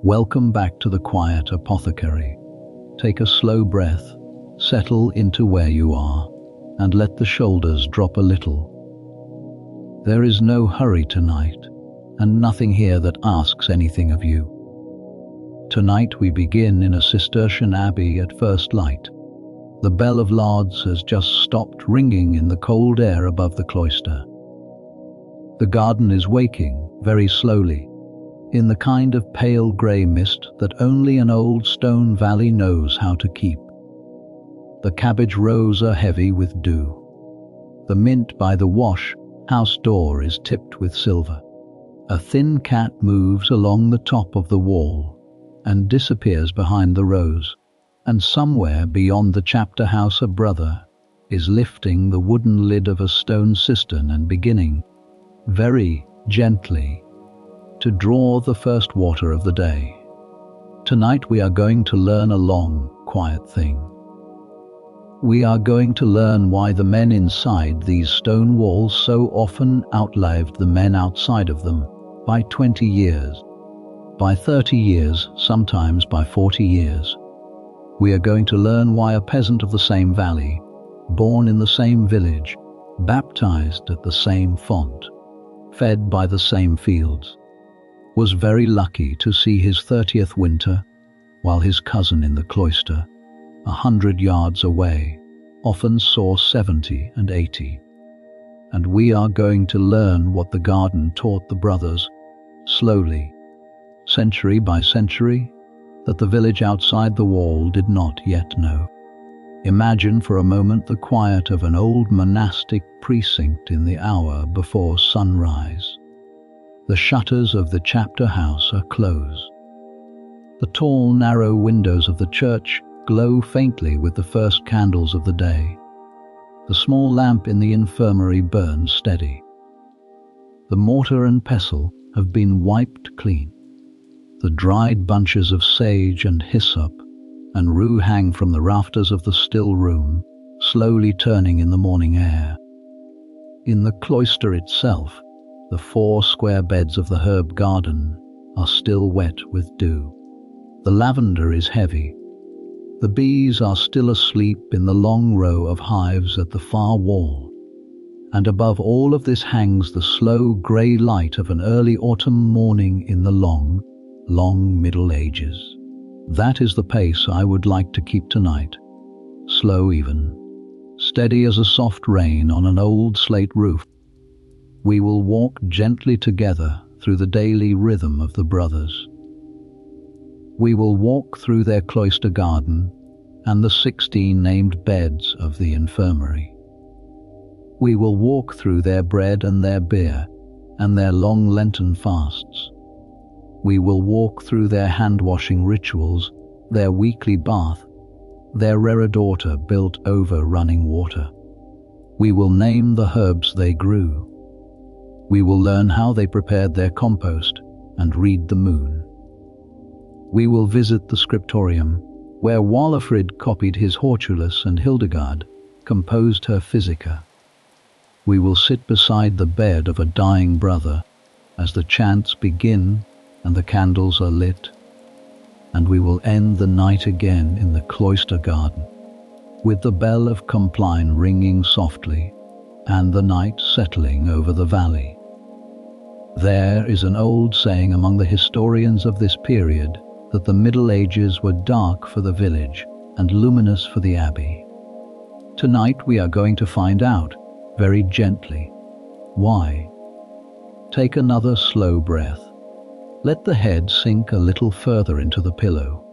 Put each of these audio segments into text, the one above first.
Welcome back to the quiet apothecary. Take a slow breath, settle into where you are, and let the shoulders drop a little. There is no hurry tonight, and nothing here that asks anything of you. Tonight we begin in a Cistercian abbey at first light. The bell of lauds has just stopped ringing in the cold air above the cloister. The garden is waking, very slowly, in the kind of pale grey mist that only an old stone valley knows how to keep. The cabbage rows are heavy with dew. The mint by the wash house door is tipped with silver. A thin cat moves along the top of the wall and disappears behind the rose, and somewhere beyond the chapter house a brother is lifting the wooden lid of a stone cistern and beginning, very gently, to draw the first water of the day. Tonight we are going to learn a long, quiet thing. We are going to learn why the men inside these stone walls so often outlived the men outside of them by 20 years, by 30 years, sometimes by 40 years. We are going to learn why a peasant of the same valley, born in the same village, baptized at the same font, fed by the same fields, was very lucky to see his 30th winter, while his cousin in the cloister, 100 yards away, often saw 70 and 80. And we are going to learn what the garden taught the brothers, slowly, century by century, that the village outside the wall did not yet know. Imagine for a moment the quiet of an old monastic precinct in the hour before sunrise. The shutters of the chapter house are closed. The tall, narrow windows of the church glow faintly with the first candles of the day. The small lamp in the infirmary burns steady. The mortar and pestle have been wiped clean. The dried bunches of sage and hyssop and rue hang from the rafters of the still room, slowly turning in the morning air. In the cloister itself, the 4 square beds of the herb garden are still wet with dew. The lavender is heavy. The bees are still asleep in the long row of hives at the far wall. And above all of this hangs the slow grey light of an early autumn morning in the long, long Middle Ages. That is the pace I would like to keep tonight. Slow even, steady as a soft rain on an old slate roof. We will walk gently together through the daily rhythm of the brothers. We will walk through their cloister garden and the 16 named beds of the infirmary. We will walk through their bread and their beer and their long Lenten fasts. We will walk through their hand-washing rituals, their weekly bath, their reredota built over running water. We will name the herbs they grew. We will learn how they prepared their compost and read the moon. We will visit the scriptorium, where Walafrid copied his Hortulus and Hildegard composed her Physica. We will sit beside the bed of a dying brother as the chants begin and the candles are lit, and we will end the night again in the cloister garden, with the bell of Compline ringing softly and the night settling over the valley. There is an old saying among the historians of this period that the Middle Ages were dark for the village and luminous for the abbey. Tonight we are going to find out, very gently, why. Take another slow breath. Let the head sink a little further into the pillow.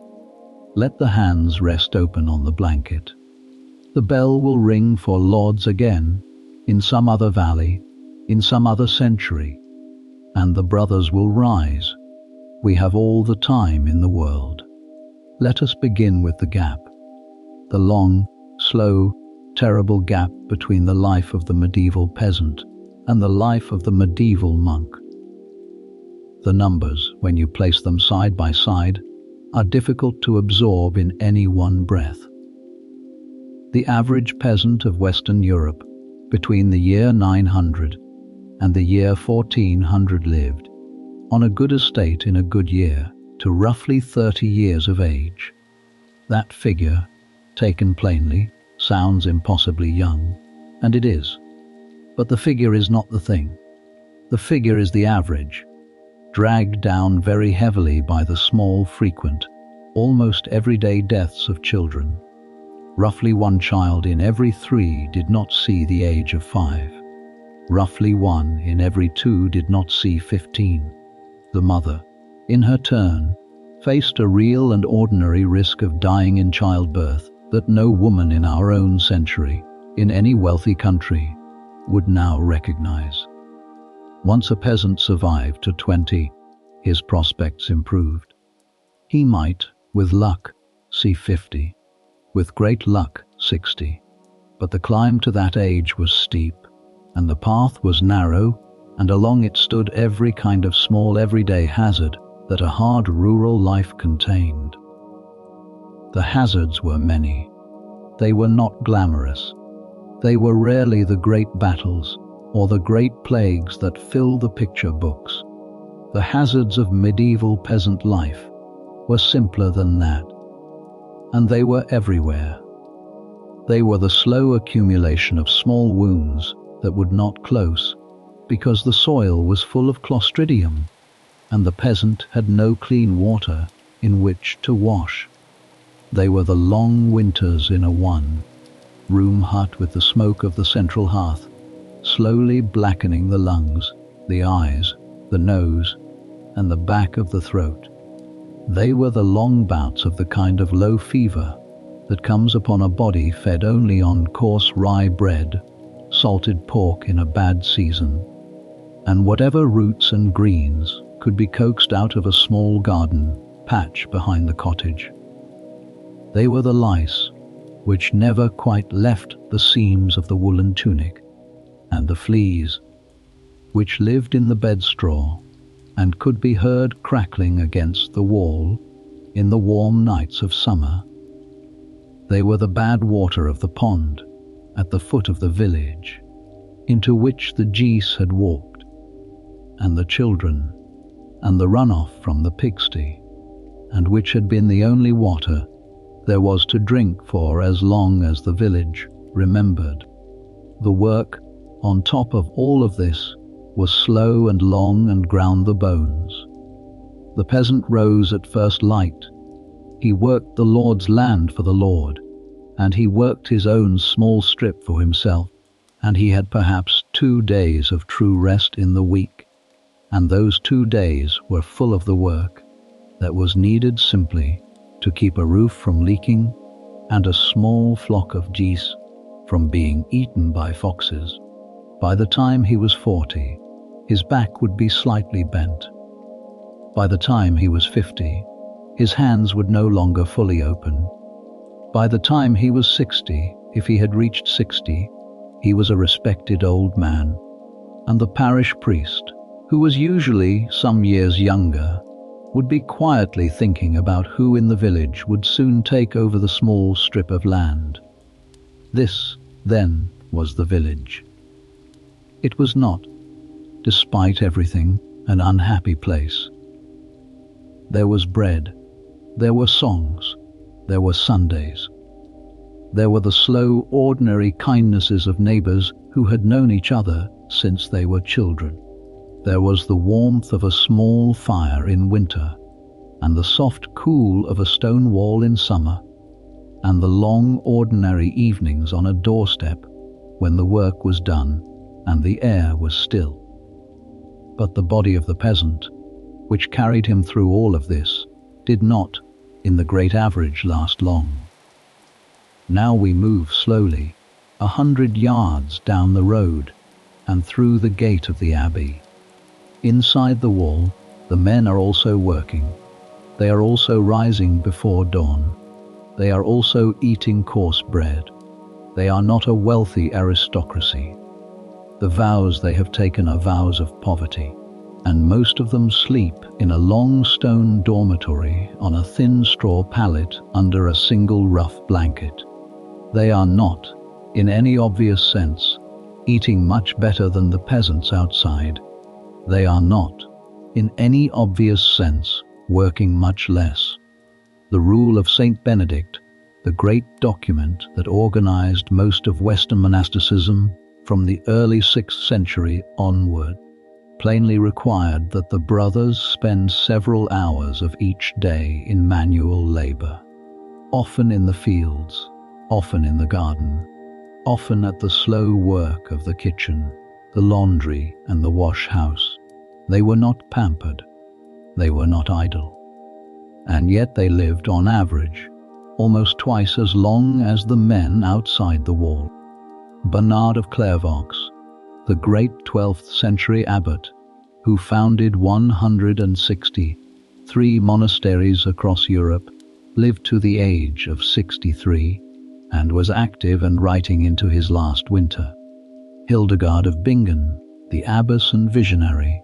Let the hands rest open on the blanket. The bell will ring for lauds again, in some other valley, in some other century, and the brothers will rise. We have all the time in the world. Let us begin with the gap, the long, slow, terrible gap between the life of the medieval peasant and the life of the medieval monk. The numbers, when you place them side by side, are difficult to absorb in any one breath. The average peasant of Western Europe, between the year 900 and the year 1400 lived, on a good estate in a good year, to roughly 30 years of age. That figure, taken plainly, sounds impossibly young, and it is. But the figure is not the thing. The figure is the average, dragged down very heavily by the small, frequent, almost everyday deaths of children. Roughly 1 child in every 3 did not see the age of 5. Roughly 1 in every 2 did not see 15. The mother, in her turn, faced a real and ordinary risk of dying in childbirth that no woman in our own century, in any wealthy country, would now recognize. Once a peasant survived to 20, his prospects improved. He might, with luck, see 50, with great luck 60, but the climb to that age was steep, and the path was narrow, and along it stood every kind of small everyday hazard that a hard rural life contained. The hazards were many. They were not glamorous. They were rarely the great battles or the great plagues that fill the picture books. The hazards of medieval peasant life were simpler than that, and they were everywhere. They were the slow accumulation of small wounds that would not close because the soil was full of Clostridium, and the peasant had no clean water in which to wash. They were the long winters in a one-room hut with the smoke of the central hearth slowly blackening the lungs, the eyes, the nose, and the back of the throat. They were the long bouts of the kind of low fever that comes upon a body fed only on coarse rye bread, salted pork in a bad season, and whatever roots and greens could be coaxed out of a small garden patch behind the cottage. They were the lice which never quite left the seams of the woolen tunic, and the fleas which lived in the bedstraw and could be heard crackling against the wall in the warm nights of summer. They were the bad water of the pond at the foot of the village, into which the geese had walked, and the children, and the runoff from the pigsty, and which had been the only water there was to drink for as long as the village remembered. The work, on top of all of this, was slow and long and ground the bones. The peasant rose at first light. He worked the Lord's land for the Lord, and he worked his own small strip for himself, and he had perhaps 2 days of true rest in the week, and those 2 days were full of the work that was needed simply to keep a roof from leaking and a small flock of geese from being eaten by foxes. By the time he was 40, his back would be slightly bent. By the time he was 50, his hands would no longer fully open. By the time he was 60, if he had reached 60, he was a respected old man, and the parish priest, who was usually some years younger, would be quietly thinking about who in the village would soon take over the small strip of land. This, then, was the village. It was not, despite everything, an unhappy place. There was bread, there were songs, there were Sundays. There were the slow, ordinary kindnesses of neighbors who had known each other since they were children. There was the warmth of a small fire in winter, and the soft cool of a stone wall in summer, and the long, ordinary evenings on a doorstep when the work was done and the air was still. But the body of the peasant, which carried him through all of this, did not, in the great average, last long. Now we move slowly, 100 yards down the road and through the gate of the abbey. Inside the wall, the men are also working. They are also rising before dawn. They are also eating coarse bread. They are not a wealthy aristocracy. The vows they have taken are vows of poverty, and most of them sleep in a long stone dormitory on a thin straw pallet under a single rough blanket. They are not, in any obvious sense, eating much better than the peasants outside. They are not, in any obvious sense, working much less. The Rule of Saint Benedict, the great document that organized most of Western monasticism from the early 6th century onward, plainly required that the brothers spend several hours of each day in manual labor, often in the fields, often in the garden, often at the slow work of the kitchen, the laundry and the wash house. They were not pampered, they were not idle, and yet they lived on average almost twice as long as the men outside the wall. Bernard of Clairvaux, the great 12th century abbot, who founded 163 monasteries across Europe, lived to the age of 63 and was active and writing into his last winter. Hildegard of Bingen, the abbess and visionary,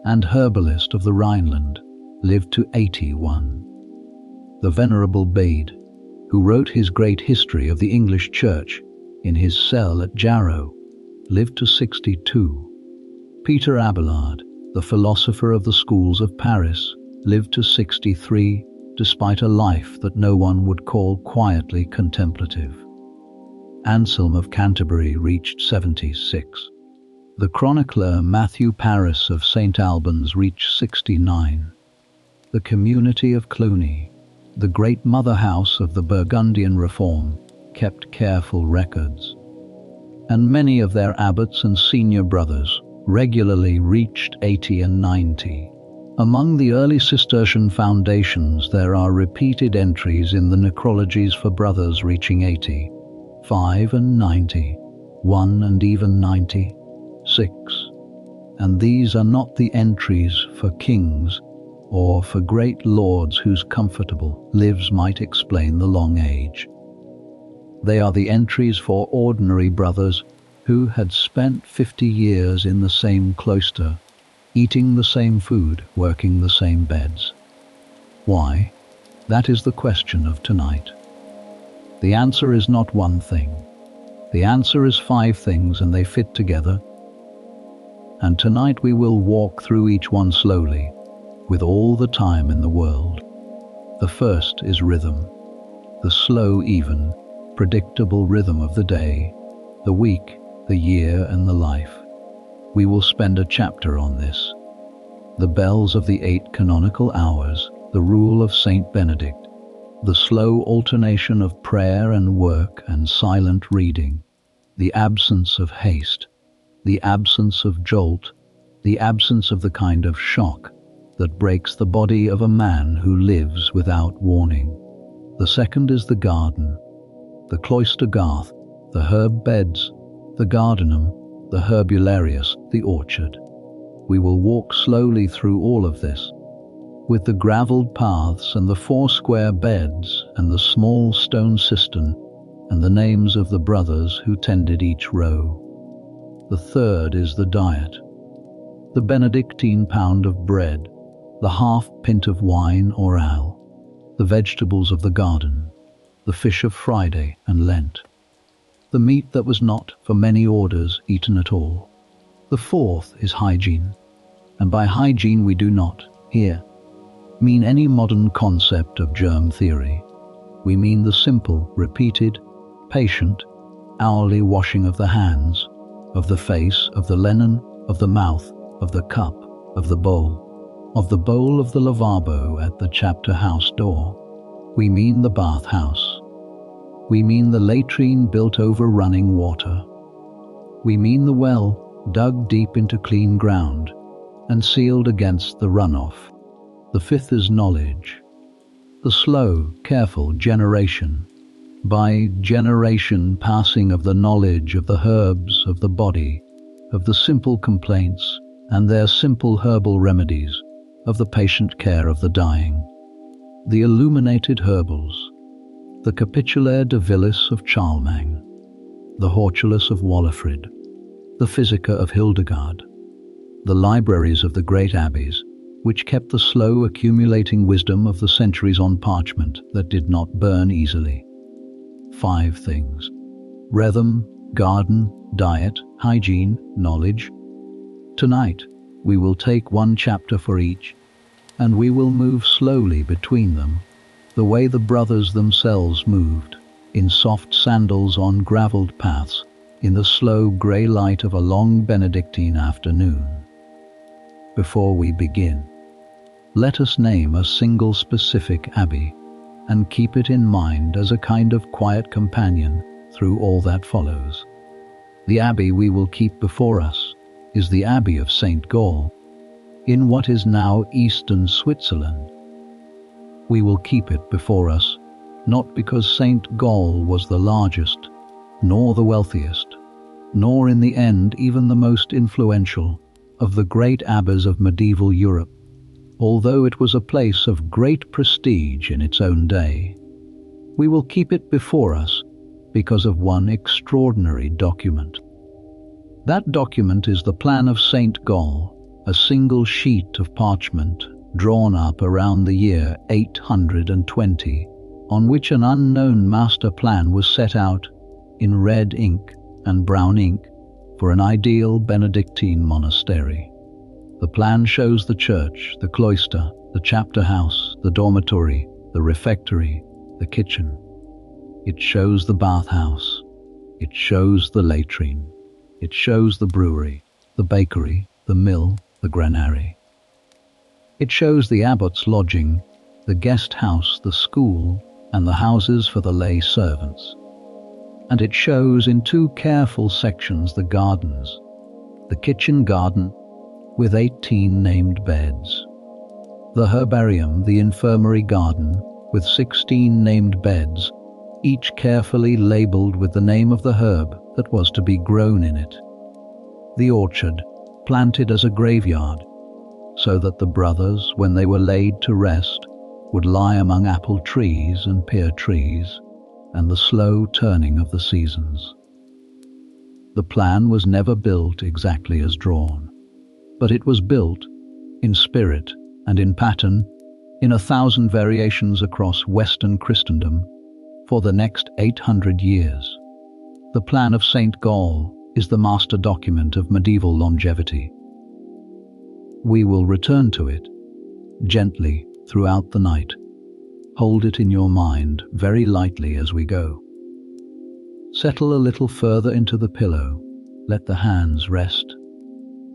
and herbalist of the Rhineland, lived to 81. The Venerable Bede, who wrote his great history of the English Church in his cell at Jarrow, lived to 62. Peter Abelard, the philosopher of the schools of Paris, lived to 63, despite a life that no one would call quietly contemplative. Anselm of Canterbury reached 76. The chronicler Matthew Paris of St. Albans reached 69. The community of Cluny, the great mother house of the Burgundian Reform, kept careful records, and many of their abbots and senior brothers regularly reached 80 and 90. Among the early Cistercian foundations there are repeated entries in the necrologies for brothers reaching 80, 5 and 90, 1 and even 96. And these are not the entries for kings or for great lords whose comfortable lives might explain the long age. They are the entries for ordinary brothers who had spent 50 years in the same cloister, eating the same food, working the same beds. Why? That is the question of tonight. The answer is not one thing. The answer is 5 things, and they fit together. And tonight we will walk through each one slowly, with all the time in the world. The first is rhythm, the slow, even, predictable rhythm of the day, the week, the year, and the life. We will spend a chapter on this. The bells of the 8 canonical hours, the rule of Saint Benedict, the slow alternation of prayer and work and silent reading, the absence of haste, the absence of jolt, the absence of the kind of shock that breaks the body of a man who lives without warning. The second is the garden, the cloister garth, the herb beds, the gardenum, the herbularius, the orchard. We will walk slowly through all of this, with the gravelled paths and the 4 square beds and the small stone cistern and the names of the brothers who tended each row. The third is the diet, the Benedictine pound of bread, the half pint of wine or ale, the vegetables of the garden, the fish of Friday and Lent, the meat that was not, for many orders, eaten at all. The fourth is hygiene, and by hygiene we do not, here, mean any modern concept of germ theory. We mean the simple, repeated, patient, hourly washing of the hands, of the face, of the linen, of the mouth, of the cup, of the bowl of the lavabo at the chapter house door. We mean the bath house. We mean the latrine built over running water. We mean the well dug deep into clean ground and sealed against the runoff. The fifth is knowledge, the slow, careful generation by generation passing of the knowledge of the herbs of the body, of the simple complaints and their simple herbal remedies, of the patient care of the dying. The illuminated herbals, the Capitulaire de Villis of Charlemagne, the Hortulus of Wallafrid, the Physica of Hildegard, the libraries of the great abbeys, which kept the slow accumulating wisdom of the centuries on parchment that did not burn easily. 5 things: rhythm, garden, diet, hygiene, knowledge. Tonight, we will take one chapter for each, and we will move slowly between them, the way the brothers themselves moved, in soft sandals on gravelled paths, in the slow grey light of a long Benedictine afternoon. Before we begin, let us name a single specific abbey, and keep it in mind as a kind of quiet companion through all that follows. The abbey we will keep before us is the Abbey of St. Gall, in what is now eastern Switzerland. We will keep it before us, not because St. Gall was the largest, nor the wealthiest, nor in the end even the most influential of the great abbeys of medieval Europe, although it was a place of great prestige in its own day. We will keep it before us because of one extraordinary document. That document is the plan of St. Gall, a single sheet of parchment drawn up around the year 820, on which an unknown master plan was set out in red ink and brown ink for an ideal Benedictine monastery. The plan shows the church, the cloister, the chapter house, the dormitory, the refectory, the kitchen. It shows the bathhouse. It shows the latrine. It shows the brewery, the bakery, the mill, the granary. It shows the abbot's lodging, the guest house, the school, and the houses for the lay servants. And it shows in two careful sections the gardens, the kitchen garden with 18 named beds, the herbarium, the infirmary garden with 16 named beds, each carefully labelled with the name of the herb that was to be grown in it, the orchard, planted as a graveyard, so that the brothers, when they were laid to rest, would lie among apple trees and pear trees, and the slow turning of the seasons. The plan was never built exactly as drawn, but it was built in spirit and in pattern, in 1,000 variations across Western Christendom for the next 800 years. The plan of St. Gall is the master document of medieval longevity. We will return to it gently throughout the night. Hold it in your mind very lightly as we go. Settle a little further into the pillow. Let the hands rest.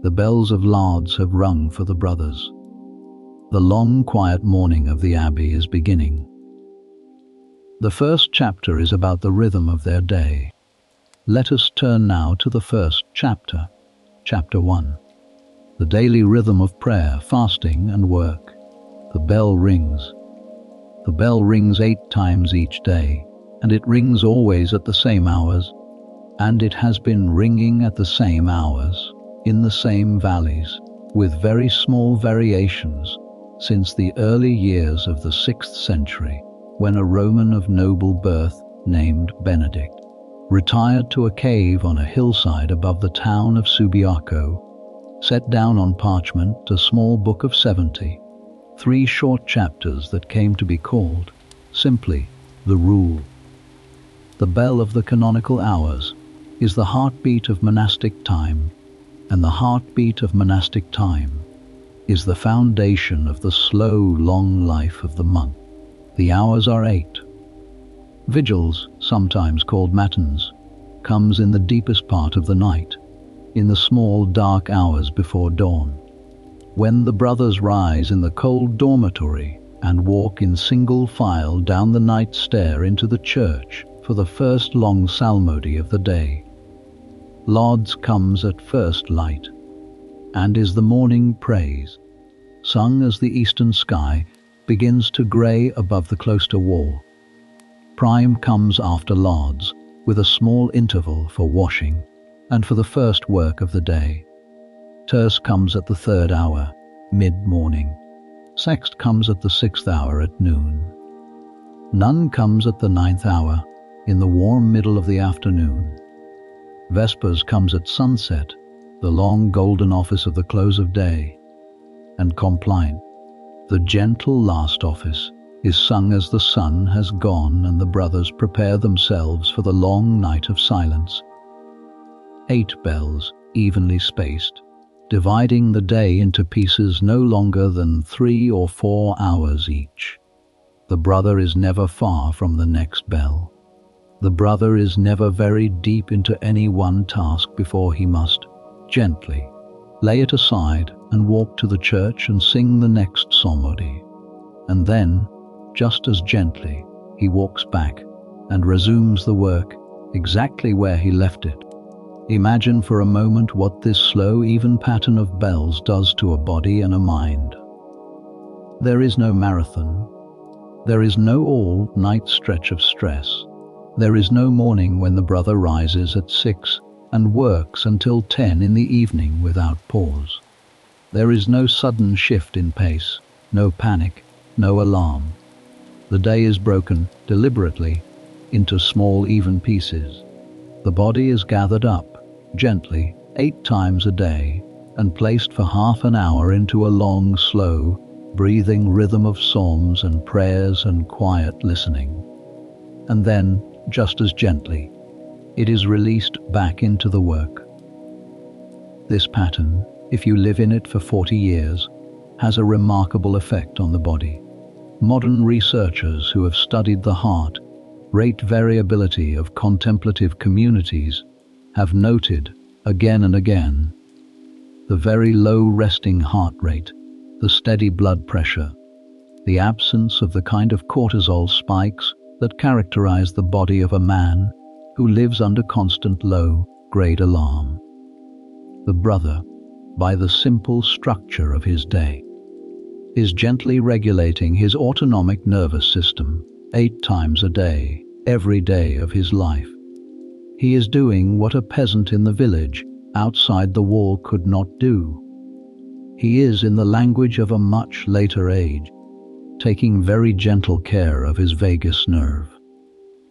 The bells of lauds have rung for the brothers. The long, quiet morning of the abbey is beginning. The first chapter is about the rhythm of their day. Let us turn now to the first chapter, chapter 1. The daily rhythm of prayer, fasting, and work. The bell rings. The bell rings 8 times each day, and it rings always at the same hours, and it has been ringing at the same hours, in the same valleys, with very small variations, since the early years of the 6th century, when a Roman of noble birth named Benedict retired to a cave on a hillside above the town of Subiaco, set down on parchment a small book of 70, 3 short chapters that came to be called simply the Rule. The bell of the canonical hours is the heartbeat of monastic time, and the heartbeat of monastic time is the foundation of the slow, long life of the monk. The hours are 8. Vigils, sometimes called matins, comes in the deepest part of the night, in the small dark hours before dawn, when the brothers rise in the cold dormitory and walk in single file down the night stair into the church for the first long psalmody of the day. Lauds comes at first light, and is the morning praise, sung as the eastern sky begins to grey above the cloister wall. Prime comes after lauds, with a small interval for washing and for the first work of the day. Terce comes at the 3rd hour, mid-morning. Sext comes at the 6th hour at noon. None comes at the 9th hour, in the warm middle of the afternoon. Vespers comes at sunset, the long golden office of the close of day. And Compline, the gentle last office, is sung as the sun has gone and the brothers prepare themselves for the long night of silence. 8 bells, evenly spaced, dividing the day into pieces no longer than 3 or 4 hours each. The brother is never far from the next bell. The brother is never very deep into any one task before he must, gently, lay it aside and walk to the church and sing the next psalmody. And then, just as gently, he walks back and resumes the work exactly where he left it. Imagine for a moment what this slow, even pattern of bells does to a body and a mind. There is no marathon. There is no all-night stretch of stress. There is no morning when the brother rises at 6 and works until 10 in the evening without pause. There is no sudden shift in pace, no panic, no alarm. The day is broken, deliberately, into small even pieces. The body is gathered up, gently, 8 times a day, and placed for half an hour into a long, slow, breathing rhythm of psalms and prayers and quiet listening. And then, just as gently, it is released back into the work. This pattern, if you live in it for 40 years, has a remarkable effect on the body. Modern researchers who have studied the heart rate variability of contemplative communities have noted, again and again, the very low resting heart rate, the steady blood pressure, the absence of the kind of cortisol spikes that characterize the body of a man who lives under constant low-grade alarm. The brother, by the simple structure of his day, is gently regulating his autonomic nervous system 8 times a day, every day of his life. He is doing what a peasant in the village outside the wall could not do. He is, in the language of a much later age, taking very gentle care of his vagus nerve.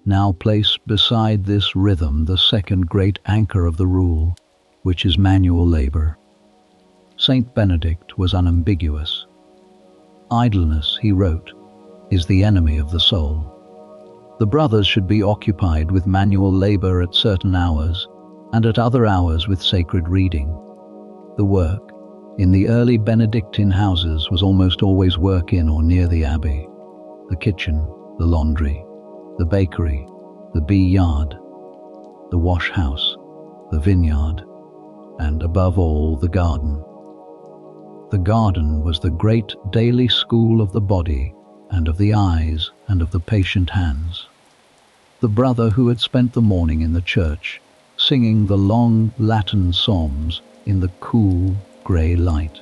Now place beside this rhythm the second great anchor of the rule, which is manual labor. Saint Benedict was unambiguous. Idleness, he wrote, is the enemy of the soul. The brothers should be occupied with manual labor at certain hours, and at other hours with sacred reading. The work in the early Benedictine houses was almost always work in or near the abbey. The kitchen, the laundry, the bakery, the bee yard, the wash house, the vineyard, and above all, the garden. The garden was the great daily school of the body and of the eyes and of the patient hands. The brother who had spent the morning in the church, singing the long Latin psalms in the cool, grey light,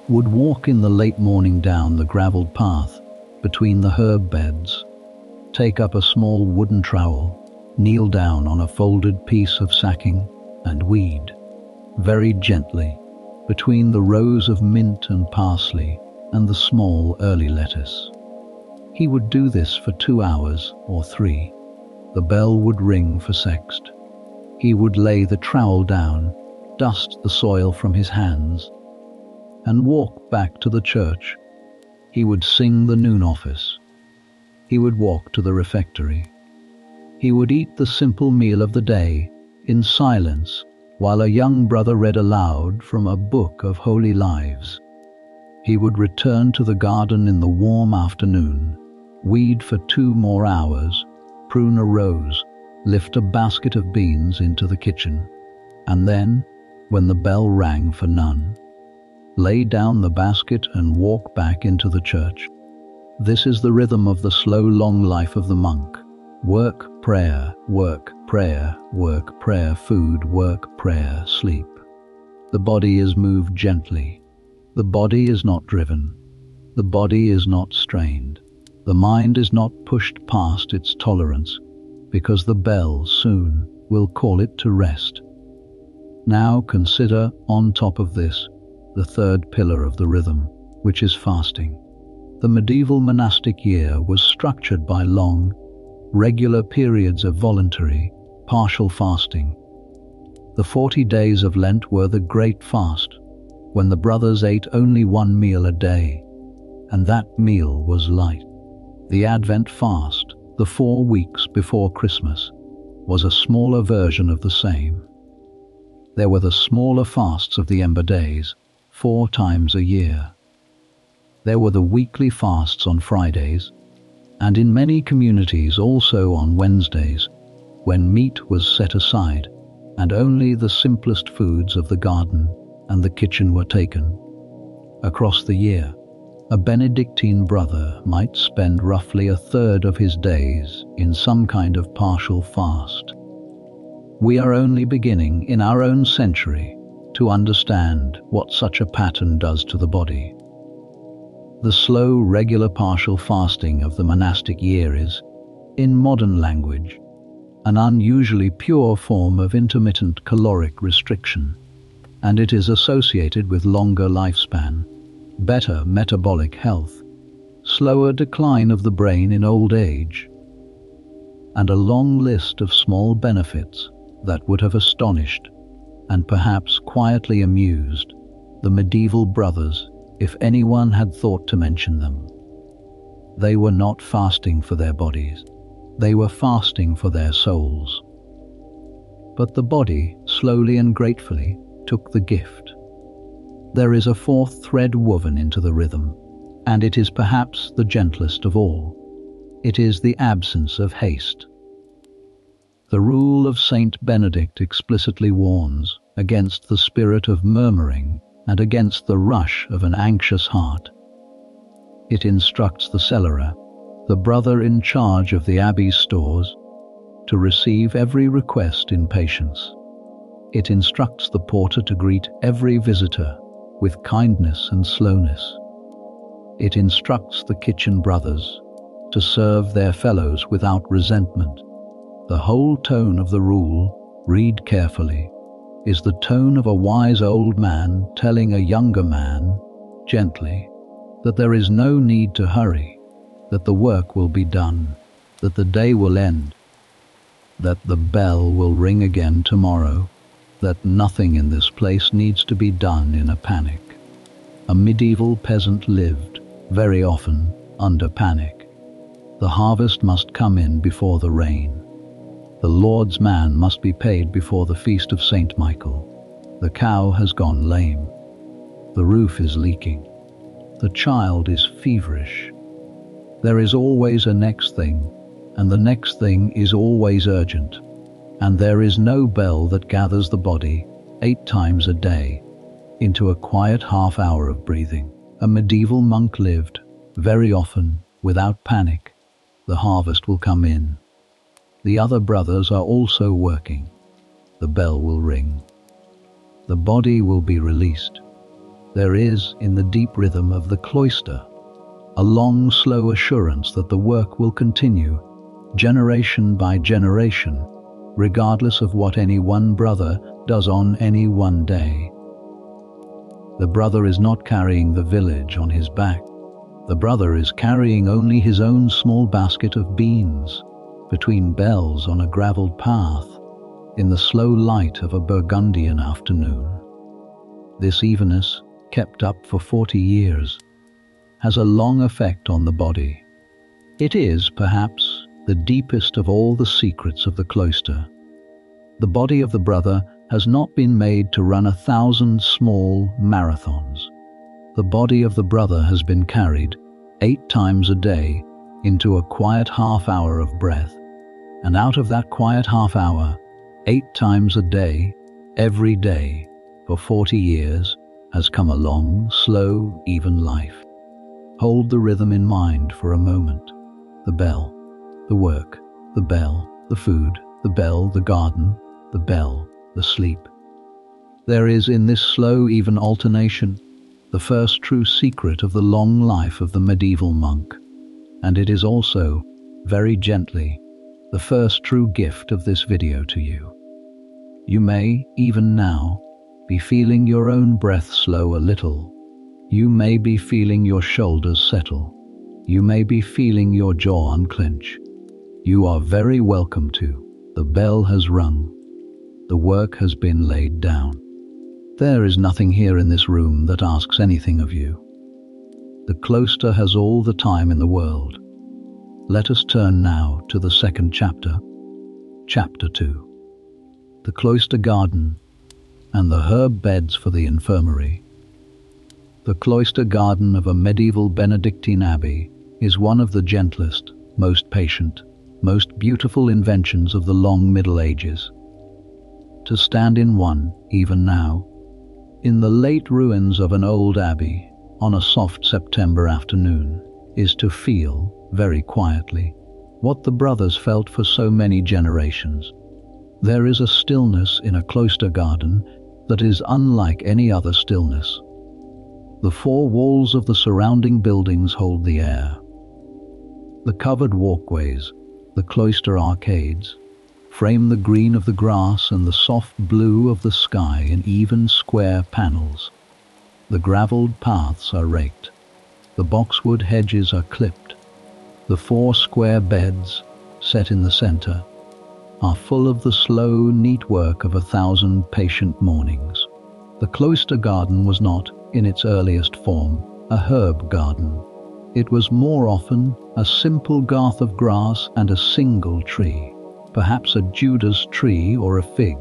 would walk in the late morning down the gravelled path between the herb beds, take up a small wooden trowel, kneel down on a folded piece of sacking, and weed, very gently, between the rows of mint and parsley and the small early lettuce. He would do this for 2 hours or 3. The bell would ring for sext. He would lay the trowel down, dust the soil from his hands, and walk back to the church. He would sing the noon office. He would walk to the refectory. He would eat the simple meal of the day in silence while a young brother read aloud from a book of holy lives. He would return to the garden in the warm afternoon, weed for 2 more hours, prune a rose, lift a basket of beans into the kitchen, and then, when the bell rang for none, lay down the basket and walk back into the church. This is the rhythm of the slow, long life of the monk. Work, prayer, work, prayer, work, prayer, food, work, prayer, sleep. The body is moved gently. The body is not driven. The body is not strained. The mind is not pushed past its tolerance, because the bell soon will call it to rest. Now consider, on top of this, the third pillar of the rhythm, which is fasting. The medieval monastic year was structured by long, regular periods of voluntary, partial fasting. The 40 days of Lent were the Great Fast, when the brothers ate only 1 meal a day, and that meal was light. The Advent fast, the 4 weeks before Christmas, was a smaller version of the same. There were the smaller fasts of the Ember Days, 4 times a year. There were the weekly fasts on Fridays, and in many communities also on Wednesdays, when meat was set aside, and only the simplest foods of the garden and the kitchen were taken. Across the year, a Benedictine brother might spend roughly a third of his days in some kind of partial fast. We are only beginning in our own century to understand what such a pattern does to the body. The slow, regular partial fasting of the monastic year is, in modern language, an unusually pure form of intermittent caloric restriction, and it is associated with longer lifespan, better metabolic health, slower decline of the brain in old age, and a long list of small benefits that would have astonished and perhaps quietly amused the medieval brothers if anyone had thought to mention them. They were not fasting for their bodies, they were fasting for their souls. But the body, slowly and gratefully, took the gift. There is a fourth thread woven into the rhythm, and it is perhaps the gentlest of all. It is the absence of haste. The rule of Saint Benedict explicitly warns against the spirit of murmuring and against the rush of an anxious heart. It instructs the cellarer, the brother in charge of the abbey's stores, to receive every request in patience. It instructs the porter to greet every visitor with kindness and slowness. It instructs the kitchen brothers to serve their fellows without resentment. The whole tone of the rule, read carefully, is the tone of a wise old man telling a younger man, gently, that there is no need to hurry, that the work will be done, that the day will end, that the bell will ring again tomorrow, that nothing in this place needs to be done in a panic. A medieval peasant lived, very often, under panic. The harvest must come in before the rain. The Lord's man must be paid before the feast of Saint Michael. The cow has gone lame. The roof is leaking. The child is feverish. There is always a next thing, and the next thing is always urgent. And there is no bell that gathers the body 8 times a day into a quiet half-hour of breathing. A medieval monk lived, very often, without panic. The harvest will come in. The other brothers are also working. The bell will ring. The body will be released. There is, in the deep rhythm of the cloister, a long, slow assurance that the work will continue, generation by generation, regardless of what any one brother does on any one day. The brother is not carrying the village on his back. The brother is carrying only his own small basket of beans, between bells on a gravelled path, in the slow light of a Burgundian afternoon. This evenness, kept up for 40 years, has a long effect on the body. It is, perhaps, the deepest of all the secrets of the cloister. The body of the brother has not been made to run 1,000 small marathons. The body of the brother has been carried 8 times a day into a quiet half-hour of breath, and out of that quiet half-hour, 8 times a day, every day, for 40 years, has come a long, slow, even life. Hold the rhythm in mind for a moment. The bell, the work, the bell, the food, the bell, the garden, the bell, the sleep. There is in this slow, even alternation the first true secret of the long life of the medieval monk, and it is also, very gently, the first true gift of this video to you. You may, even now, be feeling your own breath slow a little. You may be feeling your shoulders settle. You may be feeling your jaw unclench. You are very welcome to. The bell has rung. The work has been laid down. There is nothing here in this room that asks anything of you. The cloister has all the time in the world. Let us turn now to the second chapter, Chapter 2. The Cloister Garden and the herb beds for the infirmary. The cloister garden of a medieval Benedictine abbey is one of the gentlest, most patient, most beautiful inventions of the long Middle Ages. To stand in one, even now, in the late ruins of an old abbey on a soft September afternoon, is to feel, very quietly, what the brothers felt for so many generations. There is a stillness in a cloister garden that is unlike any other stillness. The four walls of the surrounding buildings hold the air. The covered walkways, the cloister arcades, frame the green of the grass and the soft blue of the sky in even square panels. The gravelled paths are raked. The boxwood hedges are clipped. The four square beds, set in the centre, are full of the slow, neat work of 1,000 patient mornings. The cloister garden was not, in its earliest form, a herb garden. It was more often a simple garth of grass and a single tree, perhaps a Judas tree or a fig,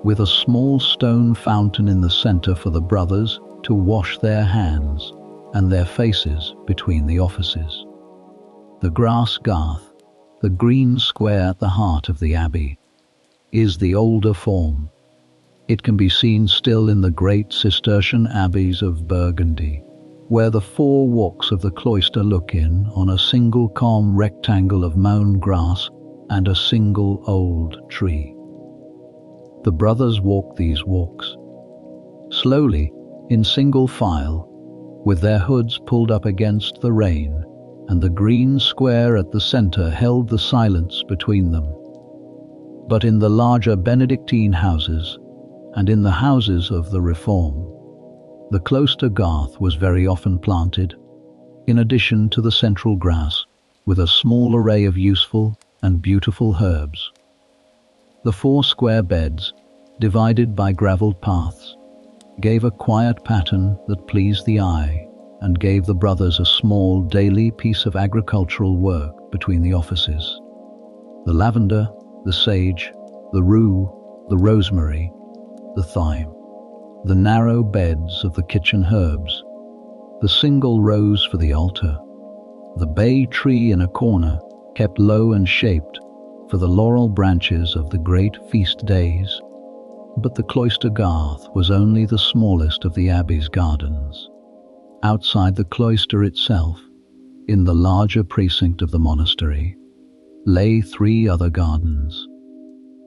with a small stone fountain in the centre for the brothers to wash their hands and their faces between the offices. The grass garth, the green square at the heart of the abbey, is the older form. It can be seen still in the great Cistercian abbeys of Burgundy, where the four walks of the cloister look in on a single calm rectangle of mown grass and a single old tree. The brothers walk these walks, slowly, in single file, with their hoods pulled up against the rain, and the green square at the centre held the silence between them. But in the larger Benedictine houses, and in the houses of the Reform, the cloister garth was very often planted, in addition to the central grass, with a small array of useful and beautiful herbs. The four square beds, divided by gravelled paths, gave a quiet pattern that pleased the eye and gave the brothers a small daily piece of agricultural work between the offices. The lavender, the sage, the rue, the rosemary, the thyme, the narrow beds of the kitchen herbs, the single rose for the altar, the bay tree in a corner kept low and shaped for the laurel branches of the great feast days. But the cloister garth was only the smallest of the abbey's gardens. Outside the cloister itself, in the larger precinct of the monastery, lay 3 other gardens.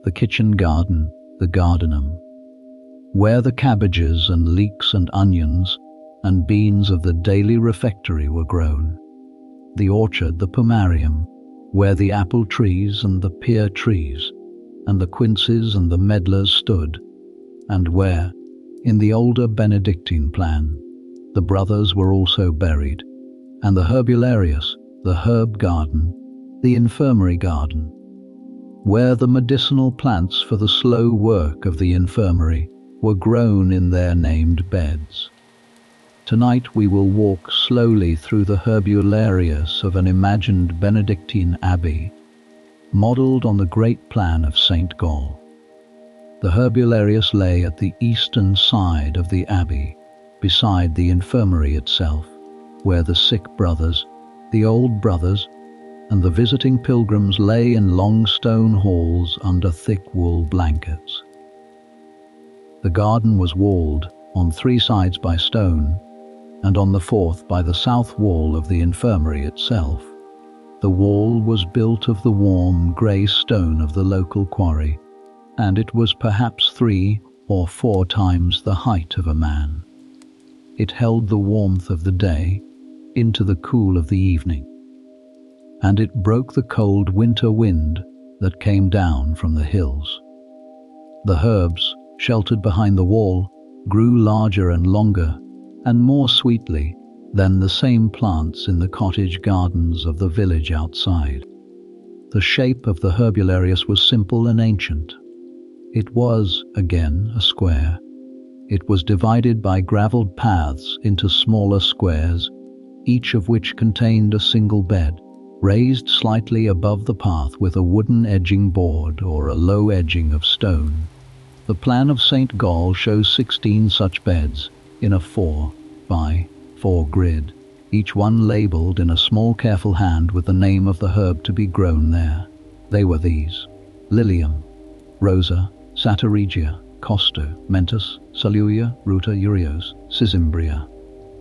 The kitchen garden, the gardenum, where the cabbages and leeks and onions and beans of the daily refectory were grown. The orchard, the pomarium, where the apple trees and the pear trees and the quinces and the medlars stood, and where, in the older Benedictine plan, the brothers were also buried, and the herbularius, the herb garden, the infirmary garden, where the medicinal plants for the slow work of the infirmary were grown in their named beds. Tonight we will walk slowly through the herbularius of an imagined Benedictine abbey, modelled on the great plan of St. Gall. The herbularius lay at the eastern side of the abbey, beside the infirmary itself, where the sick brothers, the old brothers, and the visiting pilgrims lay in long stone halls under thick wool blankets. The garden was walled on 3 sides by stone, and on the 4th by the south wall of the infirmary itself. The wall was built of the warm grey stone of the local quarry, and it was perhaps 3 or 4 times the height of a man. It held the warmth of the day into the cool of the evening, and it broke the cold winter wind that came down from the hills. The herbs, sheltered behind the wall, grew larger and longer and more sweetly than the same plants in the cottage gardens of the village outside. The shape of the herbularius was simple and ancient. It was, again, a square. It was divided by gravelled paths into smaller squares, each of which contained a single bed, raised slightly above the path with a wooden edging board or a low edging of stone. The plan of St. Gall shows 16 such beds in a 4x4 grid, each one labelled in a small careful hand with the name of the herb to be grown there. They were these: Lilium, Rosa, Satyregia, Costo, Mentis, Saluia, Ruta Urios, Sisimbria,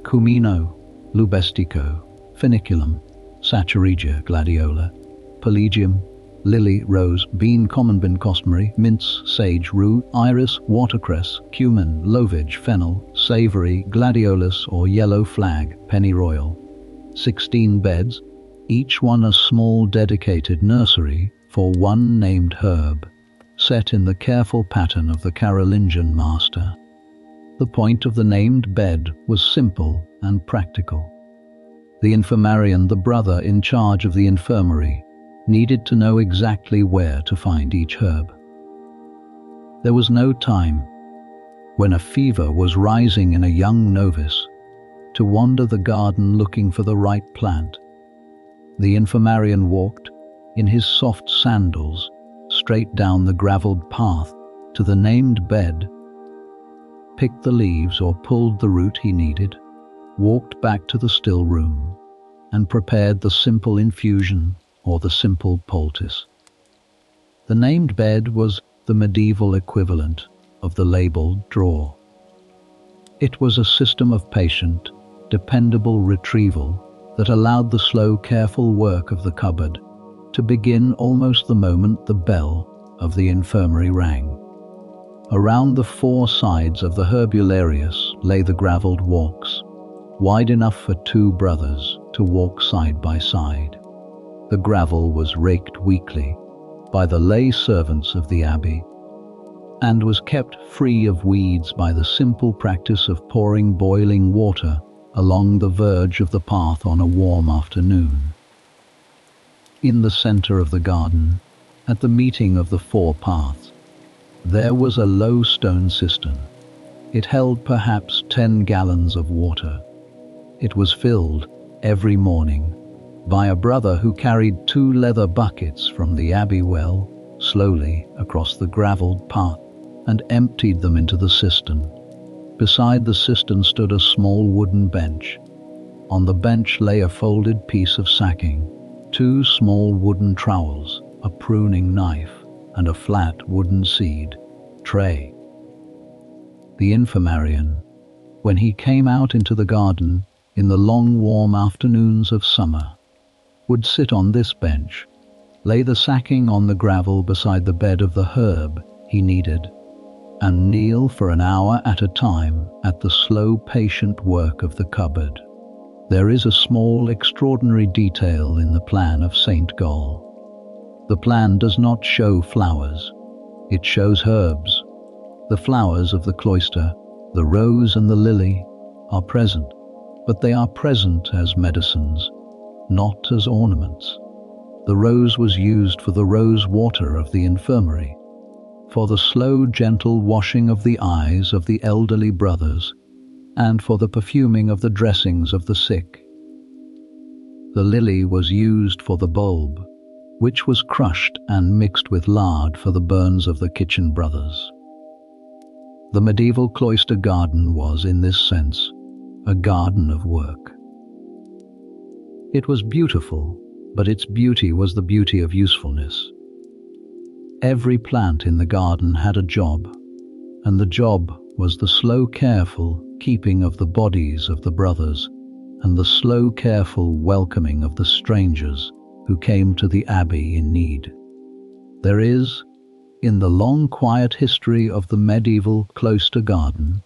Cumino, Lubestico, Funiculum, Satyregia gladiola, Pelagium, lily, rose, bean, common bean, cosmary, mince, sage, rue, iris, watercress, cumin, lovage, fennel, savory, gladiolus or yellow flag, pennyroyal. 16 beds, each one a small dedicated nursery for one named herb, set in the careful pattern of the Carolingian master. The point of the named bed was simple and practical. The infirmarian, the brother in charge of the infirmary, needed to know exactly where to find each herb. There was no time, when a fever was rising in a young novice, to wander the garden looking for the right plant. The infirmarian walked, in his soft sandals, straight down the gravelled path to the named bed, picked the leaves or pulled the root he needed, walked back to the still room, and prepared the simple infusion or the simple poultice. The named bed was the medieval equivalent of the labelled drawer. It was a system of patient, dependable retrieval that allowed the slow, careful work of the cupboard to begin almost the moment the bell of the infirmary rang. Around the 4 sides of the herbularius lay the gravelled walks, wide enough for 2 brothers to walk side by side. The gravel was raked weekly by the lay servants of the abbey, and was kept free of weeds by the simple practice of pouring boiling water along the verge of the path on a warm afternoon. In the centre of the garden, at the meeting of the 4 paths, there was a low stone cistern. It held perhaps 10 gallons of water. It was filled every morning by a brother who carried 2 leather buckets from the abbey well slowly across the gravelled path and emptied them into the cistern. Beside the cistern stood a small wooden bench. On the bench lay a folded piece of sacking, 2 small wooden trowels, a pruning knife, and a flat wooden seed tray. The infirmarian, when he came out into the garden in the long warm afternoons of summer, would sit on this bench, lay the sacking on the gravel beside the bed of the herb he needed, and kneel for an hour at a time at the slow, patient work of the cupboard. There is a small, extraordinary detail in the plan of St. Gall. The plan does not show flowers, it shows herbs. The flowers of the cloister, the rose and the lily, are present, but they are present as medicines, not as ornaments. The rose was used for the rose water of the infirmary, for the slow, gentle washing of the eyes of the elderly brothers, and for the perfuming of the dressings of the sick. The lily was used for the bulb, which was crushed and mixed with lard for the burns of the kitchen brothers. The medieval cloister garden was, in this sense, a garden of work. It was beautiful, but its beauty was the beauty of usefulness. Every plant in the garden had a job, and the job was the slow, careful keeping of the bodies of the brothers, and the slow, careful welcoming of the strangers who came to the abbey in need. There is, in the long, quiet history of the medieval cloister garden,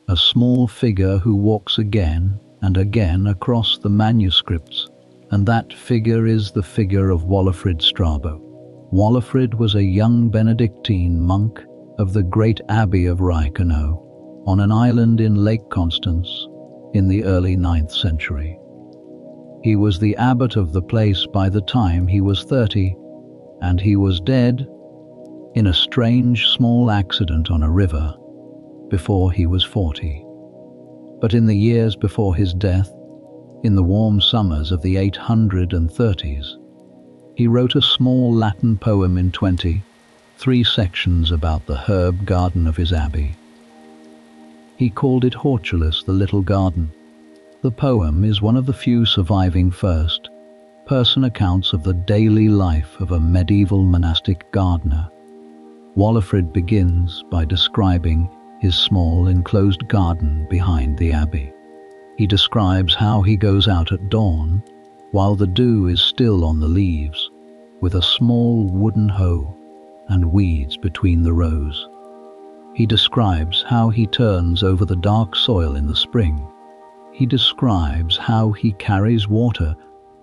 a small figure who walks again and again across the manuscripts, and that figure is the figure of Walafrid Strabo. Walafrid was a young Benedictine monk of the great abbey of Reichenau, on an island in Lake Constance, in the early 9th century. He was the abbot of the place by the time he was 30, and he was dead in a strange small accident on a river before he was 40. But in the years before his death, in the warm summers of the 830s, he wrote a small Latin poem in 20, 3 sections about the herb garden of his abbey. He called it Hortulus, the Little Garden. The poem is one of the few surviving first-person accounts of the daily life of a medieval monastic gardener. Walafrid begins by describing his small enclosed garden behind the abbey. He describes how he goes out at dawn, while the dew is still on the leaves, with a small wooden hoe and weeds between the rows. He describes how he turns over the dark soil in the spring. He describes how he carries water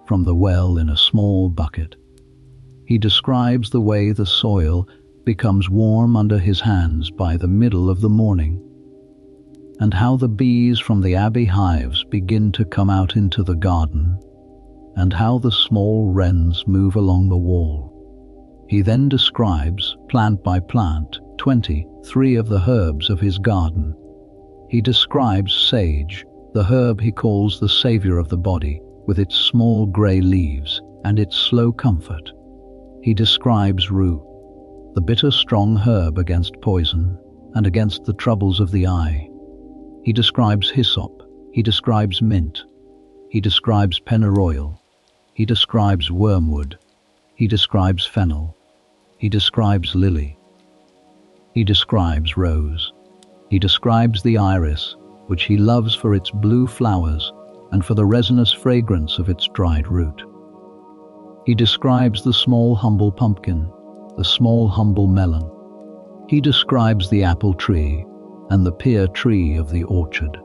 from the well in a small bucket. He describes the way the soil becomes warm under his hands by the middle of the morning, and how the bees from the abbey hives begin to come out into the garden, and how the small wrens move along the wall. He then describes, plant by plant, 23 of the herbs of his garden. He describes sage, the herb he calls the savior of the body, with its small grey leaves and its slow comfort. He describes rue, the bitter strong herb against poison and against the troubles of the eye. He describes hyssop, he describes mint, he describes pennyroyal, he describes wormwood, he describes fennel, he describes lily, he describes rose, he describes the iris, which he loves for its blue flowers and for the resinous fragrance of its dried root. He describes the small humble pumpkin, the small humble melon. He describes the apple tree and the pear tree of the orchard.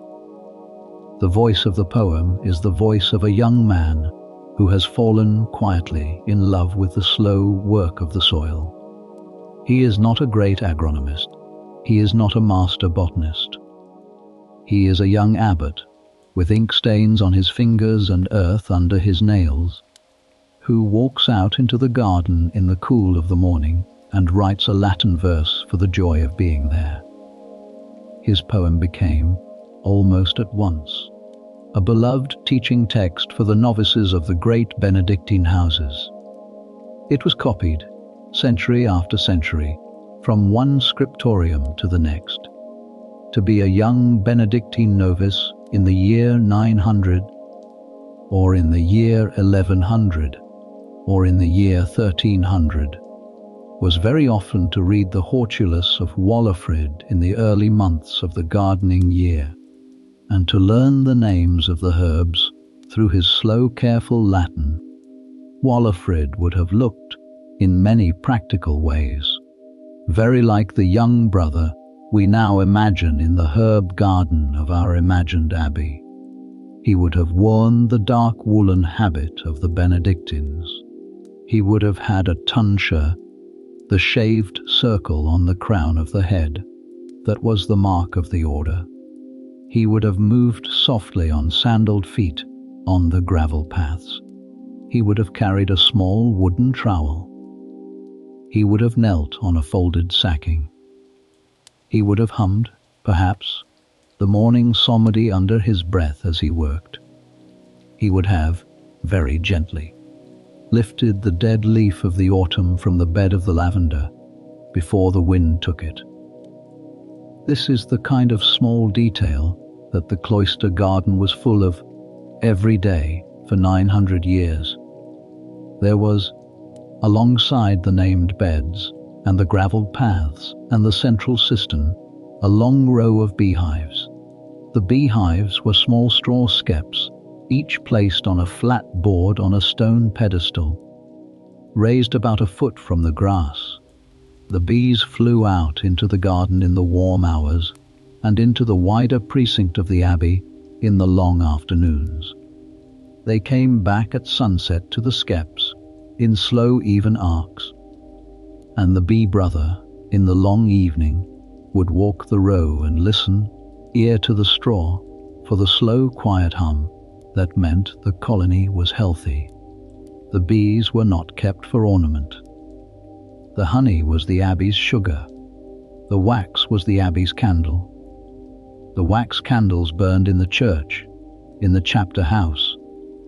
The voice of the poem is the voice of a young man who has fallen quietly in love with the slow work of the soil. He is not a great agronomist. He is not a master botanist. He is a young abbot, with ink stains on his fingers and earth under his nails, who walks out into the garden in the cool of the morning and writes a Latin verse for the joy of being there. His poem became, almost at once, a beloved teaching text for the novices of the great Benedictine houses. It was copied, century after century, from one scriptorium to the next. To be a young Benedictine novice in the year 900, or in the year 1100, or in the year 1300, was very often to read the Hortulus of Walafrid in the early months of the gardening year, and to learn the names of the herbs through his slow, careful Latin. Walafrid would have looked, in many practical ways, very like the young brother we now imagine in the herb garden of our imagined abbey. He would have worn the dark woolen habit of the Benedictines. He would have had a tonsure, the shaved circle on the crown of the head that was the mark of the order. He would have moved softly on sandaled feet on the gravel paths. He would have carried a small wooden trowel. He would have knelt on a folded sacking. He would have hummed, perhaps, the morning psalmody under his breath as he worked. He would have, very gently, lifted the dead leaf of the autumn from the bed of the lavender before the wind took it. This is the kind of small detail that the cloister garden was full of every day for 900 years. There was, alongside the named beds and the gravelled paths and the central cistern, a long row of beehives. The beehives were small straw skeps, each placed on a flat board on a stone pedestal, raised about a foot from the grass. The bees flew out into the garden in the warm hours and into the wider precinct of the abbey in the long afternoons. They came back at sunset to the skeps in slow even arcs, and the bee brother, in the long evening, would walk the row and listen, ear to the straw, for the slow quiet hum that meant the colony was healthy. The bees were not kept for ornament. The honey was the abbey's sugar. The wax was the abbey's candle. The wax candles burned in the church, in the chapter house,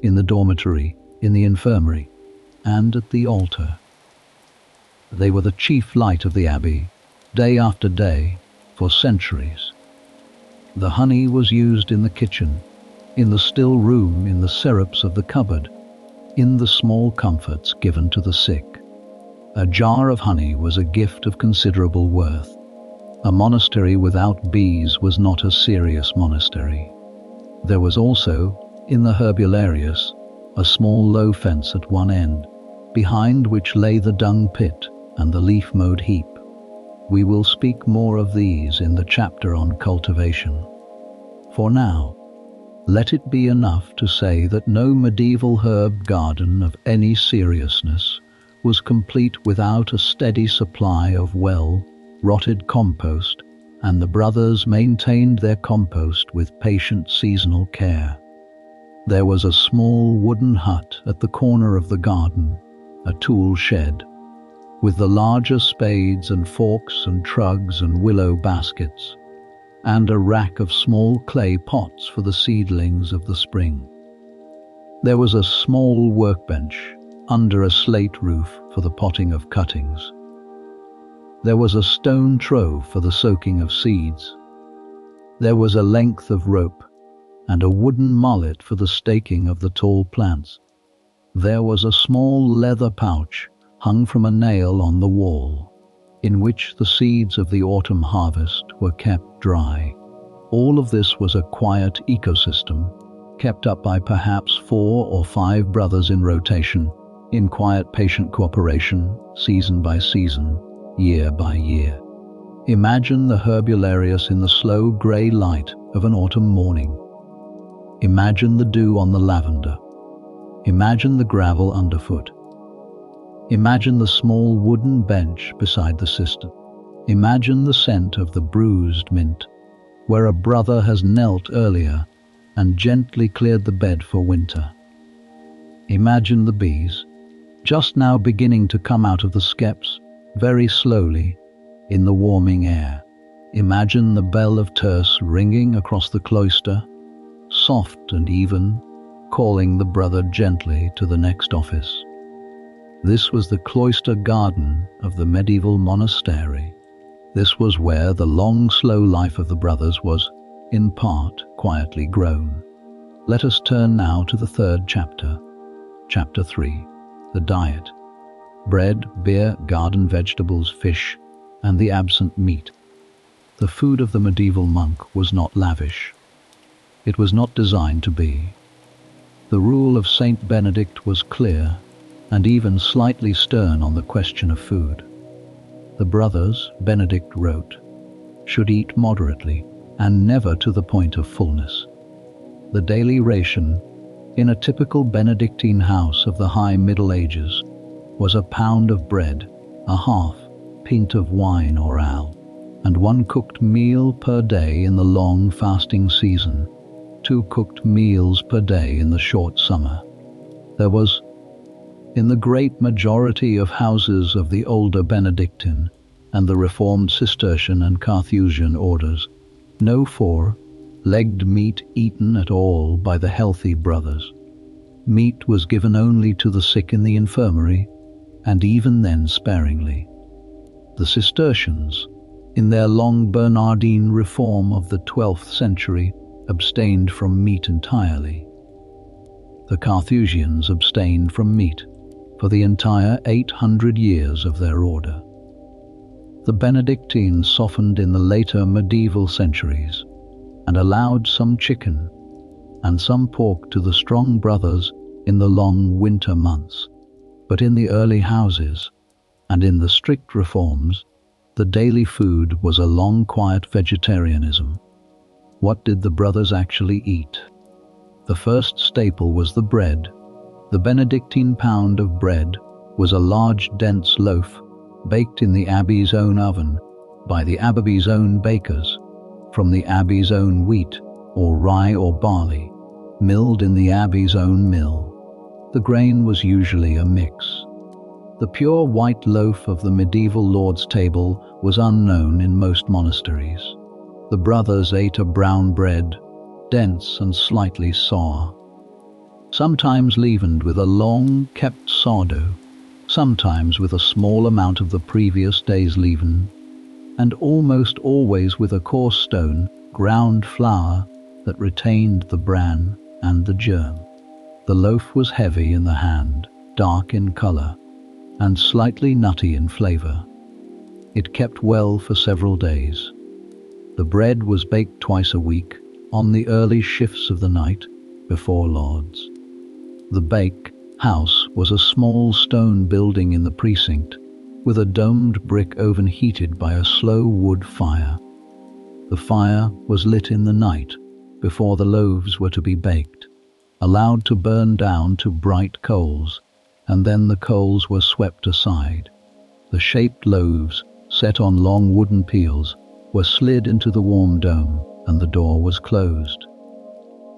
in the dormitory, in the infirmary, and at the altar. They were the chief light of the abbey, day after day, for centuries. The honey was used in the kitchen, in the still room, in the syrups of the cupboard, in the small comforts given to the sick. A jar of honey was a gift of considerable worth. A monastery without bees was not a serious monastery. There was also, in the herbularius, a small low fence at one end, behind which lay the dung pit and the leaf-mowed heap. We will speak more of these in the chapter on cultivation. For now, let it be enough to say that no medieval herb garden of any seriousness was complete without a steady supply of well-rotted compost, and the brothers maintained their compost with patient seasonal care. There was a small wooden hut at the corner of the garden, a tool shed, with the larger spades and forks and trugs and willow baskets, and a rack of small clay pots for the seedlings of the spring. There was a small workbench under a slate roof for the potting of cuttings. There was a stone trove for the soaking of seeds. There was a length of rope and a wooden mallet for the staking of the tall plants. There was a small leather pouch hung from a nail on the wall, in which the seeds of the autumn harvest were kept dry. All of this was a quiet ecosystem, kept up by perhaps 4 or 5 brothers in rotation, in quiet patient cooperation, season by season, year by year. Imagine the herbularius in the slow grey light of an autumn morning. Imagine the dew on the lavender. Imagine the gravel underfoot. Imagine the small wooden bench beside the cistern. Imagine the scent of the bruised mint, where a brother has knelt earlier and gently cleared the bed for winter. Imagine the bees, just now beginning to come out of the skeps, very slowly, in the warming air. Imagine the bell of terce ringing across the cloister, soft and even, calling the brother gently to the next office. This was the cloister garden of the medieval monastery. This was where the long, slow life of the brothers was, in part, quietly grown. Let us turn now to the 3rd chapter. Chapter 3. The diet. Bread, beer, garden vegetables, fish, and the absent meat. The food of the medieval monk was not lavish. It was not designed to be. The rule of Saint Benedict was clear, and even slightly stern on the question of food. The brothers, Benedict wrote, should eat moderately and never to the point of fullness. The daily ration, in a typical Benedictine house of the high Middle Ages, was a pound of bread, a half pint of wine or ale, and 1 cooked meal per day in the long fasting season, 2 cooked meals per day in the short summer. There was, in the great majority of houses of the older Benedictine and the reformed Cistercian and Carthusian orders, no 4-legged meat eaten at all by the healthy brothers. Meat was given only to the sick in the infirmary, and even then sparingly. The Cistercians, in their long Bernardine reform of the 12th century, abstained from meat entirely. The Carthusians abstained from meat for the entire 800 years of their order. The Benedictines softened in the later medieval centuries and allowed some chicken and some pork to the strong brothers in the long winter months, but in the early houses and in the strict reforms, the daily food was a long quiet vegetarianism. What did the brothers actually eat? The first staple was the bread. The Benedictine pound of bread was a large dense loaf, baked in the abbey's own oven, by the abbey's own bakers, from the abbey's own wheat, or rye or barley, milled in the abbey's own mill. The grain was usually a mix. The pure white loaf of the medieval Lord's table was unknown in most monasteries. The brothers ate a brown bread, dense and slightly sour, sometimes leavened with a long-kept sourdough, sometimes with a small amount of the previous day's leaven, and almost always with a coarse stone, ground flour that retained the bran and the germ. The loaf was heavy in the hand, dark in color, and slightly nutty in flavor. It kept well for several days. The bread was baked twice a week, on the early shifts of the night, before Lauds. The bake house was a small stone building in the precinct, with a domed brick oven heated by a slow wood fire. The fire was lit in the night, before the loaves were to be baked, allowed to burn down to bright coals, and then the coals were swept aside. The shaped loaves, set on long wooden peels, were slid into the warm dome, and the door was closed.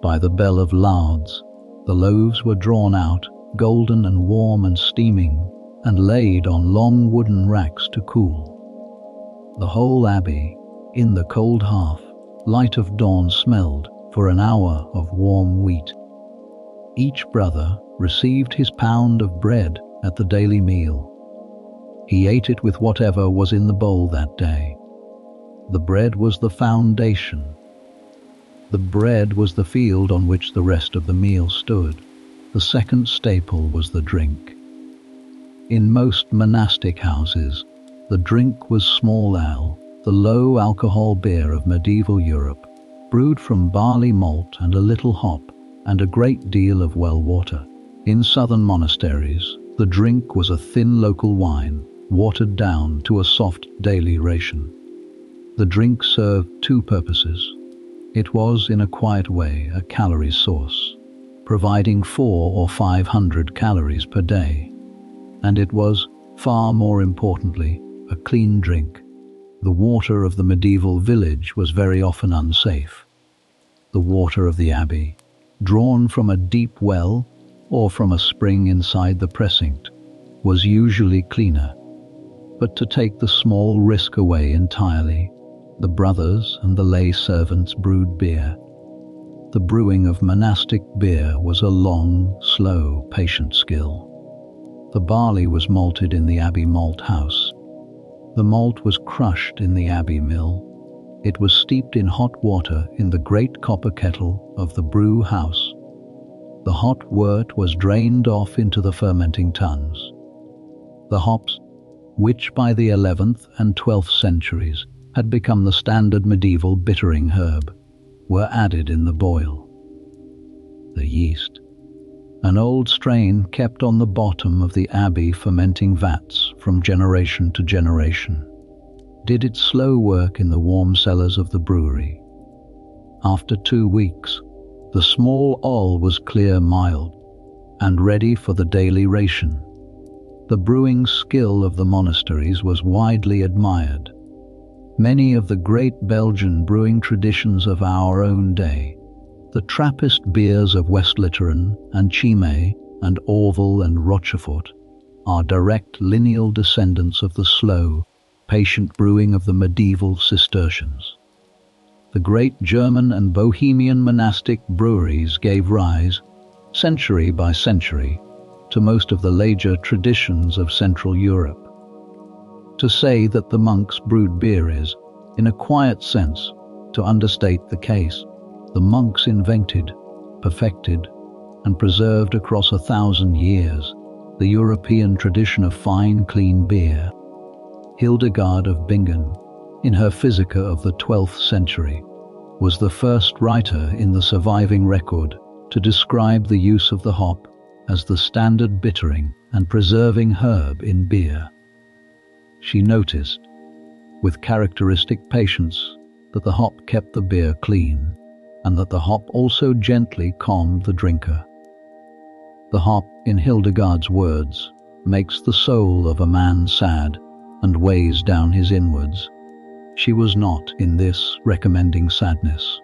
By the bell of Lauds, the loaves were drawn out, golden and warm and steaming, and laid on long wooden racks to cool. The whole abbey, in the cold half light of dawn, smelled for an hour of warm wheat. Each brother received his pound of bread at the daily meal. He ate it with whatever was in the bowl that day. The bread was the foundation. The bread was the field on which the rest of the meal stood. The second staple was the drink. In most monastic houses, the drink was small ale, the low alcohol beer of medieval Europe, brewed from barley malt and a little hop, and a great deal of well water. In southern monasteries, the drink was a thin local wine, watered down to a soft daily ration. The drink served two purposes. It was, in a quiet way, a calorie source, providing 400 or 500 calories per day. And it was, far more importantly, a clean drink. The water of the medieval village was very often unsafe. The water of the abbey, drawn from a deep well or from a spring inside the precinct, was usually cleaner. But to take the small risk away entirely, the brothers and the lay servants brewed beer. The brewing of monastic beer was a long, slow, patient skill. The barley was malted in the abbey malt house. The malt was crushed in the abbey mill. It was steeped in hot water in the great copper kettle of the brew house. The hot wort was drained off into the fermenting tuns. The hops, which by the 11th and 12th centuries had become the standard medieval bittering herb, were added in the boil. The yeast, an old strain kept on the bottom of the abbey fermenting vats from generation to generation, did its slow work in the warm cellars of the brewery. After 2 weeks, the small oll was clear mild and ready for the daily ration. The brewing skill of the monasteries was widely admired. Many of the great Belgian brewing traditions of our own day, the Trappist beers of West Litoren and Chimay and Orval and Rochefort, are direct lineal descendants of the slow, patient brewing of the medieval Cistercians. The great German and Bohemian monastic breweries gave rise, century by century, to most of the larger traditions of Central Europe. To say that the monks brewed beer is, in a quiet sense, to understate the case. The monks invented, perfected, and preserved across 1,000 years the European tradition of fine, clean beer. Hildegard of Bingen, in her Physica of the 12th century, was the first writer in the surviving record to describe the use of the hop as the standard bittering and preserving herb in beer. She noticed, with characteristic patience, that the hop kept the beer clean, and that the hop also gently calmed the drinker. The hop, in Hildegard's words, makes the soul of a man sad and weighs down his inwards. She was not, in this, recommending sadness.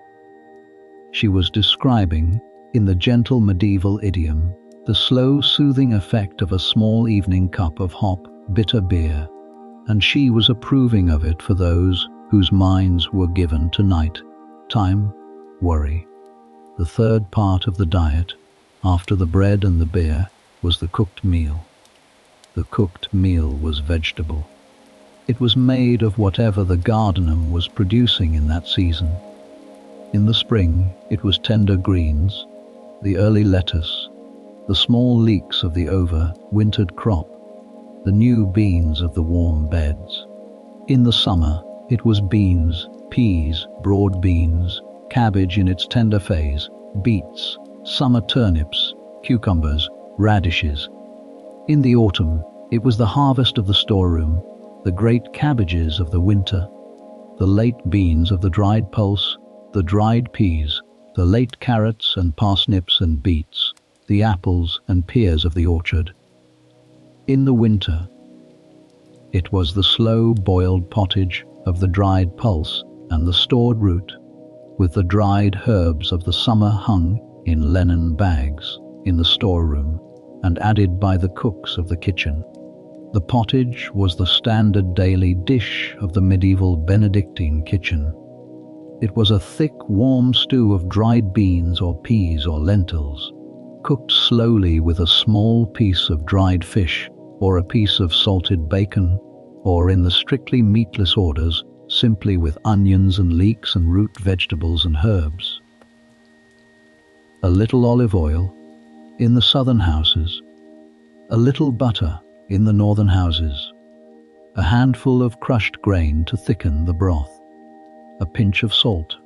She was describing, in the gentle medieval idiom, the slow, soothing effect of a small evening cup of hop, bitter beer, and she was approving of it for those whose minds were given to night, time, worry. The third part of the diet, after the bread and the beer, was the cooked meal. The cooked meal was vegetable. It was made of whatever the gardener was producing in that season. In the spring, it was tender greens, the early lettuce, the small leeks of the over-wintered crop, the new beans of the warm beds. In the summer, it was beans, peas, broad beans, cabbage in its tender phase, beets, summer turnips, cucumbers, radishes. In the autumn, it was the harvest of the storeroom, the great cabbages of the winter, the late beans of the dried pulse, the dried peas, the late carrots and parsnips and beets, the apples and pears of the orchard. In the winter, it was the slow-boiled pottage of the dried pulse and the stored root, with the dried herbs of the summer hung in linen bags in the storeroom and added by the cooks of the kitchen. The pottage was the standard daily dish of the medieval Benedictine kitchen. It was a thick, warm stew of dried beans or peas or lentils, cooked slowly with a small piece of dried fish or a piece of salted bacon, or in the strictly meatless orders, simply with onions and leeks and root vegetables and herbs. A little olive oil in the southern houses, a little butter in the northern houses, a handful of crushed grain to thicken the broth, a pinch of salt,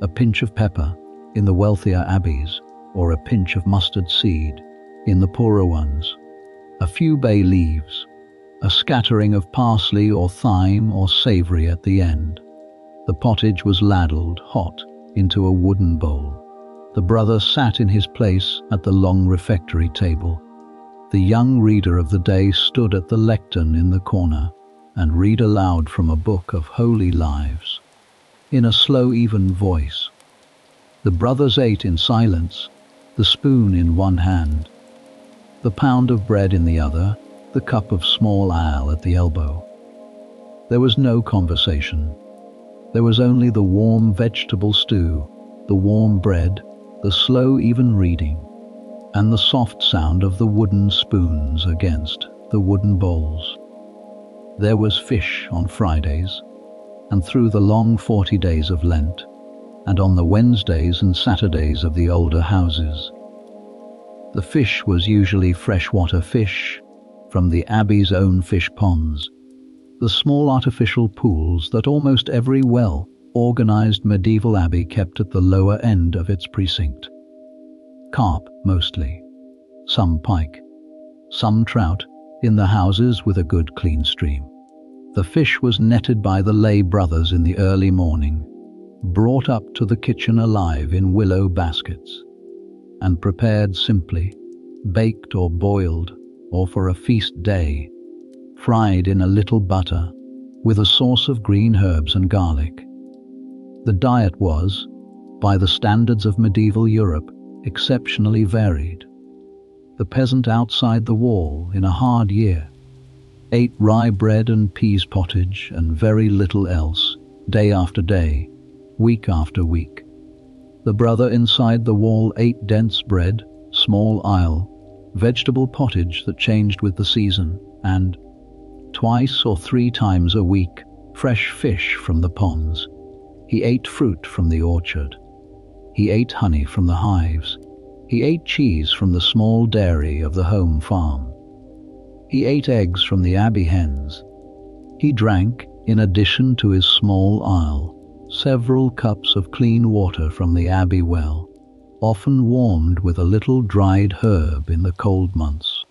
a pinch of pepper in the wealthier abbeys, or a pinch of mustard seed in the poorer ones, a few bay leaves, a scattering of parsley or thyme or savory at the end. The pottage was ladled hot into a wooden bowl. The brother sat in his place at the long refectory table. The young reader of the day stood at the lectern in the corner and read aloud from a book of holy lives, in a slow, even voice. The brothers ate in silence, the spoon in one hand, the pound of bread in the other, the cup of small ale at the elbow. There was no conversation. There was only the warm vegetable stew, the warm bread, the slow, even reading, and the soft sound of the wooden spoons against the wooden bowls. There was fish on Fridays, and through the long 40 days of Lent, and on the Wednesdays and Saturdays of the older houses. The fish was usually freshwater fish from the abbey's own fish ponds, the small artificial pools that almost every well-organized medieval abbey kept at the lower end of its precinct. Carp, mostly. Some pike. Some trout, in the houses with a good clean stream. The fish was netted by the lay brothers in the early morning, brought up to the kitchen alive in willow baskets, and prepared simply, baked or boiled, or for a feast day, fried in a little butter, with a sauce of green herbs and garlic. The diet was, by the standards of medieval Europe, exceptionally varied. The peasant outside the wall in a hard year ate rye bread and peas pottage and very little else, day after day, week after week. The brother inside the wall ate dense bread, small ale, vegetable pottage that changed with the season, and, twice or 3 times a week, fresh fish from the ponds. He ate fruit from the orchard. He ate honey from the hives. He ate cheese from the small dairy of the home farm. He ate eggs from the abbey hens. He drank, in addition to his small ale, several cups of clean water from the abbey well, often warmed with a little dried herb in the cold months.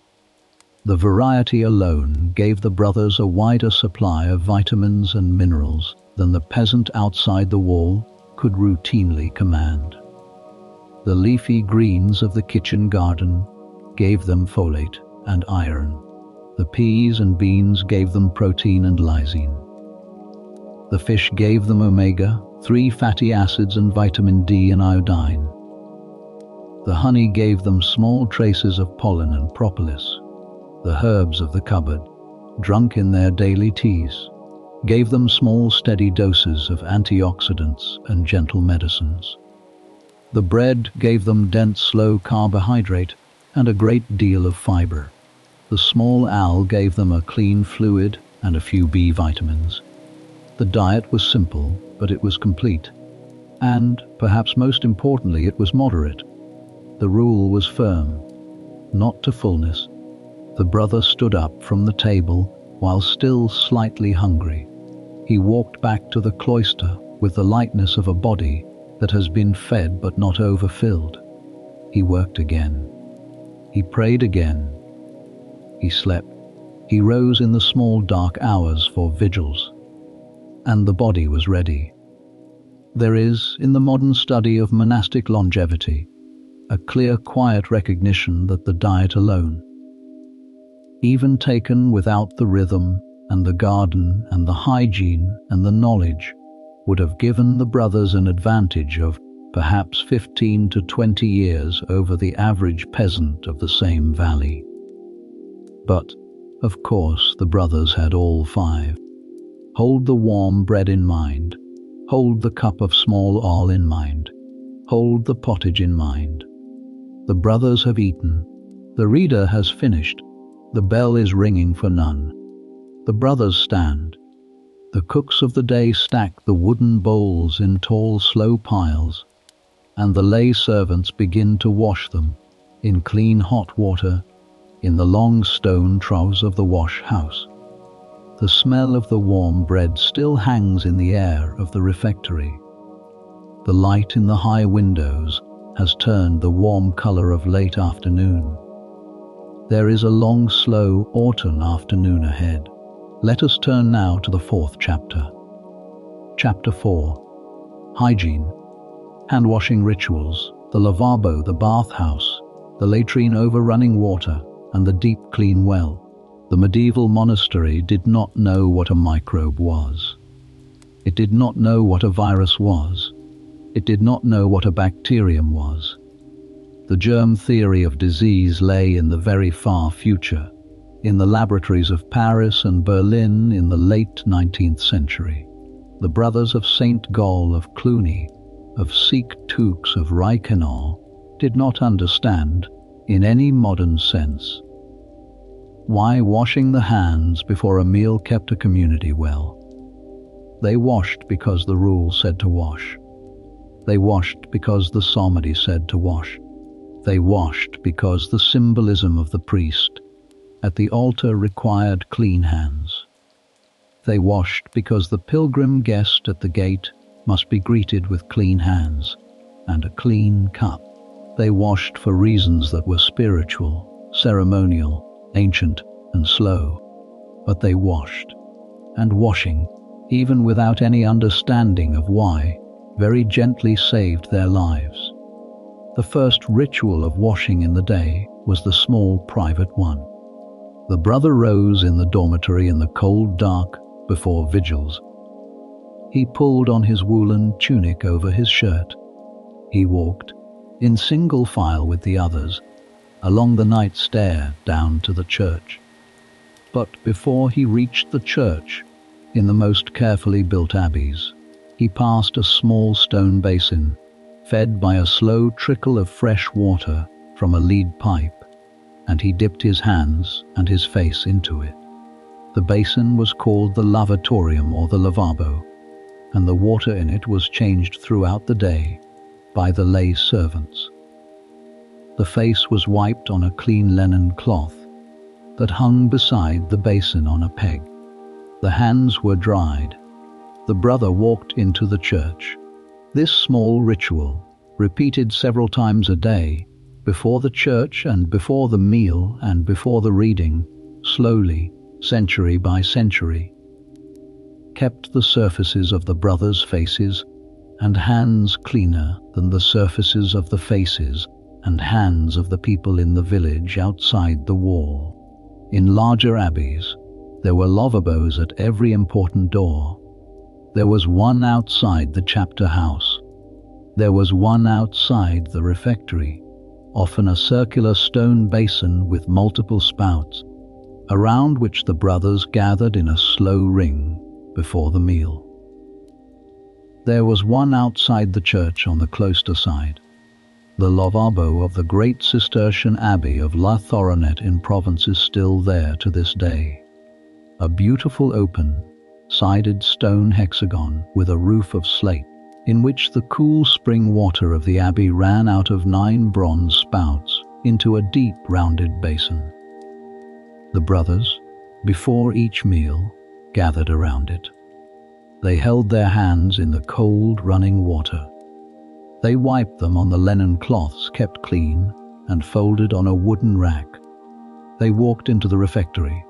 The variety alone gave the brothers a wider supply of vitamins and minerals than the peasant outside the wall could routinely command. The leafy greens of the kitchen garden gave them folate and iron. The peas and beans gave them protein and lysine. The fish gave them omega-3 fatty acids and vitamin D and iodine. The honey gave them small traces of pollen and propolis. The herbs of the cupboard, drunk in their daily teas, gave them small steady doses of antioxidants and gentle medicines. The bread gave them dense slow carbohydrate and a great deal of fiber. The small owl gave them a clean fluid and a few B vitamins. The diet was simple, but it was complete. And, perhaps most importantly, it was moderate. The rule was firm, not to fullness. The brother stood up from the table while still slightly hungry. He walked back to the cloister with the lightness of a body that has been fed but not overfilled. He worked again. He prayed again. He slept. He rose in the small dark hours for vigils. And the body was ready. There is, in the modern study of monastic longevity, a clear, quiet recognition that the diet alone, even taken without the rhythm and the garden and the hygiene and the knowledge, would have given the brothers an advantage of perhaps 15 to 20 years over the average peasant of the same valley. But, of course, the brothers had all five. Hold the warm bread in mind. Hold the cup of small oil in mind. Hold the pottage in mind. The brothers have eaten. The reader has finished. The bell is ringing for none. The brothers stand. The cooks of the day stack the wooden bowls in tall, slow piles, and the lay servants begin to wash them in clean hot water in the long stone troughs of the wash house. The smell of the warm bread still hangs in the air of the refectory. The light in the high windows has turned the warm color of late afternoon. There is a long, slow autumn afternoon ahead. Let us turn now to the fourth chapter. Chapter 4. Hygiene. Hand-washing rituals, the lavabo, the bathhouse, the latrine over running water, and the deep clean well. The medieval monastery did not know what a microbe was. It did not know what a virus was. It did not know what a bacterium was. The germ theory of disease lay in the very far future, in the laboratories of Paris and Berlin in the late 19th century. The brothers of Saint Gall of Cluny, of Sic-Tux of Reichenau, did not understand, in any modern sense, why washing the hands before a meal kept a community well. They washed because the rule said to wash. They washed because the psalmody said to wash. They washed because the symbolism of the priest at the altar required clean hands. They washed because the pilgrim guest at the gate must be greeted with clean hands and a clean cup. They washed for reasons that were spiritual, ceremonial, ancient and slow, but they washed, and washing, even without any understanding of why, very gently saved their lives. The first ritual of washing in the day was the small private one. The brother rose in the dormitory in the cold dark before vigils. He pulled on his woolen tunic over his shirt. He walked, in single file with the others, along the night stair down to the church. But before he reached the church, in the most carefully built abbeys, he passed a small stone basin, fed by a slow trickle of fresh water from a lead pipe, and he dipped his hands and his face into it. The basin was called the lavatorium or the lavabo, and the water in it was changed throughout the day by the lay servants. The face was wiped on a clean linen cloth that hung beside the basin on a peg. The hands were dried. The brother walked into the church. This small ritual, repeated several times a day, before the church and before the meal and before the reading, slowly, century by century, kept the surfaces of the brothers' faces and hands cleaner than the surfaces of the faces and hands of the people in the village outside the wall. In larger abbeys, there were lavabos at every important door. There was one outside the chapter house. There was one outside the refectory, often a circular stone basin with multiple spouts, around which the brothers gathered in a slow ring before the meal. There was one outside the church on the cloister side. The lavabo of the great Cistercian abbey of La Thoronet in Provence is still there to this day. A beautiful open-sided stone hexagon with a roof of slate, in which the cool spring water of the abbey ran out of 9 bronze spouts into a deep rounded basin. The brothers, before each meal, gathered around it. They held their hands in the cold running water. They wiped them on the linen cloths kept clean and folded on a wooden rack. They walked into the refectory.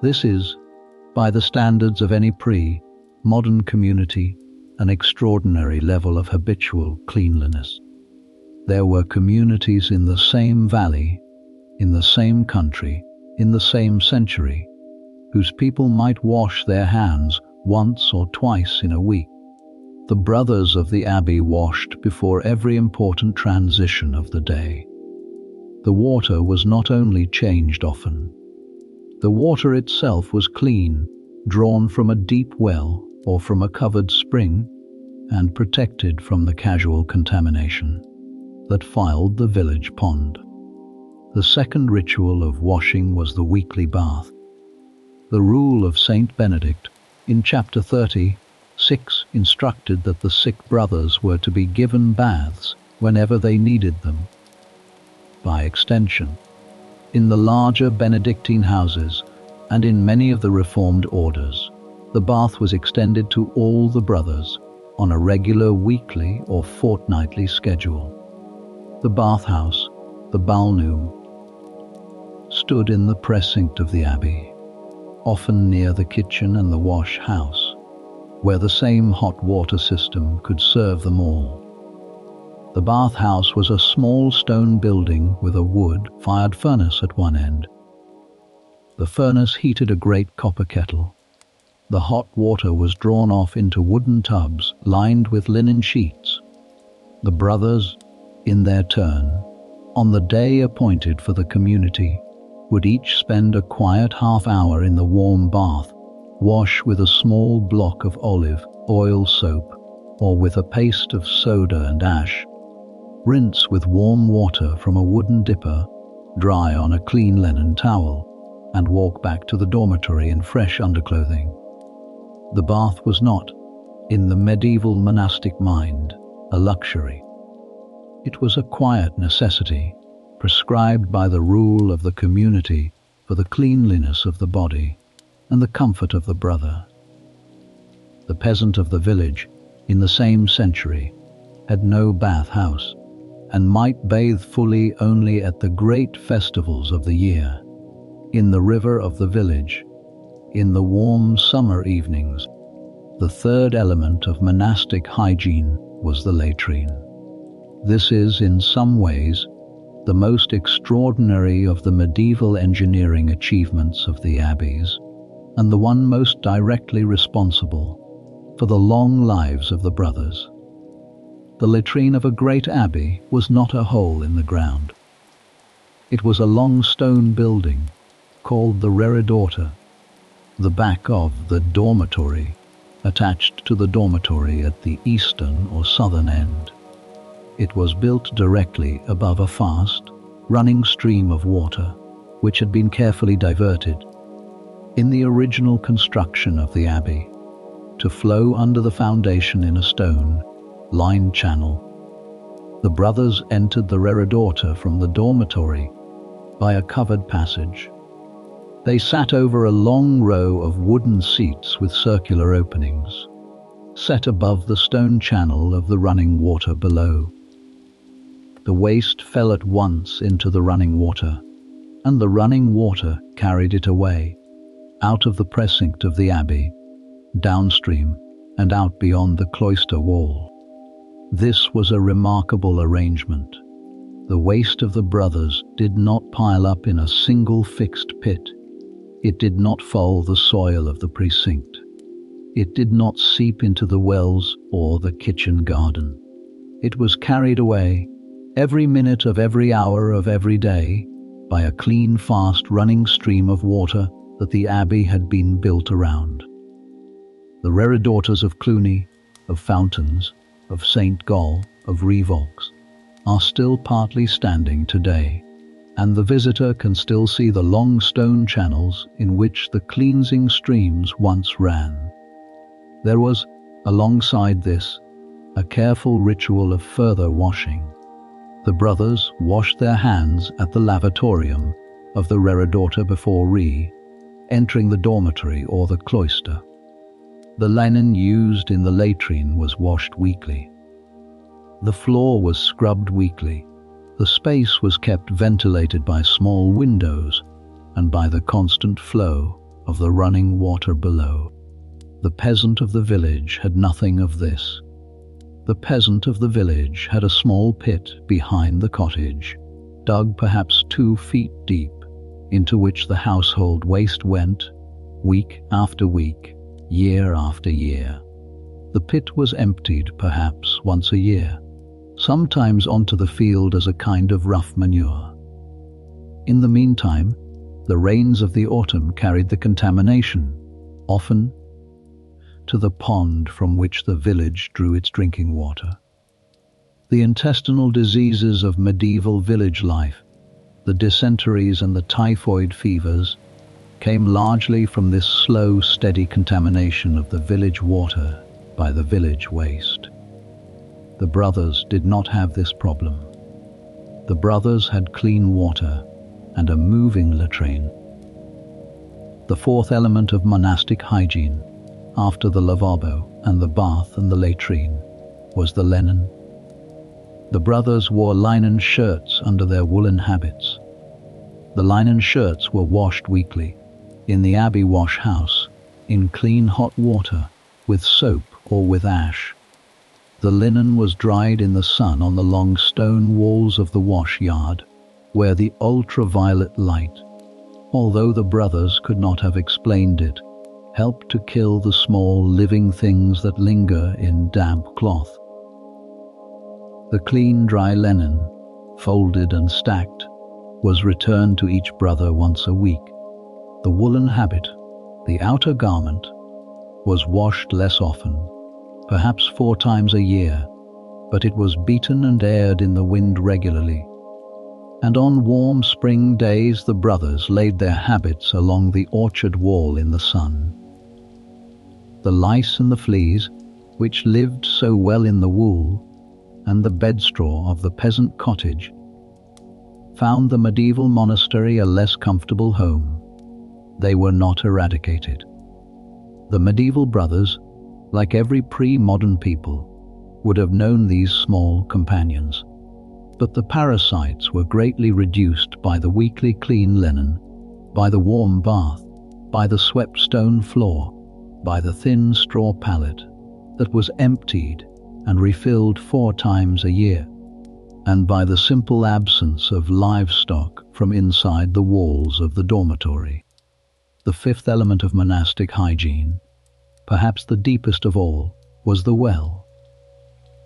This is, by the standards of any pre-modern community, an extraordinary level of habitual cleanliness. There were communities in the same valley, in the same country, in the same century, whose people might wash their hands once or twice in a week. The brothers of the abbey washed before every important transition of the day. The water was not only changed often. The water itself was clean, drawn from a deep well or from a covered spring, and protected from the casual contamination that filed the village pond. The second ritual of washing was the weekly bath. The rule of Saint Benedict, in chapter 30:6, instructed that the sick brothers were to be given baths whenever they needed them. By extension, in the larger Benedictine houses and in many of the Reformed orders, the bath was extended to all the brothers on a regular weekly or fortnightly schedule. The bathhouse, the balneum, stood in the precinct of the abbey, often near the kitchen and the wash house, where the same hot water system could serve them all. The bathhouse was a small stone building with a wood-fired furnace at one end. The furnace heated a great copper kettle. The hot water was drawn off into wooden tubs lined with linen sheets. The brothers, in their turn, on the day appointed for the community, would each spend a quiet half-hour in the warm bath, wash with a small block of olive oil soap or with a paste of soda and ash, rinse with warm water from a wooden dipper, dry on a clean linen towel, and walk back to the dormitory in fresh underclothing. The bath was not, in the medieval monastic mind, a luxury. It was a quiet necessity, prescribed by the rule of the community for the cleanliness of the body and the comfort of the brother. The peasant of the village, in the same century, had no bath-house, and might bathe fully only at the great festivals of the year, in the river of the village, in the warm summer evenings. The third element of monastic hygiene was the latrine. This is, in some ways, the most extraordinary of the medieval engineering achievements of the abbeys, and the one most directly responsible for the long lives of the brothers. The latrine of a great abbey was not a hole in the ground. It was a long stone building called the reredorta, the back of the dormitory, attached to the dormitory at the eastern or southern end. It was built directly above a fast, running stream of water, which had been carefully diverted, in the original construction of the abbey, to flow under the foundation in a stone-lined channel. The brothers entered the reredorta from the dormitory by a covered passage. They sat over a long row of wooden seats with circular openings, set above the stone channel of the running water below. The waste fell at once into the running water, and the running water carried it away, out of the precinct of the abbey, downstream and out beyond the cloister wall. This was a remarkable arrangement. The waste of the brothers did not pile up in a single fixed pit. It did not foul the soil of the precinct. It did not seep into the wells or the kitchen garden. It was carried away, every minute of every hour of every day, by a clean, fast running stream of water that the abbey had been built around. The reredortas of Cluny, of Fountains, of St. Gall, of Revox, are still partly standing today, and the visitor can still see the long stone channels in which the cleansing streams once ran. There was, alongside this, a careful ritual of further washing. The brothers washed their hands at the lavatorium of the reredaughter before entering the dormitory or the cloister. The linen used in the latrine was washed weekly. The floor was scrubbed weekly. The space was kept ventilated by small windows and by the constant flow of the running water below. The peasant of the village had nothing of this. The peasant of the village had a small pit behind the cottage, dug perhaps 2 feet deep, into which the household waste went, week after week, year after year. The pit was emptied perhaps once a year, sometimes onto the field as a kind of rough manure. In the meantime, the rains of the autumn carried the contamination, often to the pond from which the village drew its drinking water. The intestinal diseases of medieval village life, the dysenteries and the typhoid fevers, came largely from this slow, steady contamination of the village water by the village waste. The brothers did not have this problem. The brothers had clean water and a moving latrine. The fourth element of monastic hygiene, after the lavabo and the bath and the latrine, was the linen. The brothers wore linen shirts under their woolen habits. The linen shirts were washed weekly, in the abbey wash house, in clean hot water, with soap or with ash. The linen was dried in the sun on the long stone walls of the wash yard, where the ultraviolet light, although the brothers could not have explained it, helped to kill the small living things that linger in damp cloth. The clean dry linen, folded and stacked, was returned to each brother once a week. The woolen habit, the outer garment, was washed less often, perhaps 4 times a year, but it was beaten and aired in the wind regularly. And on warm spring days the brothers laid their habits along the orchard wall in the sun. The lice and the fleas, which lived so well in the wool, and the bedstraw of the peasant cottage, found the medieval monastery a less comfortable home. They were not eradicated. The medieval brothers, like every pre-modern people, would have known these small companions, but the parasites were greatly reduced by the weekly clean linen, by the warm bath, by the swept stone floor, by the thin straw pallet that was emptied and refilled 4 times a year, and by the simple absence of livestock from inside the walls of the dormitory. The fifth element of monastic hygiene, perhaps the deepest of all, was the well.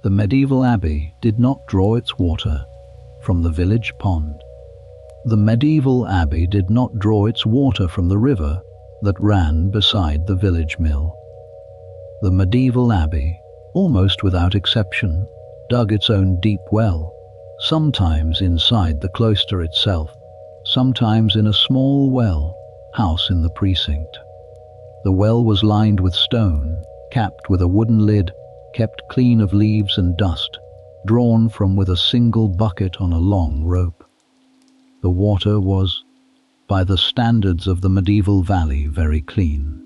The medieval abbey did not draw its water from the village pond. The medieval abbey did not draw its water from the river that ran beside the village mill. The medieval abbey, almost without exception, dug its own deep well, sometimes inside the cloister itself, sometimes in a small well house in the precinct. The well was lined with stone, capped with a wooden lid, kept clean of leaves and dust, drawn from with a single bucket on a long rope. The water was, by the standards of the medieval valley, very clean.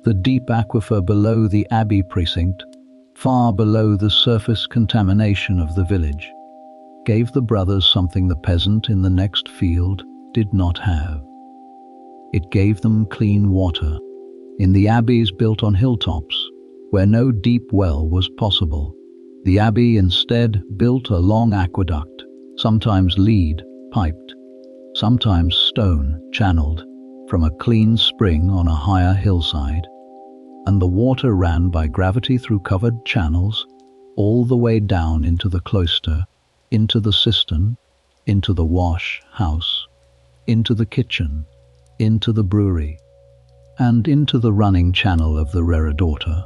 The deep aquifer below the abbey precinct, far below the surface contamination of the village, gave the brothers something the peasant in the next field did not have. It gave them clean water. In the abbeys built on hilltops, where no deep well was possible, the abbey instead built a long aqueduct, sometimes lead piped, sometimes stone channeled, from a clean spring on a higher hillside, and the water ran by gravity through covered channels all the way down into the cloister, into the cistern, into the wash house, into the kitchen, into the brewery, and into the running channel of the reredaughter.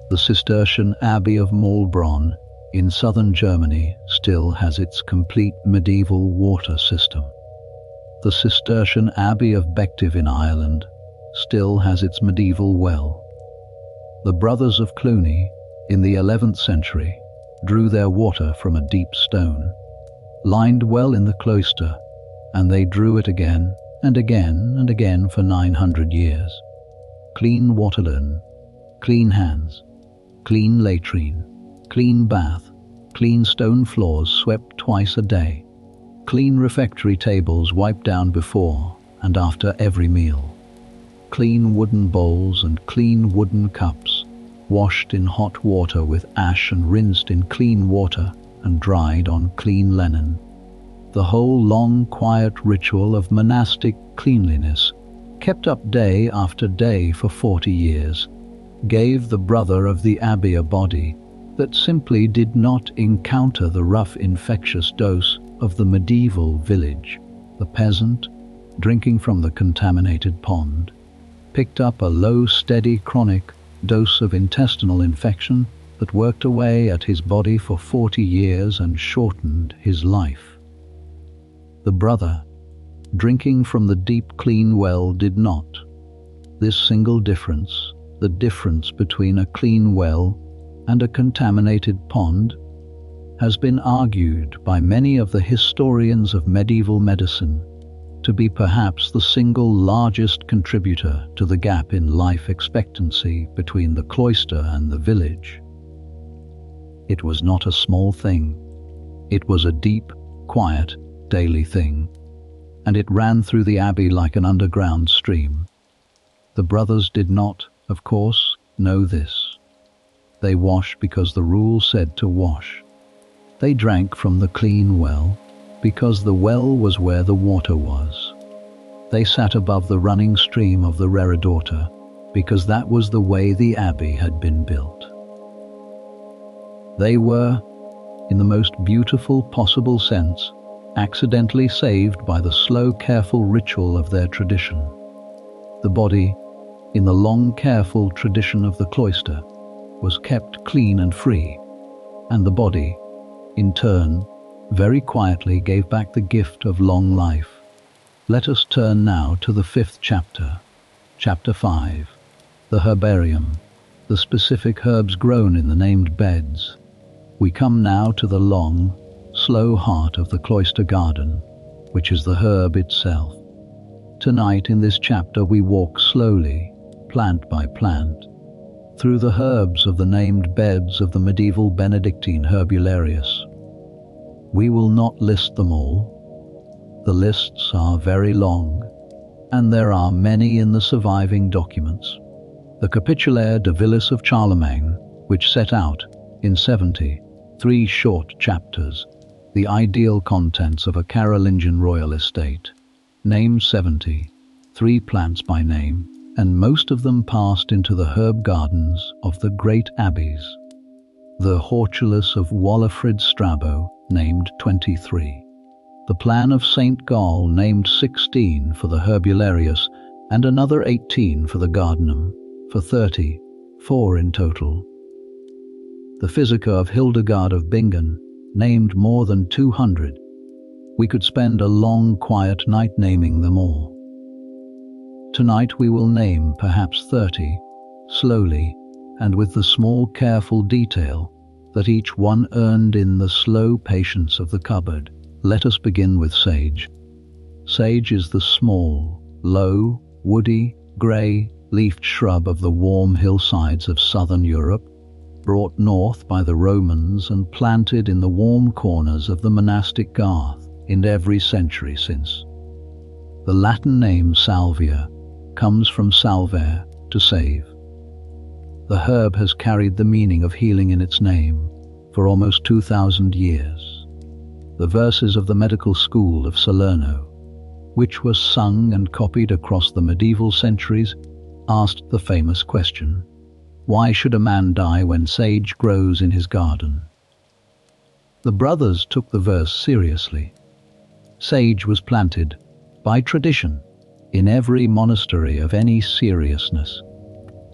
The Cistercian Abbey of Maulbronn, in southern Germany still has its complete medieval water system. The Cistercian Abbey of Bective in Ireland still has its medieval well. The brothers of Cluny, in the 11th century, drew their water from a deep stone, lined well in the cloister, and they drew it again and again and again for 900 years. Clean waterlinen, clean hands, clean latrine, clean bath, clean stone floors swept twice a day, clean refectory tables wiped down before and after every meal, clean wooden bowls and clean wooden cups, washed in hot water with ash and rinsed in clean water and dried on clean linen. The whole long, quiet ritual of monastic cleanliness, kept up day after day for 40 years, gave the brother of the abbey a body that simply did not encounter the rough infectious dose of the medieval village. The peasant, drinking from the contaminated pond, picked up a low, steady, chronic dose of intestinal infection that worked away at his body for 40 years and shortened his life. The brother, drinking from the deep, clean well, did not. This single difference, the difference between a clean well and a contaminated pond, has been argued by many of the historians of medieval medicine to be perhaps the single largest contributor to the gap in life expectancy between the cloister and the village. It was not a small thing. It was a deep, quiet, daily thing, and it ran through the abbey like an underground stream. The brothers did not, of course, know this. They washed because the rule said to wash. They drank from the clean well because the well was where the water was. They sat above the running stream of the Reredota because that was the way the abbey had been built. They were, in the most beautiful possible sense, accidentally saved by the slow, careful ritual of their tradition. The body, in the long, careful tradition of the cloister, was kept clean and free, and the body, in turn, very quietly gave back the gift of long life. Let us turn now to the 5th chapter, chapter 5, the herbarium, the specific herbs grown in the named beds. We come now to the long, slow heart of the cloister garden, which is the herb itself. Tonight in this chapter we walk slowly, plant by plant, through the herbs of the named beds of the medieval Benedictine herbularius. We will not list them all. The lists are very long, and there are many in the surviving documents. The Capitulaire de Villis of Charlemagne, which set out, in 73 short chapters, the ideal contents of a Carolingian royal estate, named 73 plants by name, and most of them passed into the herb gardens of the great abbeys. The Hortulus of Walafrid Strabo, named 23. The plan of St. Gall, named 16 for the herbularius, and another 18 for the gardenum, for 34 in total. The Physica of Hildegard of Bingen, named more than 200. We could spend a long, quiet night naming them all. Tonight we will name perhaps 30, slowly, and with the small, careful detail that each one earned in the slow patience of the cupboard. Let us begin with sage. Sage is the small, low, woody, grey-leafed shrub of the warm hillsides of southern Europe, brought north by the Romans and planted in the warm corners of the monastic garth in every century since. The Latin name salvia comes from salvare, to save. The herb has carried the meaning of healing in its name for almost 2,000 years. The verses of the medical school of Salerno, which was sung and copied across the medieval centuries, asked the famous question, "Why should a man die when sage grows in his garden?" The brothers took the verse seriously. Sage was planted, by tradition, in every monastery of any seriousness.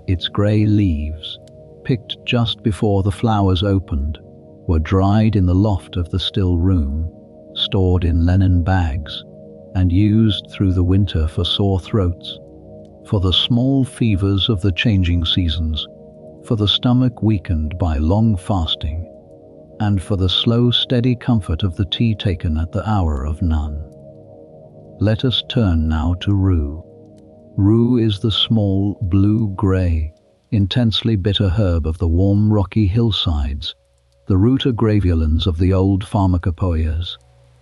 Its grey leaves, picked just before the flowers opened, were dried in the loft of the still room, stored in linen bags, and used through the winter for sore throats, for the small fevers of the changing seasons, for the stomach weakened by long fasting, and for the slow, steady comfort of the tea taken at the hour of none. Let us turn now to rue. Rue is the small, blue-grey, intensely bitter herb of the warm, rocky hillsides, the ruta gravulans of the old pharmacopoeias,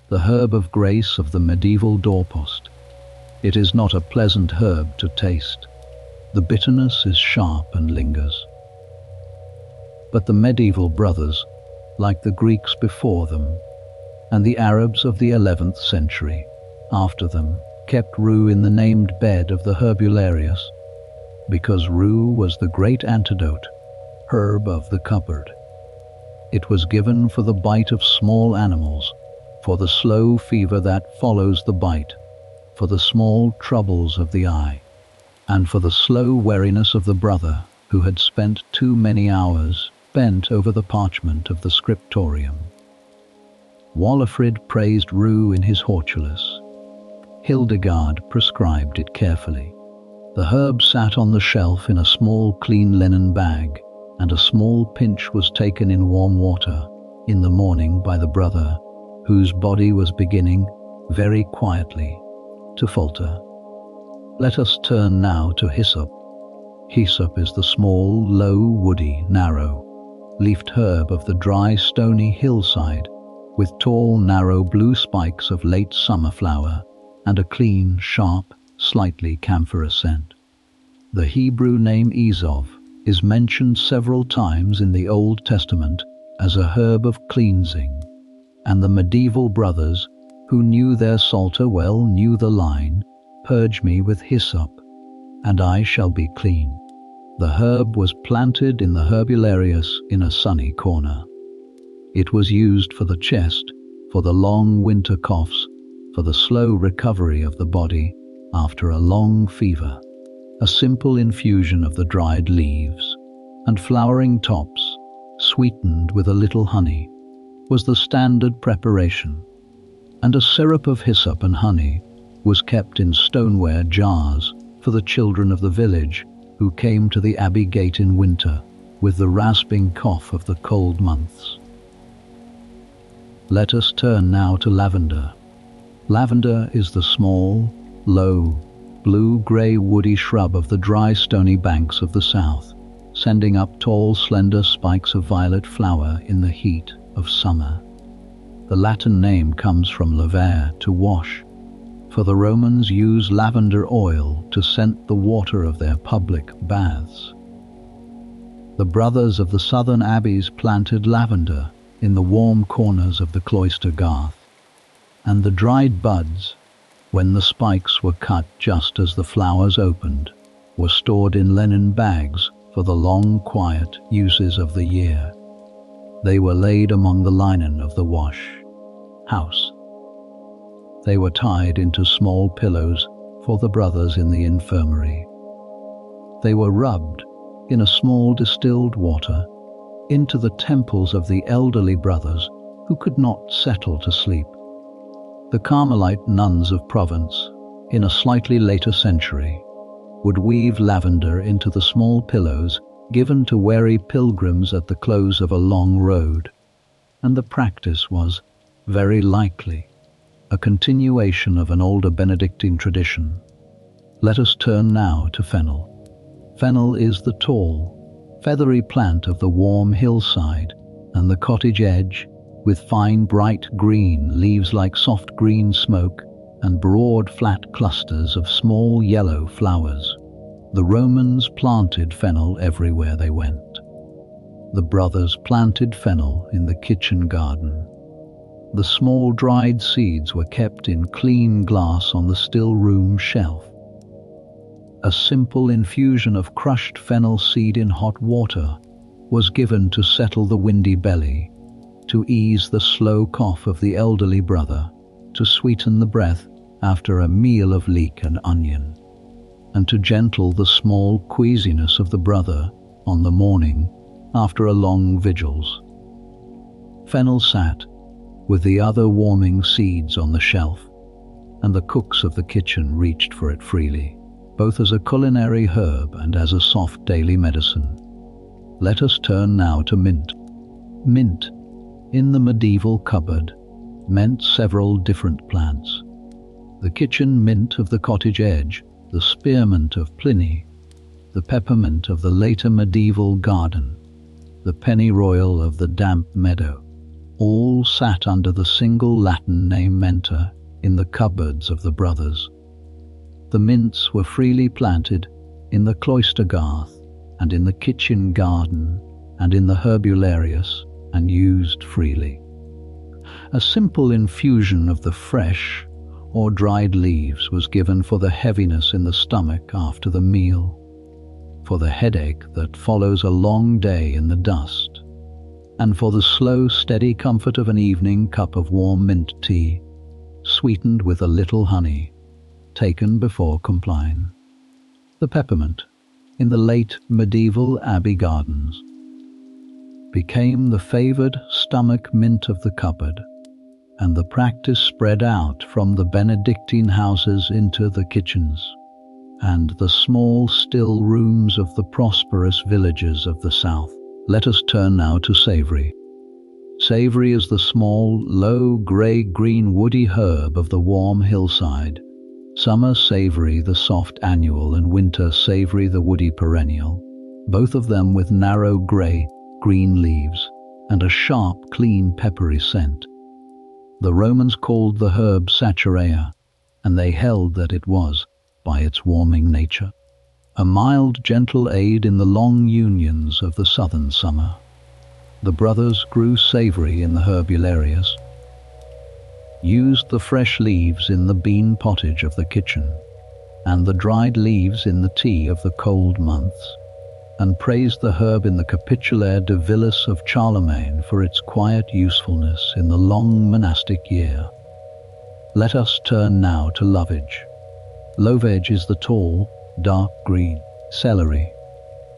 the herb of grace of the medieval doorpost. It is not a pleasant herb to taste. The bitterness is sharp and lingers. But the medieval brothers, like the Greeks before them, and the Arabs of the 11th century after them, kept rue in the named bed of the herbularius, because rue was the great antidote, herb of the cupboard. It was given for the bite of small animals, for the slow fever that follows the bite, for the small troubles of the eye, and for the slow weariness of the brother who had spent too many hours bent over the parchment of the scriptorium. Walafrid praised rue in his Hortulus. Hildegard prescribed it carefully. The herb sat on the shelf in a small clean linen bag, and a small pinch was taken in warm water in the morning by the brother, whose body was beginning, very quietly, to falter. Let us turn now to hyssop. Hyssop is the small, low, woody, narrow, leafed herb of the dry, stony hillside, with tall, narrow blue spikes of late summer flower, and a clean, sharp, slightly camphorous scent. The Hebrew name Ezov is mentioned several times in the Old Testament as a herb of cleansing, and the medieval brothers, who knew their Psalter well, knew the line, "Purge me with hyssop, and I shall be clean." The herb was planted in the herbularius in a sunny corner. It was used for the chest, for the long winter coughs, for the slow recovery of the body after a long fever. A simple infusion of the dried leaves and flowering tops, sweetened with a little honey, was the standard preparation, and a syrup of hyssop and honey was kept in stoneware jars for the children of the village who came to the abbey gate in winter with the rasping cough of the cold months. Let us turn now to lavender. Lavender is the small, low, blue-grey woody shrub of the dry stony banks of the south, sending up tall slender spikes of violet flower in the heat of summer. The Latin name comes from lavare, to wash, for the Romans used lavender oil to scent the water of their public baths. The brothers of the southern abbeys planted lavender in the warm corners of the cloister garth, and the dried buds, when the spikes were cut just as the flowers opened, were stored in linen bags for the long, quiet uses of the year. They were laid among the linen of the wash house. They were tied into small pillows for the brothers in the infirmary. They were rubbed in a small distilled water into the temples of the elderly brothers who could not settle to sleep. The Carmelite nuns of Provence, in a slightly later century, would weave lavender into the small pillows given to weary pilgrims at the close of a long road, and the practice was, very likely, a continuation of an older Benedictine tradition. Let us turn now to fennel. Fennel is the tall, feathery plant of the warm hillside and the cottage edge, with fine bright green leaves like soft green smoke and broad flat clusters of small yellow flowers. The Romans planted fennel everywhere they went. The brothers planted fennel in the kitchen garden. The small dried seeds were kept in clean glass on the still room shelf. A simple infusion of crushed fennel seed in hot water was given to settle the windy belly, to ease the slow cough of the elderly brother, to sweeten the breath after a meal of leek and onion, and to gentle the small queasiness of the brother on the morning after a long vigils. Fennel sat, with the other warming seeds on the shelf, and the cooks of the kitchen reached for it freely, both as a culinary herb and as a soft daily medicine. Let us turn now to mint. Mint, in the medieval cupboard, meant several different plants. The kitchen mint of the cottage edge, the spearmint of Pliny, the peppermint of the later medieval garden, the pennyroyal of the damp meadow, all sat under the single Latin name Menta in the cupboards of the brothers. The mints were freely planted in the cloister garth and in the kitchen garden and in the herbularius, and used freely. A simple infusion of the fresh or dried leaves was given for the heaviness in the stomach after the meal, for the headache that follows a long day in the dust, and for the slow, steady comfort of an evening cup of warm mint tea, sweetened with a little honey, taken before compline. The peppermint, in the late medieval abbey gardens, became the favoured stomach mint of the cupboard, and the practice spread out from the Benedictine houses into the kitchens and the small still rooms of the prosperous villages of the south. Let us turn now to savory. Savory is the small, low, grey-green woody herb of the warm hillside. Summer savory, the soft annual, and winter savory, the woody perennial, both of them with narrow grey-green leaves and a sharp, clean, peppery scent. The Romans called the herb Saturea, and they held that it was, by its warming nature, a mild, gentle aid in the long unions of the southern summer. The brothers grew savory in the herbularius, used the fresh leaves in the bean pottage of the kitchen, and the dried leaves in the tea of the cold months, and praised the herb in the Capitulaire de Villas of Charlemagne for its quiet usefulness in the long monastic year. Let us turn now to lovage. Lovage is the tall, dark green celery,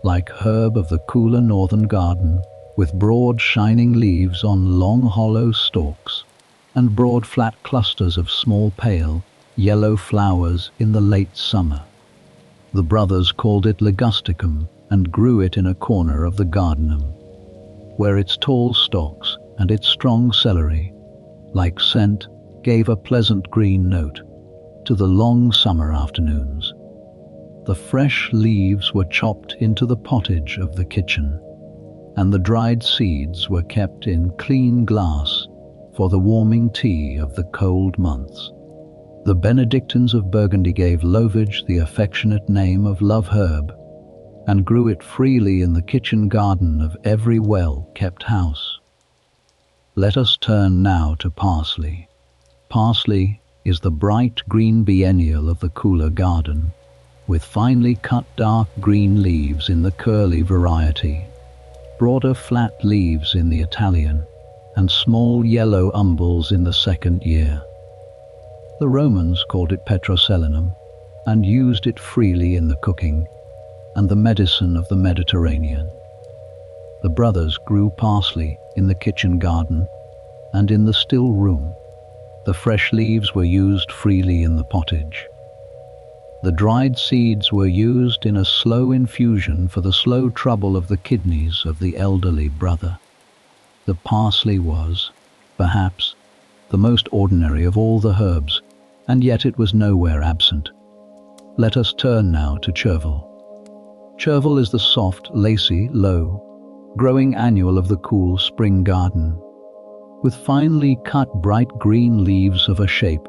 like herb of the cooler northern garden, with broad shining leaves on long hollow stalks, and broad flat clusters of small pale, yellow flowers in the late summer. The brothers called it ligusticum, and grew it in a corner of the gardenum, where its tall stalks and its strong celery, like scent, gave a pleasant green note to the long summer afternoons. The fresh leaves were chopped into the pottage of the kitchen, and the dried seeds were kept in clean glass for the warming tea of the cold months. The Benedictines of Burgundy gave lovage the affectionate name of love herb, and grew it freely in the kitchen garden of every well-kept house. Let us turn now to parsley. Parsley is the bright green biennial of the cooler garden, with finely cut dark green leaves in the curly variety, broader flat leaves in the Italian, and small yellow umbels in the second year. The Romans called it petroselinum, and used it freely in the cooking and the medicine of the Mediterranean. The brothers grew parsley in the kitchen garden and in the still room. The fresh leaves were used freely in the pottage. The dried seeds were used in a slow infusion for the slow trouble of the kidneys of the elderly brother. The parsley was, perhaps, the most ordinary of all the herbs, and yet it was nowhere absent. Let us turn now to chervil. Chervil is the soft, lacy, low, growing annual of the cool spring garden, with finely cut bright green leaves of a shape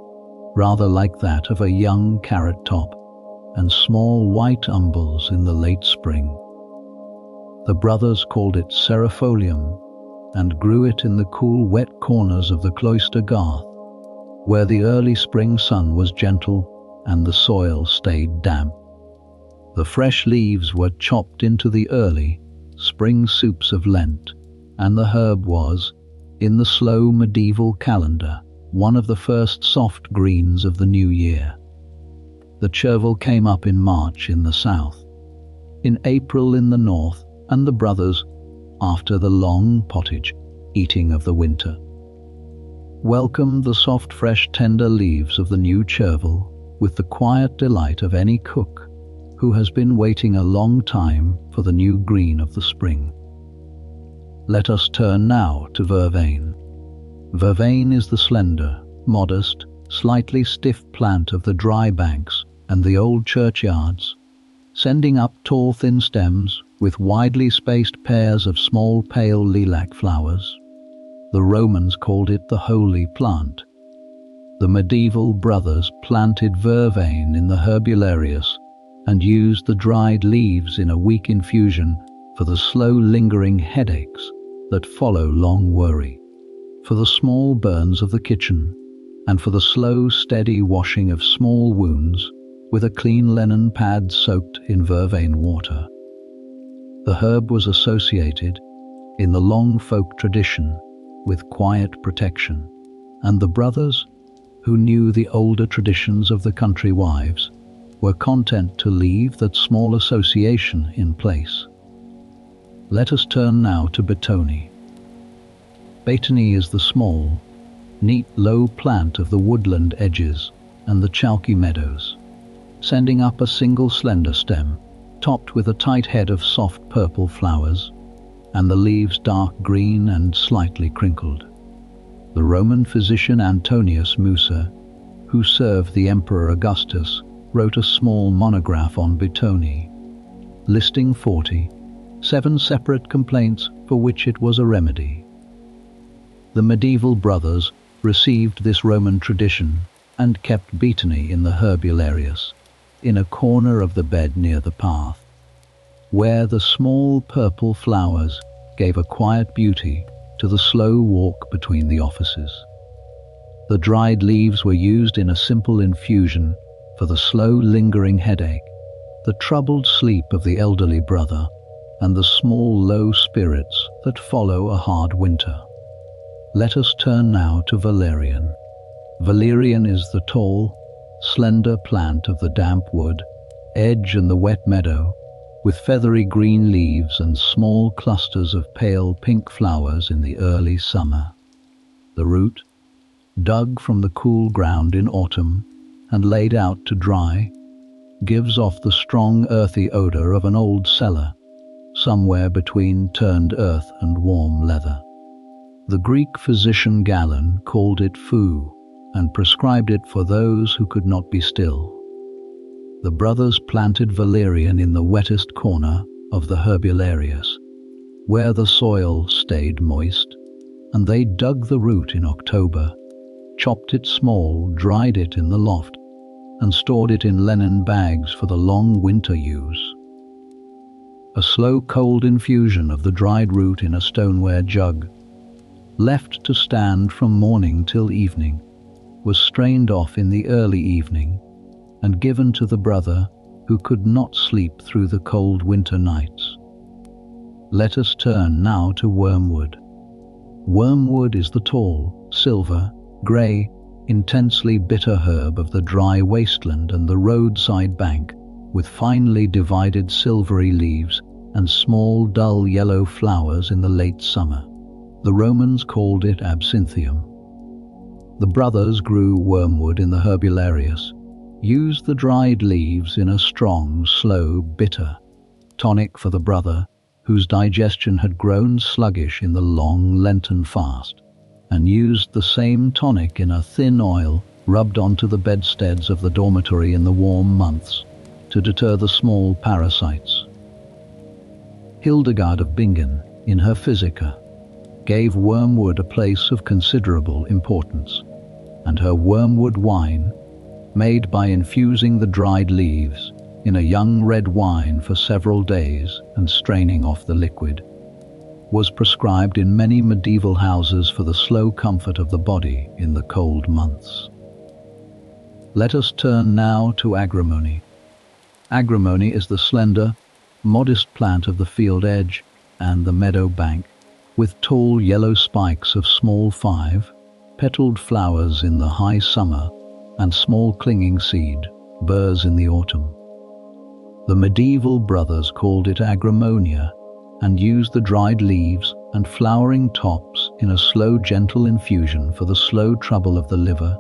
rather like that of a young carrot top, and small white umbels in the late spring. The brothers called it cerifolium, and grew it in the cool, wet corners of the cloister garth, where the early spring sun was gentle and the soil stayed damp. The fresh leaves were chopped into the early spring soups of Lent, and the herb was, in the slow medieval calendar, one of the first soft greens of the new year. The chervil came up in March in the south, in April in the north, and the brothers, after the long pottage, eating of the winter. Welcome the soft, fresh, tender leaves of the new chervil with the quiet delight of any cook who has been waiting a long time for the new green of the spring. Let us turn now to vervain. Vervain is the slender, modest, slightly stiff plant of the dry banks and the old churchyards, sending up tall thin stems with widely spaced pairs of small pale lilac flowers. The Romans called it the holy plant. The medieval brothers planted vervain in the herbularius and used the dried leaves in a weak infusion for the slow lingering headaches that follow long worry, for the small burns of the kitchen, and for the slow steady washing of small wounds with a clean linen pad soaked in vervain water. The herb was associated, in the long folk tradition, with quiet protection, and the brothers, who knew the older traditions of the country wives, were content to leave that small association in place. Let us turn now to betony. Betony is the small, neat low plant of the woodland edges and the chalky meadows, sending up a single slender stem, topped with a tight head of soft purple flowers, and the leaves dark green and slightly crinkled. The Roman physician Antonius Musa, who served the Emperor Augustus, wrote a small monograph on betony, listing 47 separate complaints for which it was a remedy. The medieval brothers received this Roman tradition and kept betony in the herbularius, in a corner of the bed near the path, where the small purple flowers gave a quiet beauty to the slow walk between the offices. The dried leaves were used in a simple infusion for the slow lingering headache, the troubled sleep of the elderly brother, and the small low spirits that follow a hard winter. Let us turn now to valerian. Valerian is the tall, slender plant of the damp wood, edge and the wet meadow, with feathery green leaves and small clusters of pale pink flowers in the early summer. The root, dug from the cool ground in autumn and laid out to dry, gives off the strong earthy odor of an old cellar, somewhere between turned earth and warm leather. The Greek physician Galen called it foo and prescribed it for those who could not be still. The brothers planted valerian in the wettest corner of the herbularius, where the soil stayed moist, and they dug the root in October, chopped it small, dried it in the loft, and stored it in linen bags for the long winter use. A slow cold infusion of the dried root in a stoneware jug, left to stand from morning till evening, was strained off in the early evening and given to the brother who could not sleep through the cold winter nights. Let us turn now to wormwood. Wormwood is the tall, silver, grey, intensely bitter herb of the dry wasteland and the roadside bank, with finely divided silvery leaves and small dull yellow flowers in the late summer. The Romans called it absinthium. The brothers grew wormwood in the herbularius, used the dried leaves in a strong, slow, bitter tonic for the brother, whose digestion had grown sluggish in the long Lenten fast, and used the same tonic in a thin oil rubbed onto the bedsteads of the dormitory in the warm months to deter the small parasites. Hildegard of Bingen, in her Physica, gave wormwood a place of considerable importance, and her wormwood wine, made by infusing the dried leaves in a young red wine for several days and straining off the liquid, was prescribed in many medieval houses for the slow comfort of the body in the cold months. Let us turn now to agrimony. Agrimony is the slender, modest plant of the field edge and the meadow bank, with tall yellow spikes of small 5-petaled flowers in the high summer and small clinging seed burrs in the autumn. The medieval brothers called it agrimonia and used the dried leaves and flowering tops in a slow, gentle infusion for the slow trouble of the liver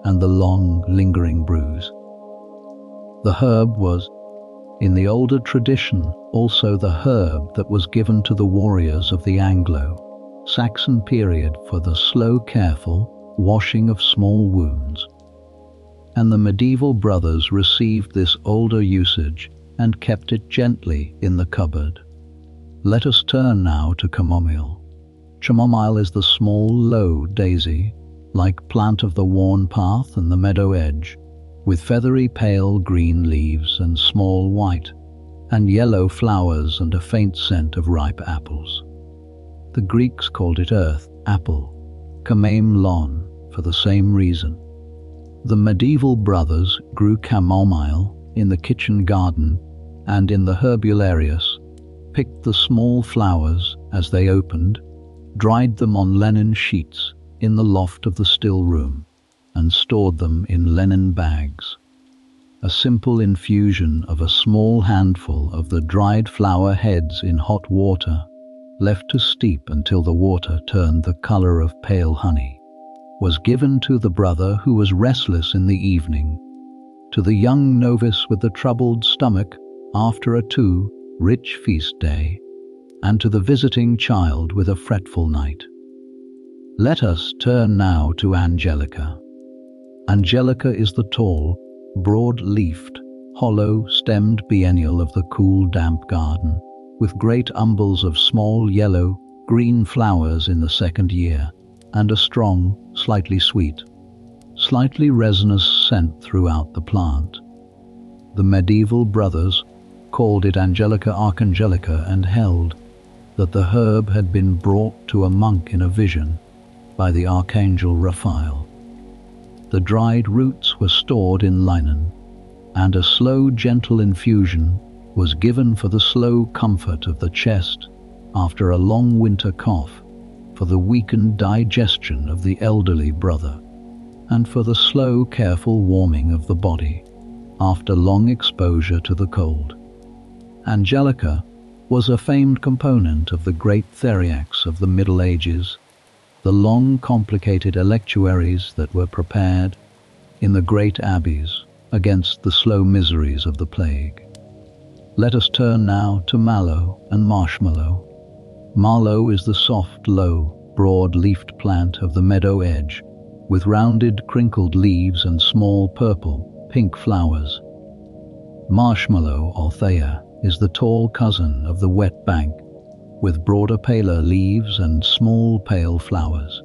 and the long, lingering bruise. The herb was, in the older tradition, also the herb that was given to the warriors of the Anglo-Saxon period for the slow, careful washing of small wounds. And the medieval brothers received this older usage and kept it gently in the cupboard. Let us turn now to chamomile. Chamomile is the small, low daisy, like plant of the worn path and the meadow edge, with feathery pale green leaves and small white and yellow flowers and a faint scent of ripe apples. The Greeks called it earth apple, chamamlon, for the same reason. The medieval brothers grew chamomile in the kitchen garden and in the herbularius, picked the small flowers as they opened, dried them on linen sheets in the loft of the still room, and stored them in linen bags. A simple infusion of a small handful of the dried flower heads in hot water, left to steep until the water turned the color of pale honey, was given to the brother who was restless in the evening, to the young novice with the troubled stomach after a too rich feast day, and to the visiting child with a fretful night. Let us turn now to Angelica. Angelica is the tall, broad-leafed, hollow-stemmed biennial of the cool, damp garden, with great umbels of small yellow, green flowers in the second year, and a strong, slightly sweet, slightly resinous scent throughout the plant. The medieval brothers called it Angelica archangelica and held that the herb had been brought to a monk in a vision by the archangel Raphael. The dried roots were stored in linen, and a slow, gentle infusion was given for the slow comfort of the chest after a long winter cough, for the weakened digestion of the elderly brother, and for the slow, careful warming of the body after long exposure to the cold. Angelica was a famed component of the great theriacs of the Middle Ages, the long, complicated electuaries that were prepared in the great abbeys against the slow miseries of the plague. Let us turn now to mallow and marshmallow. Mallow is the soft, low, broad-leafed plant of the meadow edge, with rounded, crinkled leaves and small purple, pink flowers. Marshmallow, or thea, is the tall cousin of the wet bank, with broader, paler leaves and small, pale flowers.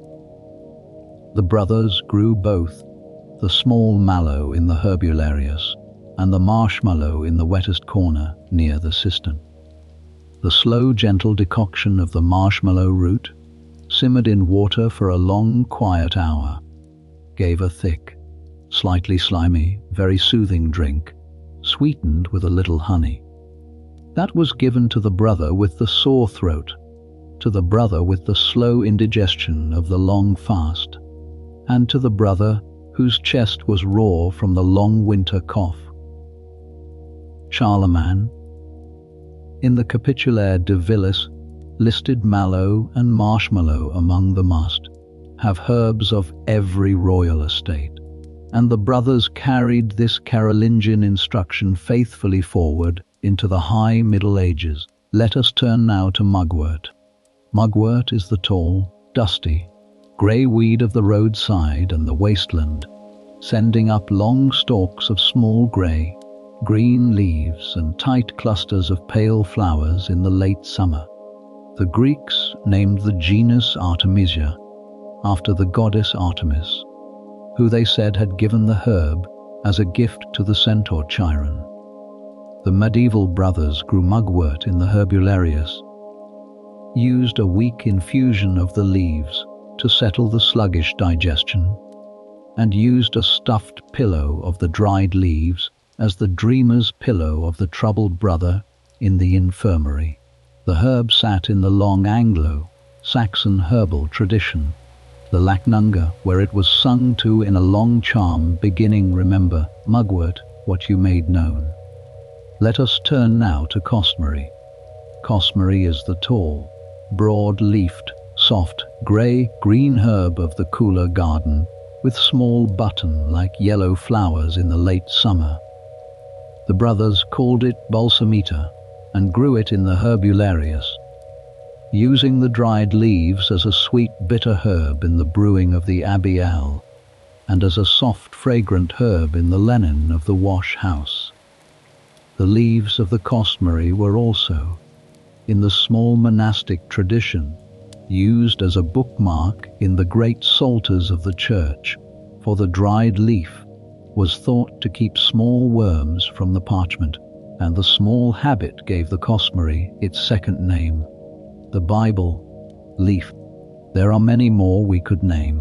The brothers grew both, the small mallow in the herbularius and the marshmallow in the wettest corner near the cistern. The slow, gentle decoction of the marshmallow root, simmered in water for a long, quiet hour, gave a thick, slightly slimy, very soothing drink, sweetened with a little honey. That was given to the brother with the sore throat, to the brother with the slow indigestion of the long fast, and to the brother whose chest was raw from the long winter cough. Charlemagne, in the Capitulaire de Villis, listed mallow and marshmallow among the must have herbs of every royal estate, and the brothers carried this Carolingian instruction faithfully forward into the high Middle Ages. Let us turn now to mugwort. Mugwort is the tall, dusty, grey weed of the roadside and the wasteland, sending up long stalks of small grey, green leaves and tight clusters of pale flowers in the late summer. The Greeks named the genus Artemisia after the goddess Artemis, who they said had given the herb as a gift to the centaur Chiron. The medieval brothers grew mugwort in the herbularius, used a weak infusion of the leaves to settle the sluggish digestion, and used a stuffed pillow of the dried leaves as the dreamer's pillow of the troubled brother in the infirmary. The herb sat in the long Anglo-Saxon herbal tradition, the Lacnunga, where it was sung to in a long charm beginning, "Remember, mugwort, what you made known." Let us turn now to cosmary. Cosmary is the tall, broad-leafed, soft, grey-green herb of the cooler garden, with small button-like yellow flowers in the late summer. The brothers called it balsamita and grew it in the herbularius, using the dried leaves as a sweet bitter herb in the brewing of the abbey ale, and as a soft fragrant herb in the linen of the wash house. The leaves of the costmary were also, in the small monastic tradition, used as a bookmark in the great psalters of the church, for the dried leaf was thought to keep small worms from the parchment, and the small habit gave the costmary its second name. The Bible leaf. There are many more we could name.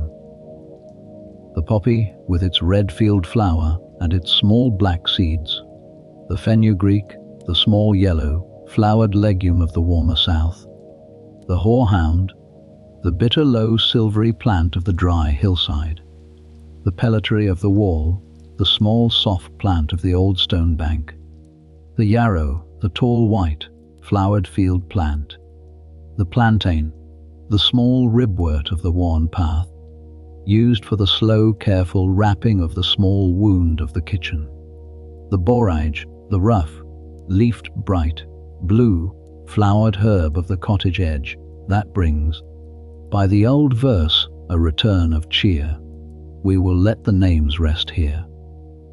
The poppy, with its red field flower and its small black seeds. The fenugreek, the small yellow, flowered legume of the warmer south. The horehound, the bitter low silvery plant of the dry hillside. The pellitory of the wall, the small soft plant of the old stone bank. The yarrow, the tall white, flowered field plant. The plantain, the small ribwort of the worn path, used for the slow, careful wrapping of the small wound of the kitchen. The borage, the rough, leafed bright, blue, flowered herb of the cottage edge, that brings, by the old verse, a return of cheer. We will let the names rest here.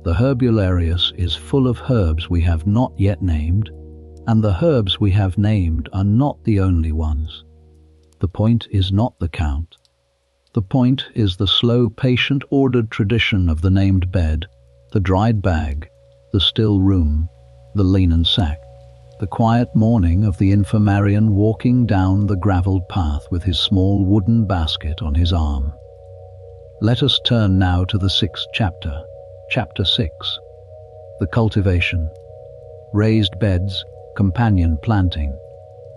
The herbularius is full of herbs we have not yet named, and the herbs we have named are not the only ones. The point is not the count. The point is the slow, patient, ordered tradition of the named bed, the dried bag, the still room, the linen sack, the quiet morning of the infirmarian walking down the gravelled path with his small wooden basket on his arm. Let us turn now to the 6th chapter, Chapter 6. The cultivation, raised beds, companion planting,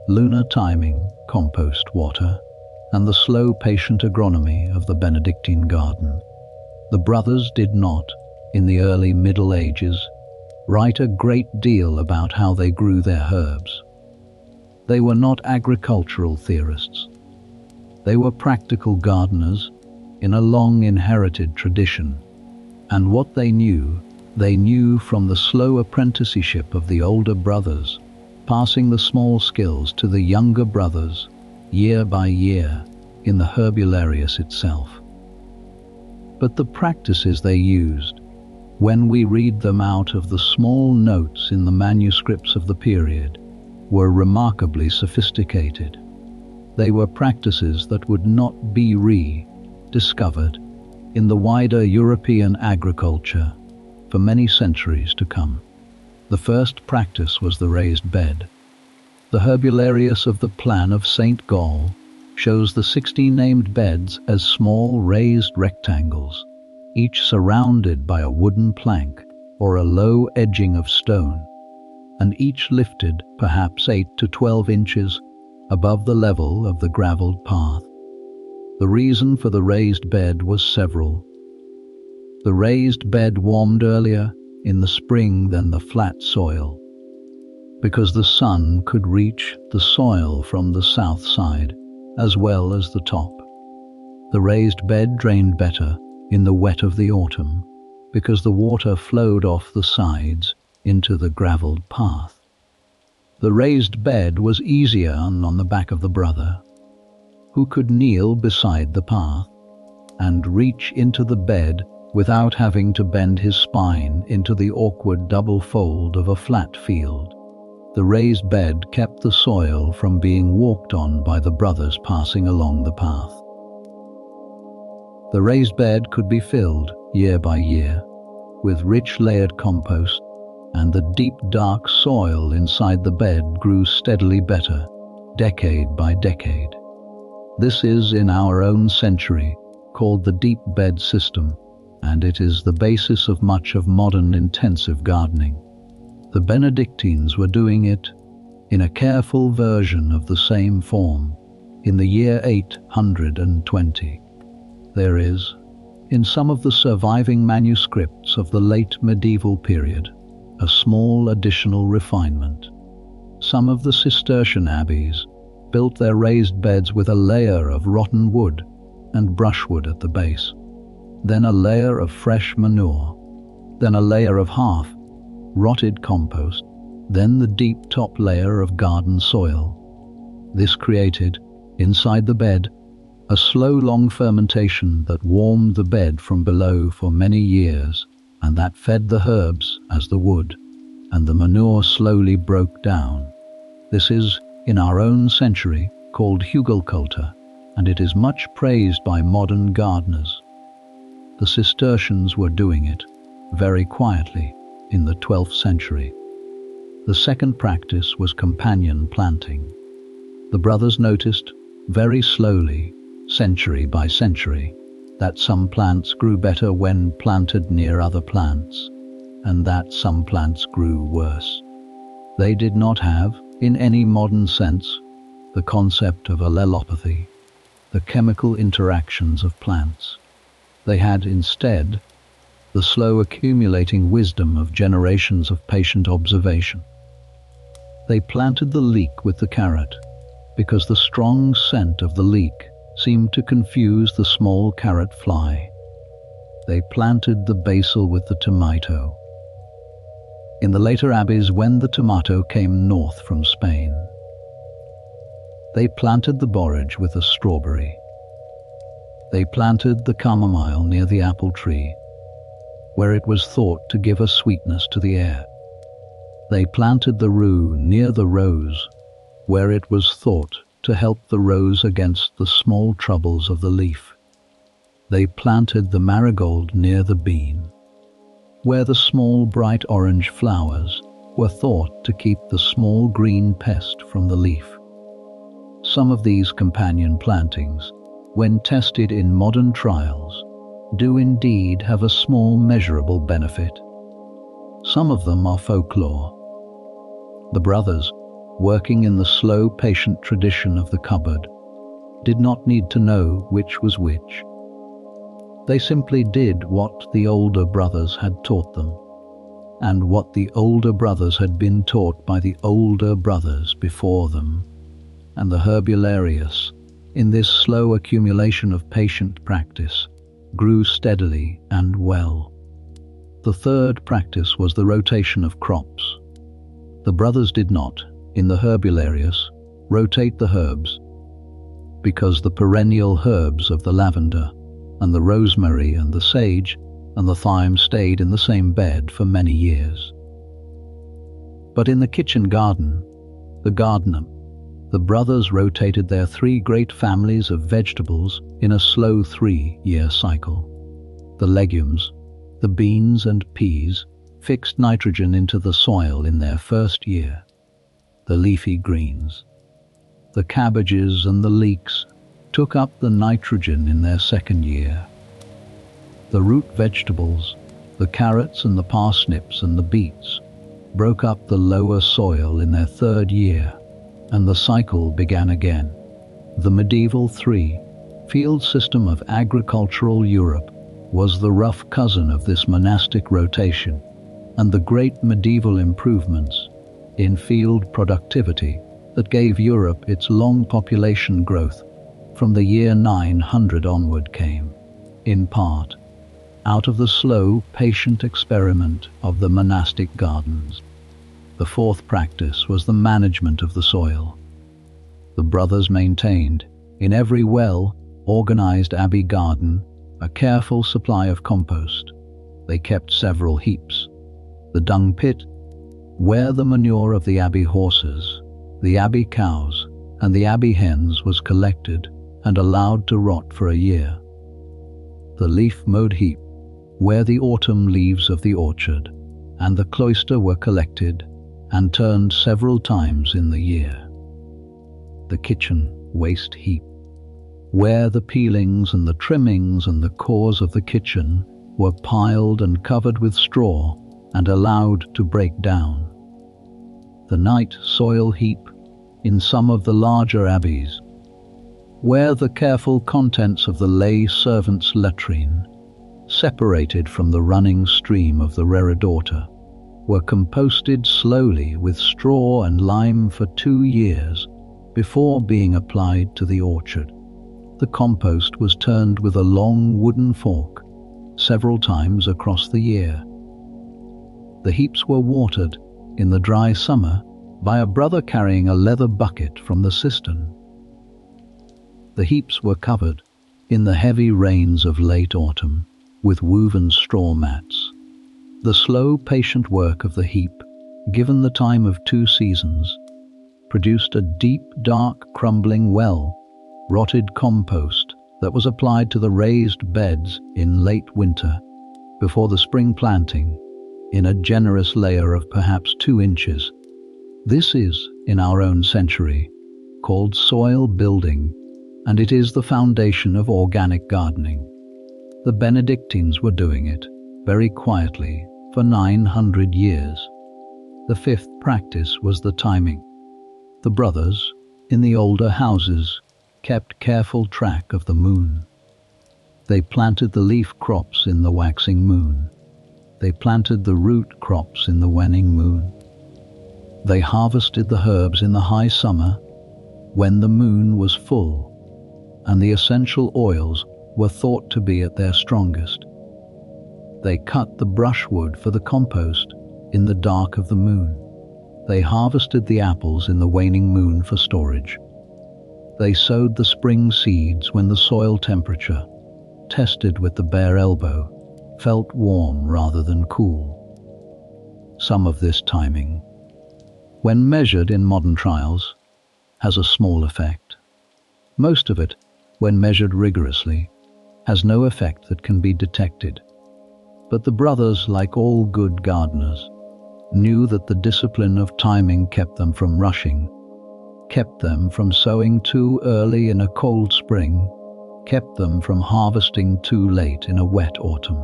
lunar timing, compost water, and the slow patient agronomy of the Benedictine garden. The brothers did not, in the early Middle Ages, write a great deal about how they grew their herbs. They were not agricultural theorists. They were practical gardeners in a long inherited tradition, and what they knew from the slow apprenticeship of the older brothers, passing the small skills to the younger brothers, year by year, in the herbularius itself. But the practices they used, when we read them out of the small notes in the manuscripts of the period, were remarkably sophisticated. They were practices that would not be rediscovered in the wider European agriculture for many centuries to come. The first practice was the raised bed. The herbularius of the plan of St. Gall shows the 16 named beds as small raised rectangles, each surrounded by a wooden plank or a low edging of stone, and each lifted perhaps 8 to 12 inches above the level of the gravelled path. The reason for the raised bed was several. The raised bed warmed earlier in the spring than the flat soil, because the sun could reach the soil from the south side as well as the top. The raised bed drained better in the wet of the autumn, because the water flowed off the sides into the gravelled path. The raised bed was easier on the back of the brother, who could kneel beside the path and reach into the bed without having to bend his spine into the awkward double fold of a flat field. The raised bed kept the soil from being walked on by the brothers passing along the path. The raised bed could be filled, year by year, with rich layered compost, and the deep dark soil inside the bed grew steadily better, decade by decade. This is, in our own century, called the deep bed system, and it is the basis of much of modern intensive gardening. The Benedictines were doing it in a careful version of the same form in the year 820. There is, in some of the surviving manuscripts of the late medieval period, a small additional refinement. Some of the Cistercian abbeys built their raised beds with a layer of rotten wood and brushwood at the base, then a layer of fresh manure, then a layer of half rotted compost, then the deep top layer of garden soil. This created, inside the bed, a slow, long fermentation that warmed the bed from below for many years, and that fed the herbs as the wood, and the manure slowly broke down. This is, in our own century, called hugelkultur, and it is much praised by modern gardeners. The Cistercians were doing it, very quietly, in the 12th century. The second practice was companion planting. The brothers noticed, very slowly, century by century, that some plants grew better when planted near other plants, and that some plants grew worse. They did not have, in any modern sense, the concept of allelopathy, the chemical interactions of plants. They had instead the slow accumulating wisdom of generations of patient observation. They planted the leek with the carrot, because the strong scent of the leek seemed to confuse the small carrot fly. They planted the basil with the tomato. In the later abbeys, when the tomato came north from Spain, they planted the borage with the strawberry. They planted the chamomile near the apple tree, where it was thought to give a sweetness to the air. They planted the rue near the rose, where it was thought to help the rose against the small troubles of the leaf. They planted the marigold near the bean, where the small bright orange flowers were thought to keep the small green pest from the leaf. Some of these companion plantings, when tested in modern trials, do indeed have a small measurable benefit. Some of them are folklore. The brothers, working in the slow, patient tradition of the cupboard, did not need to know which was which. They simply did what the older brothers had taught them, and what the older brothers had been taught by the older brothers before them. And the herbularius, in this slow accumulation of patient practice, grew steadily and well. The third practice was the rotation of crops. The brothers did not, in the herbularius, rotate the herbs, because the perennial herbs of the lavender and the rosemary and the sage and the thyme stayed in the same bed for many years. But in the kitchen garden, the gardenum, the brothers rotated their three great families of vegetables in a slow 3-year cycle. The legumes, the beans and peas, fixed nitrogen into the soil in their first year. The leafy greens, the cabbages and the leeks took up the nitrogen in their second year. The root vegetables, the carrots and the parsnips and the beets, broke up the lower soil in their third year, and the cycle began again. The medieval 3-field system of agricultural Europe was the rough cousin of this monastic rotation, and the great medieval improvements in field productivity that gave Europe its long population growth from the year 900 onward came, in part, out of the slow, patient experiment of the monastic gardens. The fourth practice was the management of the soil. The brothers maintained, in every well-organized abbey garden, a careful supply of compost. They kept several heaps: the dung pit, where the manure of the abbey horses, the abbey cows, and the abbey hens was collected and allowed to rot for a year; the leaf-mowed heap, where the autumn leaves of the orchard and the cloister were collected and turned several times in the year; the kitchen waste heap, where the peelings and the trimmings and the cores of the kitchen were piled and covered with straw and allowed to break down; the night soil heap in some of the larger abbeys, where the careful contents of the lay servants' latrine, separated from the running stream of the Reredorta, were composted slowly with straw and lime for 2 years Before being applied to the orchard, the compost was turned with a long wooden fork several times across the year. The heaps were watered in the dry summer by a brother carrying a leather bucket from the cistern. The heaps were covered in the heavy rains of late autumn with woven straw mats. The slow, patient work of the heap, given the time of 2 seasons, produced a deep, dark, crumbling well, rotted compost that was applied to the raised beds in late winter before the spring planting in a generous layer of perhaps 2 inches. This is, in our own century, called soil building, and it is the foundation of organic gardening. The Benedictines were doing it very quietly for 900 years. The 5th practice was the timing. The brothers, in the older houses, kept careful track of the moon. They planted the leaf crops in the waxing moon. They planted the root crops in the waning moon. They harvested the herbs in the high summer when the moon was full and the essential oils were thought to be at their strongest. They cut the brushwood for the compost in the dark of the moon. They harvested the apples in the waning moon for storage. They sowed the spring seeds when the soil temperature, tested with the bare elbow, felt warm rather than cool. Some of this timing, when measured in modern trials, has a small effect. Most of it, when measured rigorously, has no effect that can be detected. But the brothers, like all good gardeners, knew that the discipline of timing kept them from rushing, kept them from sowing too early in a cold spring, kept them from harvesting too late in a wet autumn.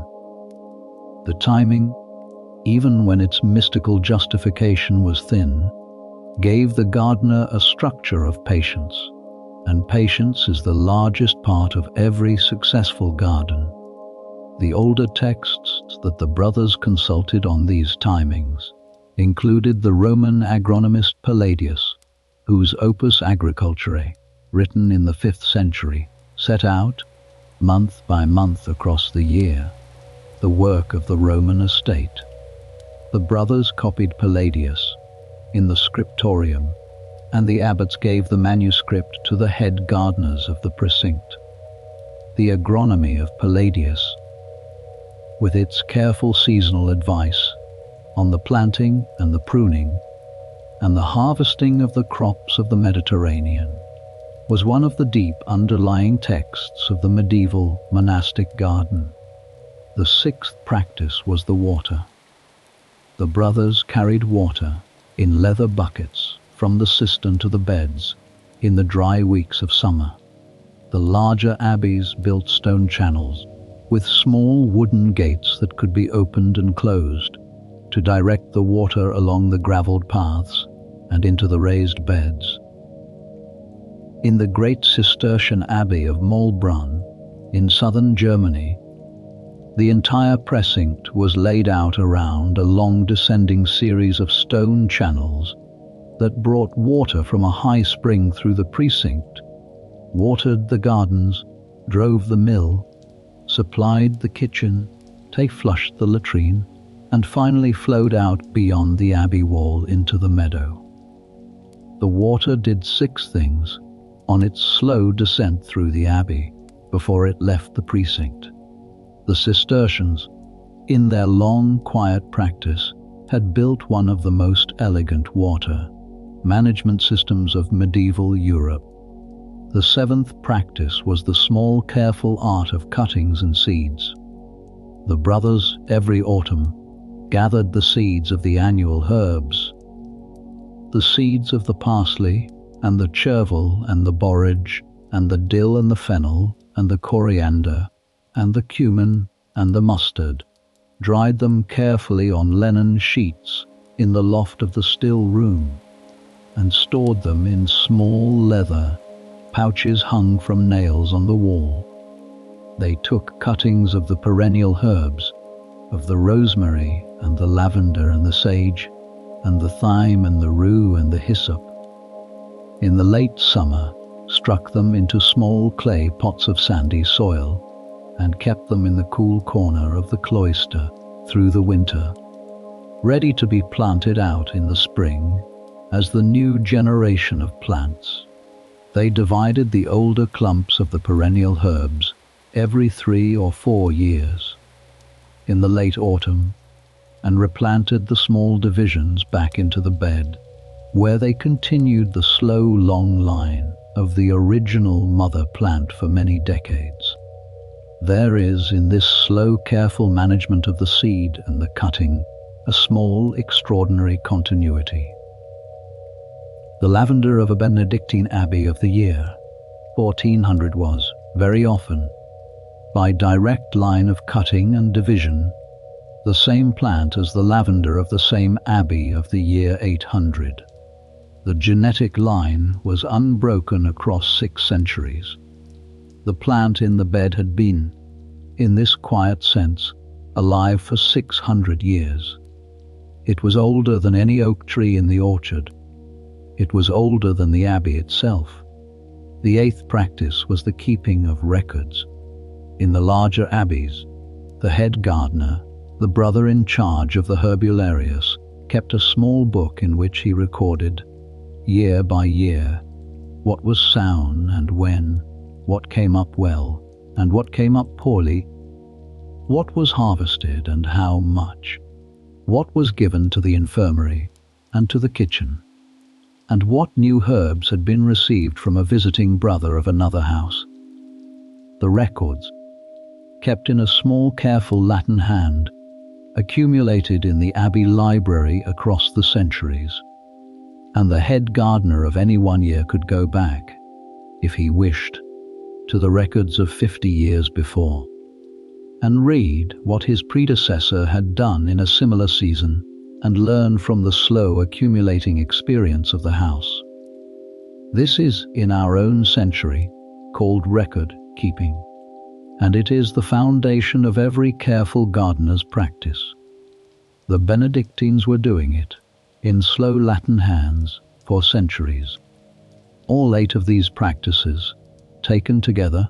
The timing, even when its mystical justification was thin, gave the gardener a structure of patience, and patience is the largest part of every successful garden. The older texts that the brothers consulted on these timings included the Roman agronomist Palladius, whose Opus Agriculturae, written in the 5th century, set out, month by month across the year, the work of the Roman estate. The brothers copied Palladius in the scriptorium, and the abbots gave the manuscript to the head gardeners of the precinct. The agronomy of Palladius, with its careful seasonal advice on the planting and the pruning and the harvesting of the crops of the Mediterranean, was one of the deep underlying texts of the medieval monastic garden. The 6th practice was the water. The brothers carried water in leather buckets from the cistern to the beds in the dry weeks of summer. The larger abbeys built stone channels with small wooden gates that could be opened and closed to direct the water along the gravelled paths and into the raised beds. In the great Cistercian abbey of Maulbronn in southern Germany, the entire precinct was laid out around a long descending series of stone channels that brought water from a high spring through the precinct, watered the gardens, drove the mill, supplied the kitchen, flushed the latrine, and finally flowed out beyond the abbey wall into the meadow. The water did 6 things on its slow descent through the abbey before it left the precinct. The Cistercians, in their long, quiet practice, had built one of the most elegant water management systems of medieval Europe. The 7th practice was the small, careful art of cuttings and seeds. The brothers, every autumn, gathered the seeds of the annual herbs, the seeds of the parsley and the chervil and the borage and the dill and the fennel and the coriander and the cumin and the mustard, dried them carefully on linen sheets in the loft of the still room, and stored them in small leather pouches hung from nails on the wall. They took cuttings of the perennial herbs, of the rosemary and the lavender and the sage, and the thyme and the rue and the hyssop. in the late summer, struck them into small clay pots of sandy soil, and kept them in the cool corner of the cloister through the winter, ready to be planted out in the spring as the new generation of plants. They divided the older clumps of the perennial herbs every 3 or 4 years in the late autumn, and replanted the small divisions back into the bed, where they continued the slow, long line of the original mother plant for many decades. There is, in this slow, careful management of the seed and the cutting, a small, extraordinary continuity. The lavender of a Benedictine abbey of the year 1400 was, very often, by direct line of cutting and division, the same plant as the lavender of the same abbey of the year 800. The genetic line was unbroken across 6 centuries. The plant in the bed had been, in this quiet sense, alive for 600 years. It was older than any oak tree in the orchard. It was older than the abbey itself. The 8th practice was the keeping of records. In the larger abbeys, the head gardener, the brother in charge of the herbularius, kept a small book in which he recorded, year by year, what was sown and when, what came up well and what came up poorly, what was harvested and how much, what was given to the infirmary and to the kitchen, and what new herbs had been received from a visiting brother of another house. The records, kept in a small, careful Latin hand, accumulated in the abbey library across the centuries, and the head gardener of any one year could go back, if he wished, to the records of 50 years before, and read what his predecessor had done in a similar season, and learn from the slow accumulating experience of the house. This is, in our own century, called record keeping, and it is the foundation of every careful gardener's practice. The Benedictines were doing it, in slow Latin hands, for centuries. All 8 of these practices, taken together,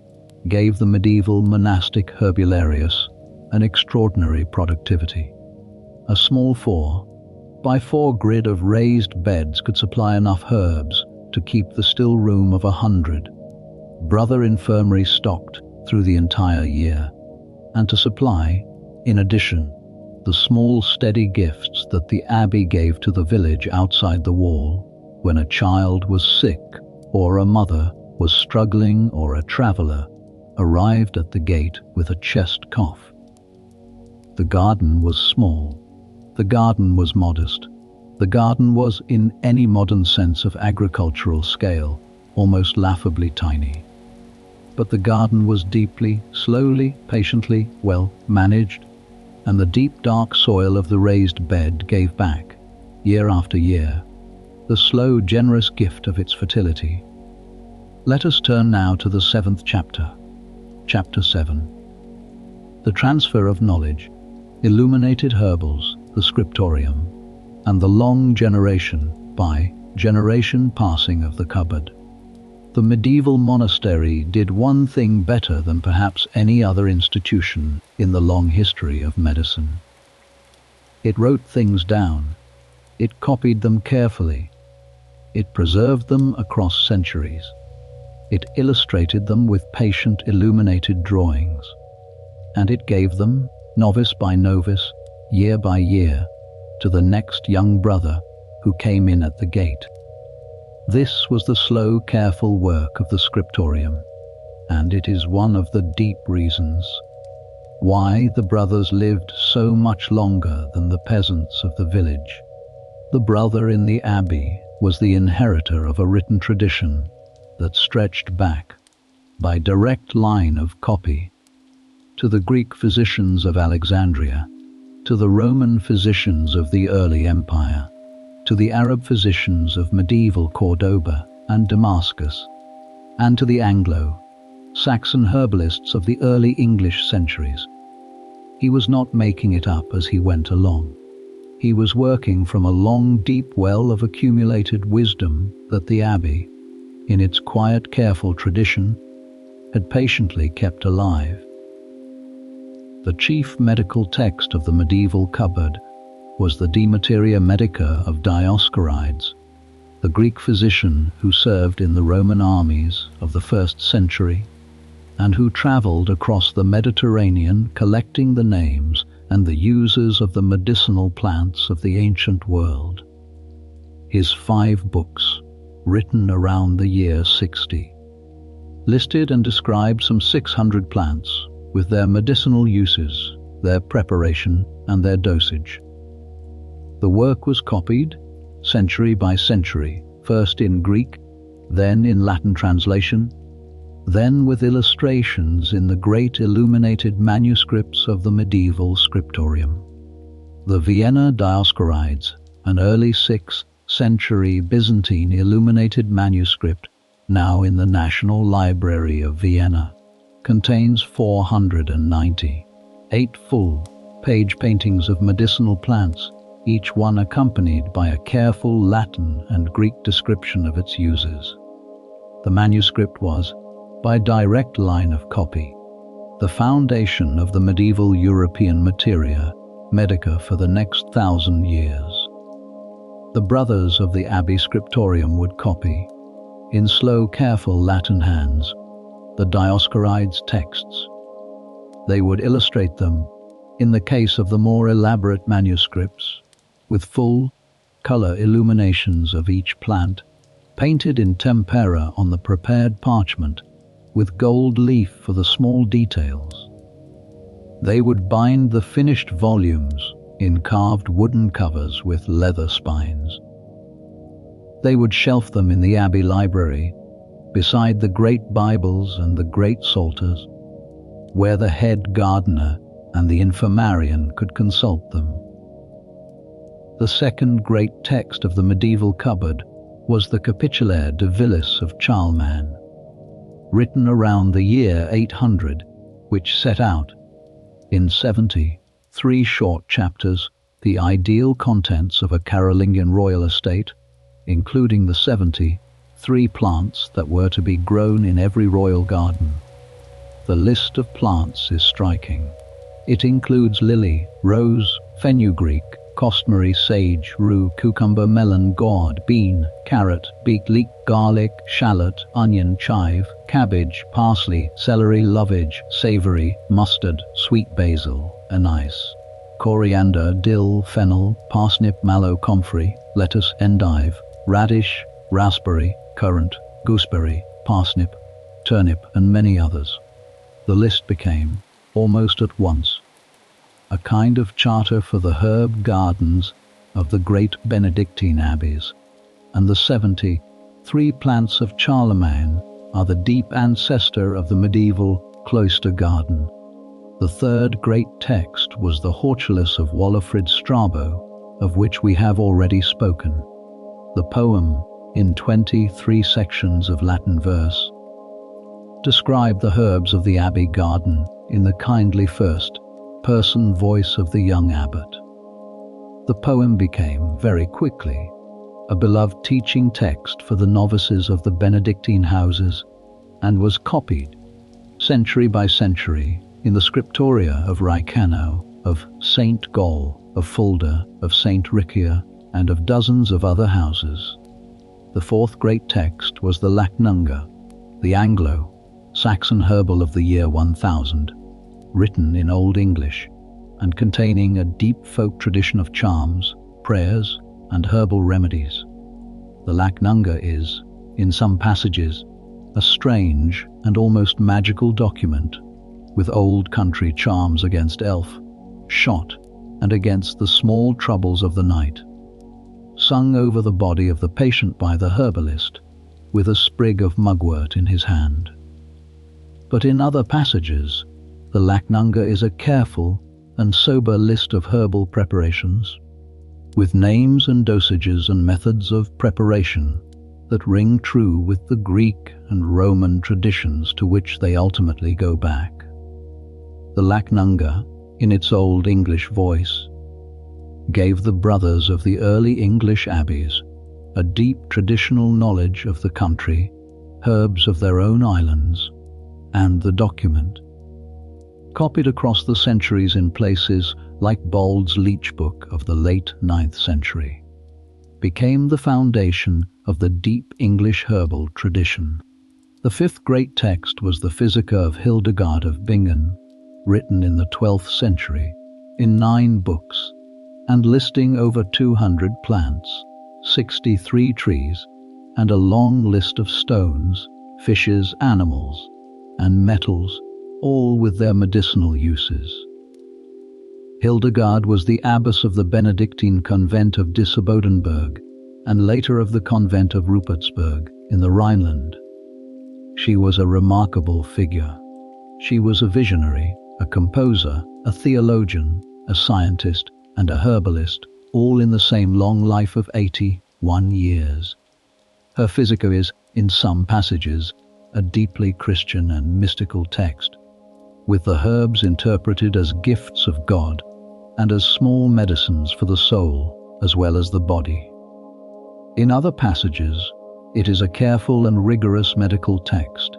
gave the medieval monastic herbularius an extraordinary productivity. A small 4x4 grid of raised beds could supply enough herbs to keep the still room of 100 brother infirmaries stocked through the entire year, and to supply, in addition, the small steady gifts that the abbey gave to the village outside the wall when a child was sick or a mother was struggling or a traveler arrived at the gate with a chest cough. The garden was small. The garden was modest. The garden was, in any modern sense of agricultural scale, almost laughably tiny. But the garden was deeply, slowly, patiently, well managed, and the deep dark soil of the raised bed gave back, year after year, the slow generous gift of its fertility. Let us turn now to the 7th chapter, chapter 7. The transfer of knowledge, illuminated herbals, the scriptorium, and the long generation by generation passing of the cupboard. The medieval monastery did one thing better than perhaps any other institution in the long history of medicine. It wrote things down. It copied them carefully. It preserved them across centuries. It illustrated them with patient, illuminated drawings. And it gave them, novice by novice, year by year, to the next young brother who came in at the gate. This was the slow, careful work of the scriptorium, and it is one of the deep reasons why the brothers lived so much longer than the peasants of the village. The brother in the abbey was the inheritor of a written tradition that stretched back, by direct line of copy, to the Greek physicians of Alexandria, to the Roman physicians of the early empire, to the Arab physicians of medieval Cordoba and Damascus, and to the Anglo-Saxon herbalists of the early English centuries. He was not making it up as he went along. He was working from a long, deep well of accumulated wisdom that the abbey, in its quiet, careful tradition, had patiently kept alive. The chief medical text of the medieval cupboard was the De Materia Medica of Dioscorides, the Greek physician who served in the Roman armies of the 1st century and who traveled across the Mediterranean collecting the names and the uses of the medicinal plants of the ancient world. His 5 books, written around the year 60, listed and described some 600 plants with their medicinal uses, their preparation, and their dosage. The work was copied, century by century, first in Greek, then in Latin translation, then with illustrations in the great illuminated manuscripts of the medieval scriptorium. The Vienna Dioscorides, an early 6th century Byzantine illuminated manuscript, now in the National Library of Vienna, contains 498 full-page paintings of medicinal plants, each one accompanied by a careful Latin and Greek description of its uses. The manuscript was, by direct line of copy, the foundation of the medieval European materia medica for the next 1,000 years. The brothers of the Abbey Scriptorium would copy, in slow, careful Latin hands, the Dioscorides texts. They would illustrate them, in the case of the more elaborate manuscripts, with full color illuminations of each plant, painted in tempera on the prepared parchment, with gold leaf for the small details. They would bind the finished volumes in carved wooden covers with leather spines. They would shelf them in the Abbey library, beside the great Bibles and the great Psalters, where the head gardener and the infirmarian could consult them. The second great text of the medieval cupboard was the Capitulaire de Villis of Charlemagne, written around the year 800, which set out, in 73 short chapters, the ideal contents of a Carolingian royal estate, including the 73 plants that were to be grown in every royal garden. The list of plants is striking. It includes lily, rose, fenugreek, costmary, sage, rue, cucumber, melon, gourd, bean, carrot, beet, leek, garlic, shallot, onion, chive, cabbage, parsley, celery, lovage, savory, mustard, sweet basil, anise, coriander, dill, fennel, parsnip, mallow, comfrey, lettuce, endive, radish, raspberry, currant, gooseberry, parsnip, turnip, and many others. The list became, almost at once, a kind of charter for the herb gardens of the great Benedictine abbeys, and the 73 plants of Charlemagne are the deep ancestor of the medieval cloister garden. The third great text was the Hortulus of Walafrid Strabo, of which we have already spoken. The poem, in 23 sections of Latin verse, described the herbs of the abbey garden in the kindly first-person voice of the young abbot. The poem became, very quickly, a beloved teaching text for the novices of the Benedictine houses, and was copied, century by century, in the scriptoria of Raicano, of St. Gall, of Fulda, of St. Ricia, and of dozens of other houses. The fourth great text was the Lachnunga, the Anglo-Saxon herbal of the year 1000, written in Old English, and containing a deep folk tradition of charms, prayers, and herbal remedies. The Lachnunga is, in some passages, a strange and almost magical document, with old country charms against elf, shot, and against the small troubles of the night, sung over the body of the patient by the herbalist, with a sprig of mugwort in his hand. But in other passages, the Lachnunga is a careful and sober list of herbal preparations, with names and dosages and methods of preparation that ring true with the Greek and Roman traditions to which they ultimately go back. The Lachnunga, in its Old English voice, gave the brothers of the early English abbeys a deep traditional knowledge of the country herbs of their own islands, and the document, copied across the centuries in places like Bold's Leech Book of the late 9th century, became the foundation of the deep English herbal tradition. The fifth great text was the Physica of Hildegard of Bingen, written in the 12th century, in 9 books, and listing over 200 plants, 63 trees, and a long list of stones, fishes, animals, and metals, all with their medicinal uses. Hildegard was the abbess of the Benedictine convent of Dissebodenberg, and later of the convent of Rupertsberg in the Rhineland. She was a remarkable figure. She was a visionary, a composer, a theologian, a scientist, and a herbalist, all in the same long life of 81 years. Her Physica is, in some passages, a deeply Christian and mystical text, with the herbs interpreted as gifts of God and as small medicines for the soul as well as the body. In other passages, it is a careful and rigorous medical text,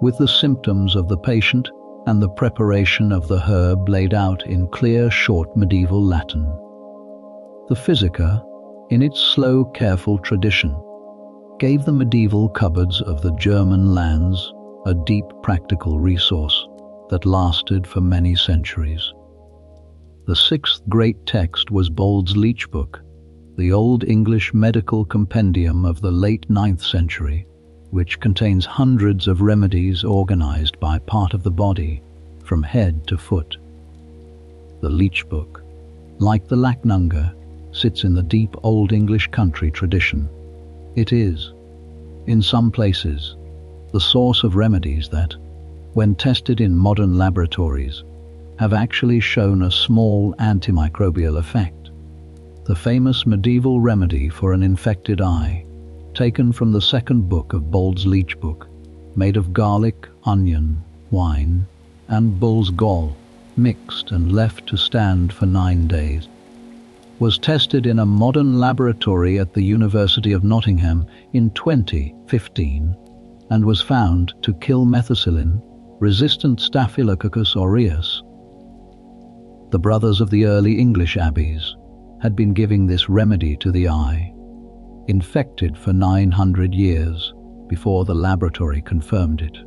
with the symptoms of the patient and the preparation of the herb laid out in clear, short medieval Latin. The Physica, in its slow, careful tradition, gave the medieval cupboards of the German lands a deep practical resource that lasted for many centuries. The sixth great text was Bold's Leech Book, the Old English medical compendium of the late 9th century, which contains hundreds of remedies organized by part of the body, from head to foot. The Leech Book, like the Lachnunga, sits in the deep Old English country tradition. It is, in some places, the source of remedies that, when tested in modern laboratories, have actually shown a small antimicrobial effect. The famous medieval remedy for an infected eye, taken from the second book of Bold's Leech Book, made of garlic, onion, wine, and bull's gall, mixed and left to stand for 9 days, was tested in a modern laboratory at the University of Nottingham in 2015 and was found to kill methicillin-resistant Staphylococcus aureus. The brothers of the early English abbeys had been giving this remedy to the eye, infected for 900 years before the laboratory confirmed it.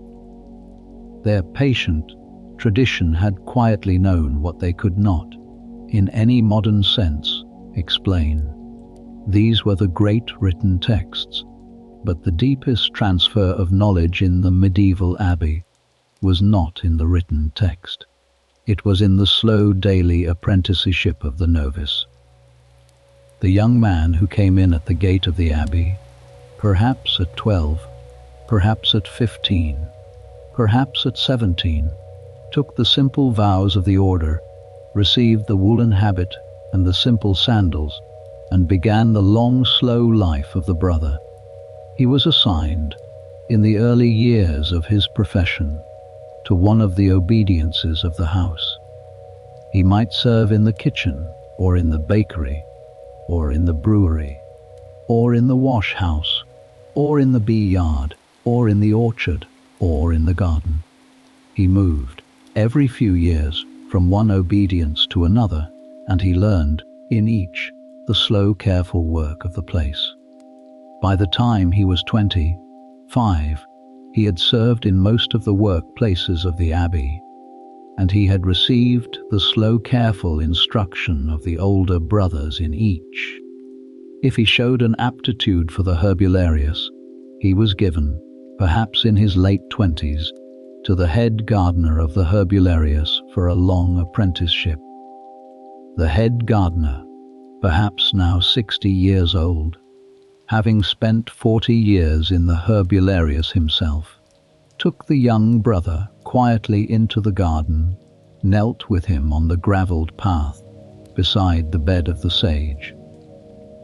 Their patient tradition had quietly known what they could not, in any modern sense, explain. These were the great written texts, but the deepest transfer of knowledge in the medieval abbey was not in the written text. It was in the slow daily apprenticeship of the novice. The young man who came in at the gate of the abbey, perhaps at 12, perhaps at 15, perhaps at 17, took the simple vows of the order, received the woolen habit and the simple sandals, and began the long, slow life of the brother. He was assigned, in the early years of his profession, to one of the obediences of the house. He might serve in the kitchen, or in the bakery, or in the brewery, or in the wash house, or in the bee yard, or in the orchard, or in the garden. He moved, every few years, from one obedience to another, and he learned, in each, the slow, careful work of the place. By the time he was 25, he had served in most of the workplaces of the abbey, and he had received the slow, careful instruction of the older brothers in each. If he showed an aptitude for the herbularius, he was given, perhaps in his late 20s, to the head gardener of the herbularius for a long apprenticeship. The head gardener, perhaps now 60 years old, having spent 40 years in the herbularius himself, took the young brother quietly into the garden, knelt with him on the gravelled path beside the bed of the sage,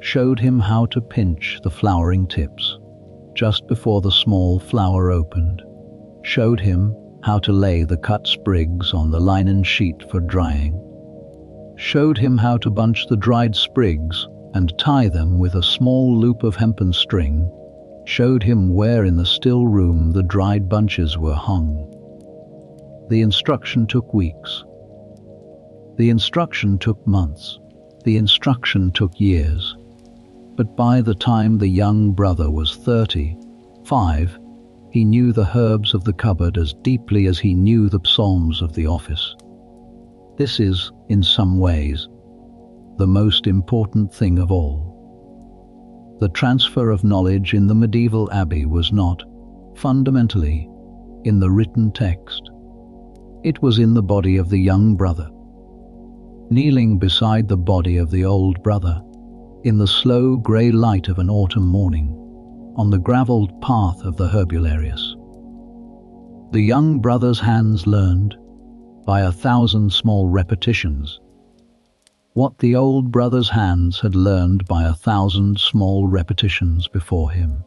showed him how to pinch the flowering tips just before the small flower opened, showed him how to lay the cut sprigs on the linen sheet for drying, showed him how to bunch the dried sprigs and tie them with a small loop of hempen string showed him where in the still room the dried bunches were hung. The instruction took weeks. The instruction took months. The instruction took years. But by the time the young brother was 35, he knew the herbs of the cupboard as deeply as he knew the psalms of the office. This is, in some ways, the most important thing of all. The transfer of knowledge in the medieval abbey was not, fundamentally, in the written text. It was in the body of the young brother. Kneeling beside the body of the old brother, in the slow grey light of an autumn morning, on the gravelled path of the herbularius. The young brother's hands learned, by 1,000 small repetitions, what the old brother's hands had learned by 1,000 small repetitions before him.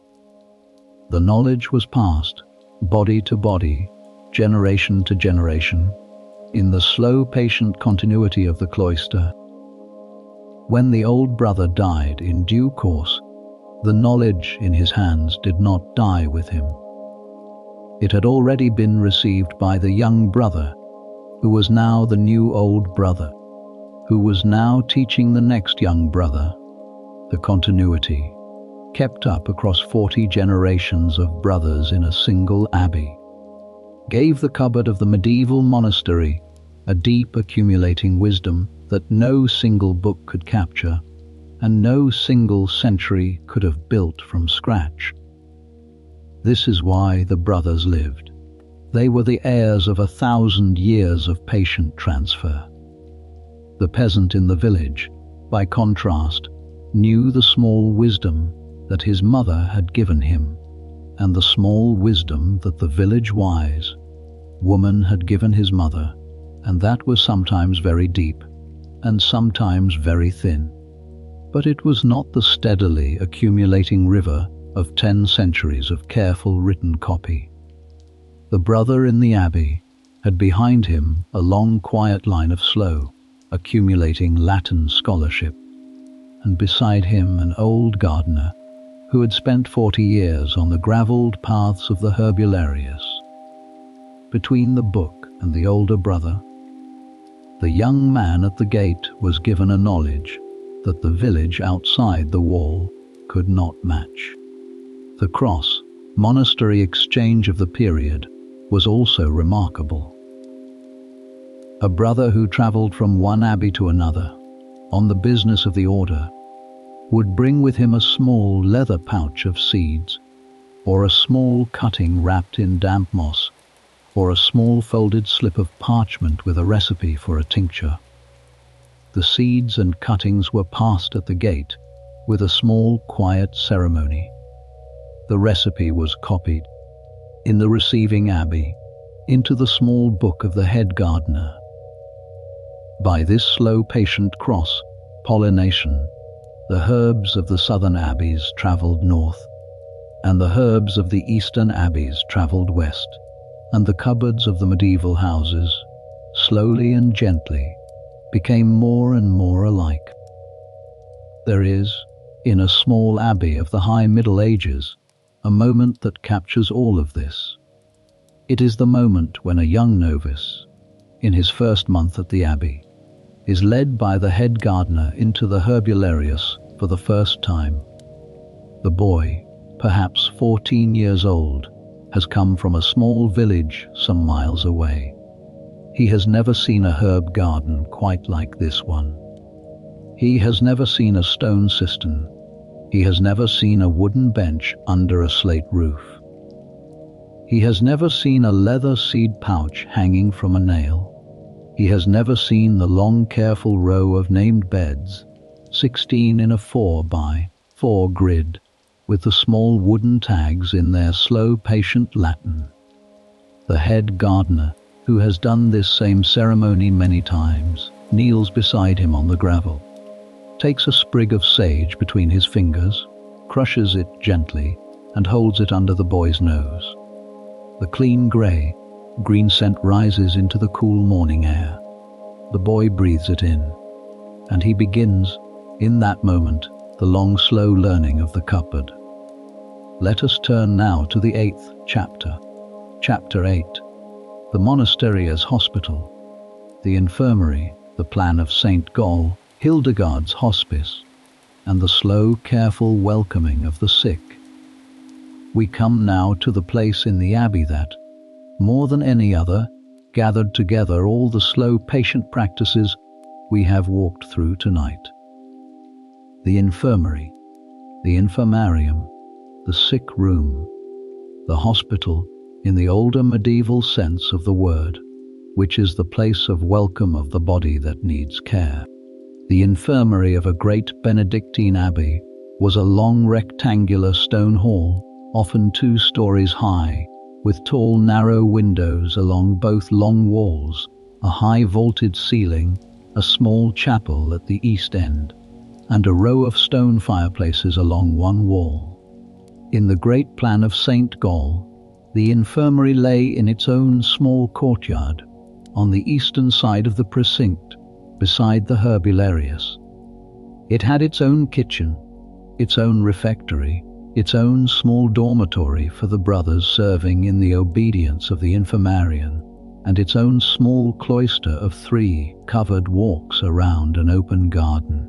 The knowledge was passed, body to body, generation to generation, in the slow, patient continuity of the cloister. When the old brother died in due course, the knowledge in his hands did not die with him. It had already been received by the young brother, who was now the new old brother, who was now teaching the next young brother. The continuity, kept up across 40 generations of brothers in a single abbey, gave the cupboard of the medieval monastery a deep accumulating wisdom that no single book could capture, and no single century could have built from scratch. This is why the brothers lived. They were the heirs of 1,000 years of patient transfer. The peasant in the village, by contrast, knew the small wisdom that his mother had given him, and the small wisdom that the village wise woman had given his mother, and that was sometimes very deep, and sometimes very thin. But it was not the steadily accumulating river of 10 centuries of careful written copy. The brother in the abbey had behind him a long quiet line of slow, accumulating Latin scholarship, and beside him an old gardener who had spent 40 years on the gravelled paths of the herbularius. Between the book and the older brother, the young man at the gate was given a knowledge that the village outside the wall could not match. The cross monastery exchange of the period was also remarkable. A brother who travelled from one abbey to another, on the business of the order, would bring with him a small leather pouch of seeds, or a small cutting wrapped in damp moss, or a small folded slip of parchment with a recipe for a tincture. The seeds and cuttings were passed at the gate with a small, quiet ceremony. The recipe was copied, in the receiving abbey, into the small book of the head gardener. By this slow, patient cross-pollination, the herbs of the southern abbeys travelled north, and the herbs of the eastern abbeys travelled west, and the cupboards of the medieval houses, slowly and gently, became more and more alike. There is, in a small abbey of the high Middle Ages, a moment that captures all of this. It is the moment when a young novice, in his first month at the abbey, is led by the head gardener into the herbularius for the first time. The boy, perhaps 14 years old, has come from a small village some miles away. He has never seen a herb garden quite like this one. He has never seen a stone cistern. He has never seen a wooden bench under a slate roof. He has never seen a leather seed pouch hanging from a nail. He has never seen the long, careful row of named beds, 16 in a 4x4 grid, with the small wooden tags in their slow, patient Latin. The head gardener, who has done this same ceremony many times, kneels beside him on the gravel, takes a sprig of sage between his fingers, crushes it gently, and holds it under the boy's nose. The clean green scent rises into the cool morning air. The boy breathes it in, and he begins, in that moment, the long, slow learning of the cupboard. Let us turn now to the 8th chapter. Chapter 8. The monastery as hospital, the infirmary, the plan of St. Gall, Hildegard's hospice, and the slow, careful welcoming of the sick. We come now to the place in the abbey that, more than any other, gathered together all the slow, patient practices we have walked through tonight. The infirmary, the infirmarium, the sick room, the hospital in the older medieval sense of the word, which is the place of welcome of the body that needs care. The infirmary of a great Benedictine abbey was a long rectangular stone hall, often 2 stories high, with tall narrow windows along both long walls, a high vaulted ceiling, a small chapel at the east end, and a row of stone fireplaces along one wall. In the great plan of St. Gall, the infirmary lay in its own small courtyard, on the eastern side of the precinct, beside the herbarium. It had its own kitchen, its own refectory, its own small dormitory for the brothers serving in the obedience of the infirmarian, and its own small cloister of 3 covered walks around an open garden.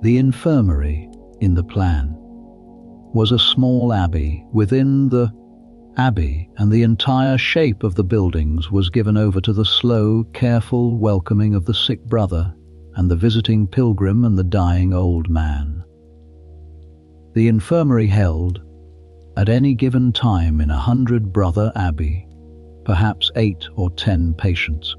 The infirmary, in the plan, was a small abbey within the abbey, and the entire shape of the buildings was given over to the slow, careful welcoming of the sick brother and the visiting pilgrim and the dying old man. The infirmary held, at any given time in 100 brother abbey, perhaps 8 or 10 patients.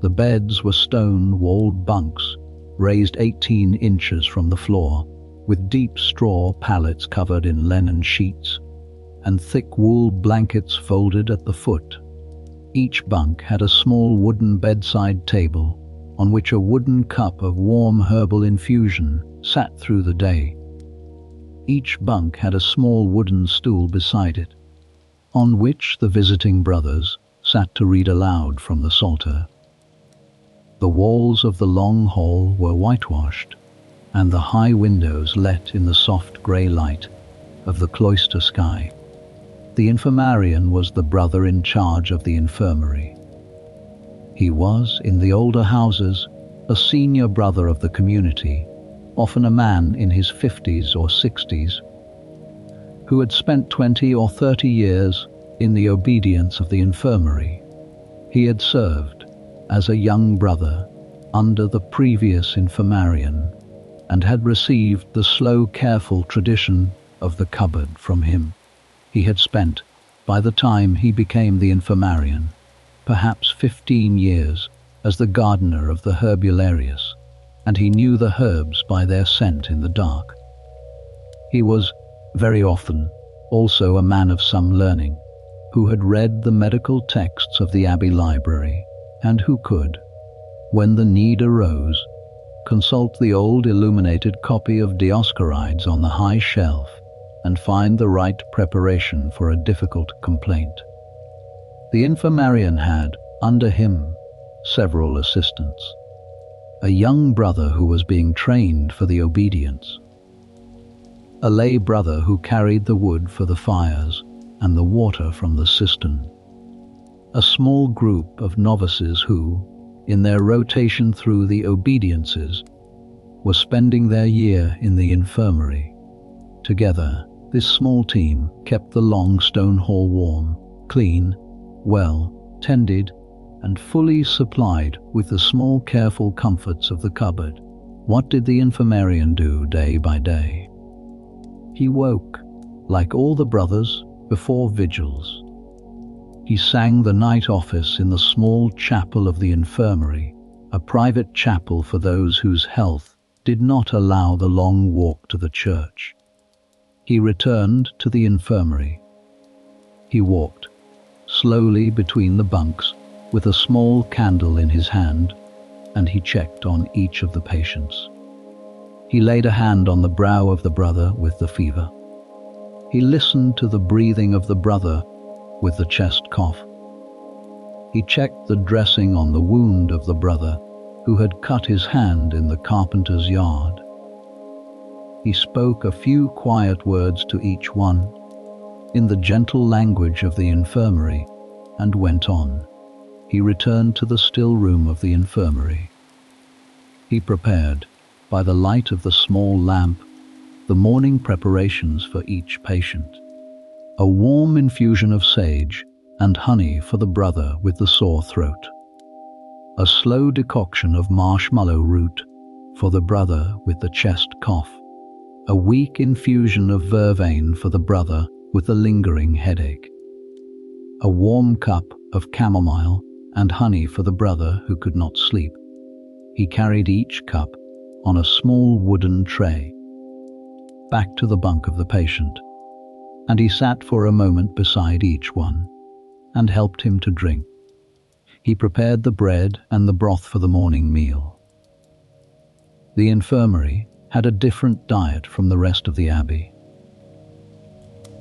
The beds were stone-walled bunks, raised 18 inches from the floor, with deep straw pallets covered in linen sheets, and thick wool blankets folded at the foot. Each bunk had a small wooden bedside table, on which a wooden cup of warm herbal infusion sat through the day. Each bunk had a small wooden stool beside it, on which the visiting brothers sat to read aloud from the Psalter. The walls of the long hall were whitewashed, and the high windows let in the soft grey light of the cloister sky. The infirmarian was the brother in charge of the infirmary. He was, in the older houses, a senior brother of the community, often a man in his 50s or 60s, who had spent 20 or 30 years in the obedience of the infirmary. He had served as a young brother under the previous infirmarian, and had received the slow, careful tradition of the cupboard from him. He had spent, by the time he became the infirmarian, perhaps 15 years as the gardener of the herbarium, and he knew the herbs by their scent in the dark. He was, very often, also a man of some learning, who had read the medical texts of the abbey library, and who could, when the need arose, consult the old illuminated copy of Dioscorides on the high shelf and find the right preparation for a difficult complaint. The infirmarian had, under him, several assistants. A young brother who was being trained for the obedience, a lay brother who carried the wood for the fires and the water from the cistern, a small group of novices who, in their rotation through the obediences, were spending their year in the infirmary. Together, this small team kept the long stone hall warm, clean, well tended, and fully supplied with the small careful comforts of the cupboard. What did the infirmarian do day by day? He woke, like all the brothers, before vigils. He sang the night office in the small chapel of the infirmary, a private chapel for those whose health did not allow the long walk to the church. He returned to the infirmary. He walked slowly between the bunks with a small candle in his hand, and he checked on each of the patients. He laid a hand on the brow of the brother with the fever. He listened to the breathing of the brother with the chest cough. He checked the dressing on the wound of the brother who had cut his hand in the carpenter's yard. He spoke a few quiet words to each one, in the gentle language of the infirmary, and went on. He returned to the still room of the infirmary. He prepared, by the light of the small lamp, the morning preparations for each patient. A warm infusion of sage and honey for the brother with the sore throat. A slow decoction of marshmallow root for the brother with the chest cough. A weak infusion of vervain for the brother with the lingering headache. A warm cup of chamomile and honey for the brother who could not sleep. He carried each cup on a small wooden tray back to the bunk of the patient, and he sat for a moment beside each one and helped him to drink. He prepared the bread and the broth for the morning meal. The infirmary had a different diet from the rest of the abbey.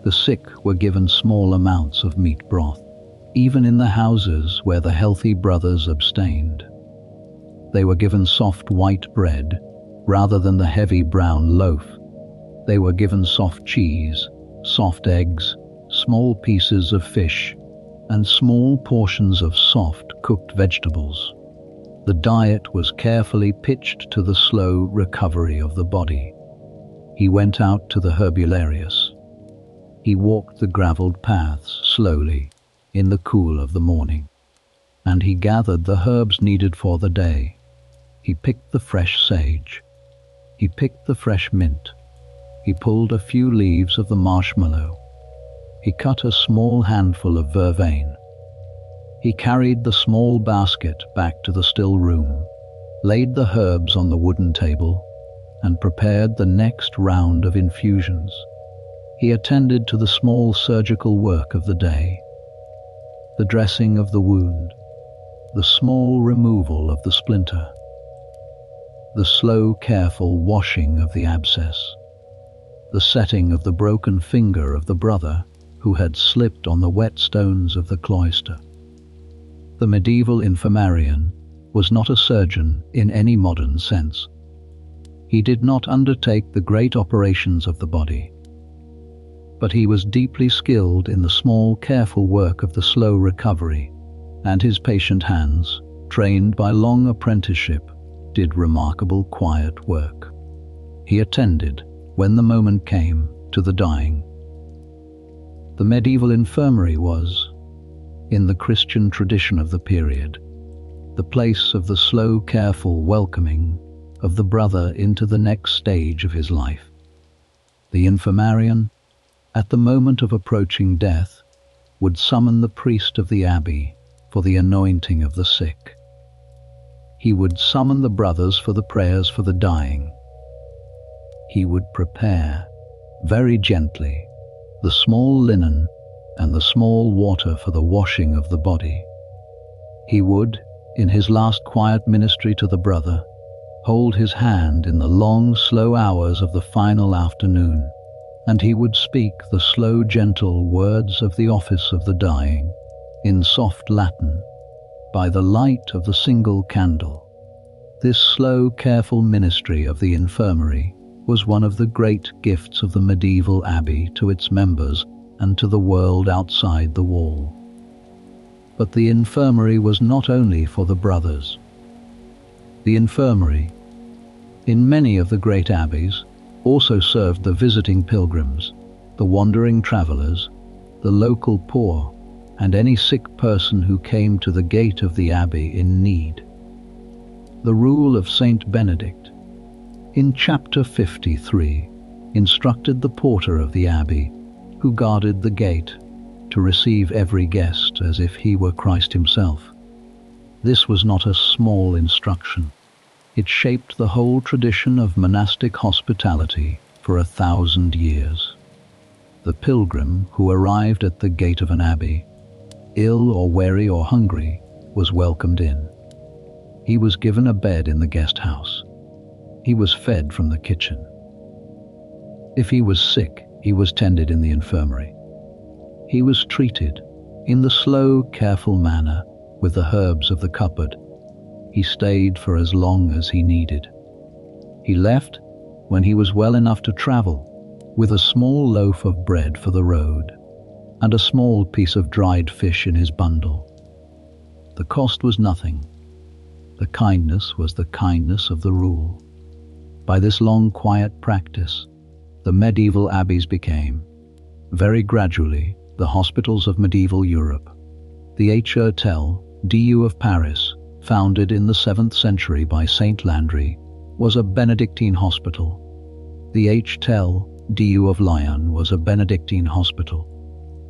The sick were given small amounts of meat broth, even in the houses where the healthy brothers abstained. They were given soft white bread rather than the heavy brown loaf. They were given soft cheese, soft eggs, small pieces of fish, and small portions of soft cooked vegetables. The diet was carefully pitched to the slow recovery of the body. He went out to the herbularius. He walked the gravelled paths slowly in the cool of the morning, and he gathered the herbs needed for the day. He picked the fresh sage. He picked the fresh mint. He pulled a few leaves of the marshmallow. He cut a small handful of vervain. He carried the small basket back to the still room, laid the herbs on the wooden table, and prepared the next round of infusions. He attended to the small surgical work of the day, the dressing of the wound, the small removal of the splinter, the slow, careful washing of the abscess, the setting of the broken finger of the brother who had slipped on the wet stones of the cloister. The medieval infirmarian was not a surgeon in any modern sense. He did not undertake the great operations of the body, but he was deeply skilled in the small, careful work of the slow recovery, and his patient hands, trained by long apprenticeship, did remarkable quiet work. He attended, when the moment came, to the dying. The medieval infirmary was, in the Christian tradition of the period, the place of the slow, careful welcoming of the brother into the next stage of his life. The infirmarian, at the moment of approaching death, would summon the priest of the abbey for the anointing of the sick. He would summon the brothers for the prayers for the dying. He would prepare, very gently, the small linen and the small water for the washing of the body. He would, in his last quiet ministry to the brother, hold his hand in the long, slow hours of the final afternoon, and he would speak the slow, gentle words of the office of the dying, in soft Latin, by the light of the single candle. This slow, careful ministry of the infirmary was one of the great gifts of the medieval abbey to its members and to the world outside the wall. But the infirmary was not only for the brothers. The infirmary, in many of the great abbeys, also served the visiting pilgrims, the wandering travelers, the local poor, and any sick person who came to the gate of the abbey in need. The rule of Saint Benedict, in chapter 53, instructed the porter of the abbey, who guarded the gate, to receive every guest as if he were Christ himself. This was not a small instruction. It shaped the whole tradition of monastic hospitality for 1,000 years. The pilgrim who arrived at the gate of an abbey, ill or weary or hungry, was welcomed in. He was given a bed in the guest house. He was fed from the kitchen. If he was sick, he was tended in the infirmary. He was treated in the slow, careful manner with the herbs of the cupboard. He stayed for as long as he needed. He left when he was well enough to travel, with a small loaf of bread for the road and a small piece of dried fish in his bundle. The cost was nothing. The kindness was the kindness of the rule. By this long, quiet practice, the medieval abbeys became, very gradually, the hospitals of medieval Europe. The Hotel du of Paris, founded in the 7th century by Saint Landry, was a Benedictine hospital. The Hotel du of Lyon was a Benedictine hospital.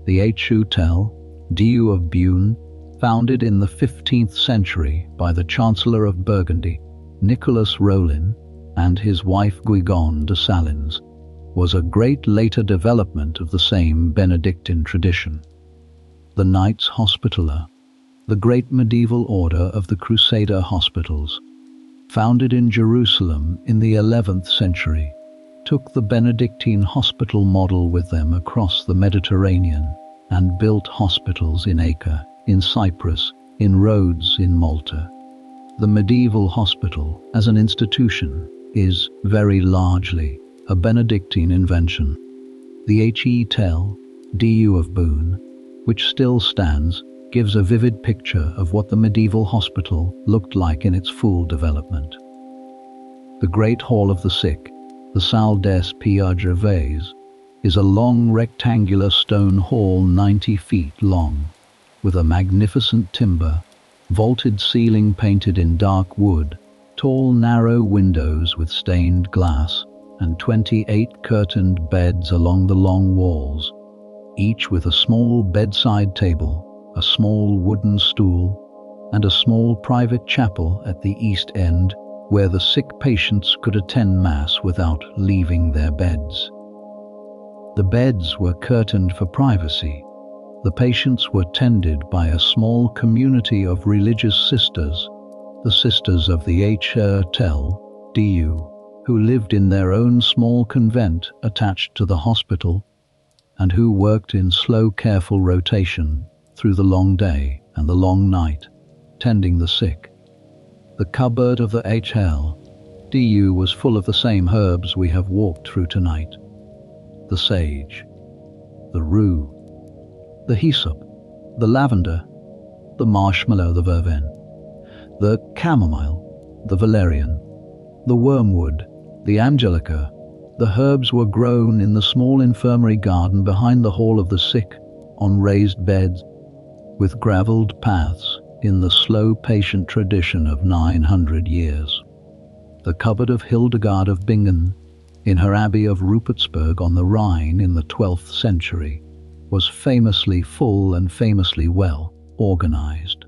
The Hotel du of Beaune, founded in the 15th century by the Chancellor of Burgundy, Nicolas Rollin, and his wife Guigon de Salins, was a great later development of the same Benedictine tradition. The Knights Hospitaller, the great medieval order of the Crusader hospitals, founded in Jerusalem in the 11th century, took the Benedictine hospital model with them across the Mediterranean and built hospitals in Acre, in Cyprus, in Rhodes, in Malta. The medieval hospital, as an institution, is very largely a Benedictine invention. The Hotel du of Beaune, which still stands, gives a vivid picture of what the medieval hospital looked like in its full development. The Great Hall of the Sick, the Salle des Pierres Gervais, is a long rectangular stone hall 90 feet long, with a magnificent timber, vaulted ceiling painted in dark wood, tall narrow windows with stained glass, and 28 curtained beds along the long walls, each with a small bedside table, a small wooden stool, and a small private chapel at the east end where the sick patients could attend Mass without leaving their beds. The beds were curtained for privacy. The patients were tended by a small community of religious sisters, the sisters of the Hotel du, who lived in their own small convent attached to the hospital, and who worked in slow, careful rotation through the long day and the long night, tending the sick. The cupboard of the Hotel du was full of the same herbs we have walked through tonight: the sage, the rue, the hyssop, the lavender, the marshmallow, the verveine, the chamomile, the valerian, the wormwood, the angelica. The herbs were grown in the small infirmary garden behind the hall of the sick, on raised beds, with gravelled paths, in the slow, patient tradition of 900 years. The cupboard of Hildegard of Bingen, in her abbey of Rupertsberg on the Rhine in the 12th century, was famously full and famously well organized.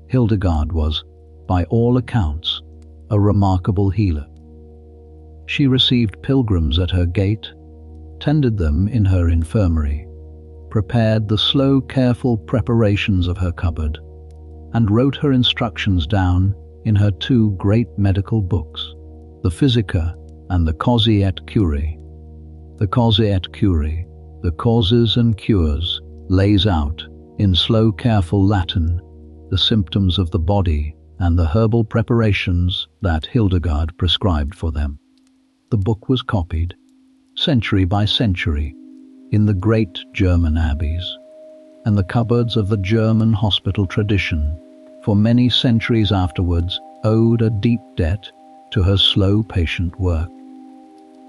Hildegard was, by all accounts, a remarkable healer. She received pilgrims at her gate, tended them in her infirmary, prepared the slow, careful preparations of her cupboard, and wrote her instructions down in her 2 great medical books, the Physica and the Causae et Curae. The Causae et Curae, the causes and cures, lays out, in slow, careful Latin, the symptoms of the body and the herbal preparations that Hildegard prescribed for them. The book was copied, century by century, in the great German abbeys, and the cupboards of the German hospital tradition, for many centuries afterwards, owed a deep debt to her slow, patient work.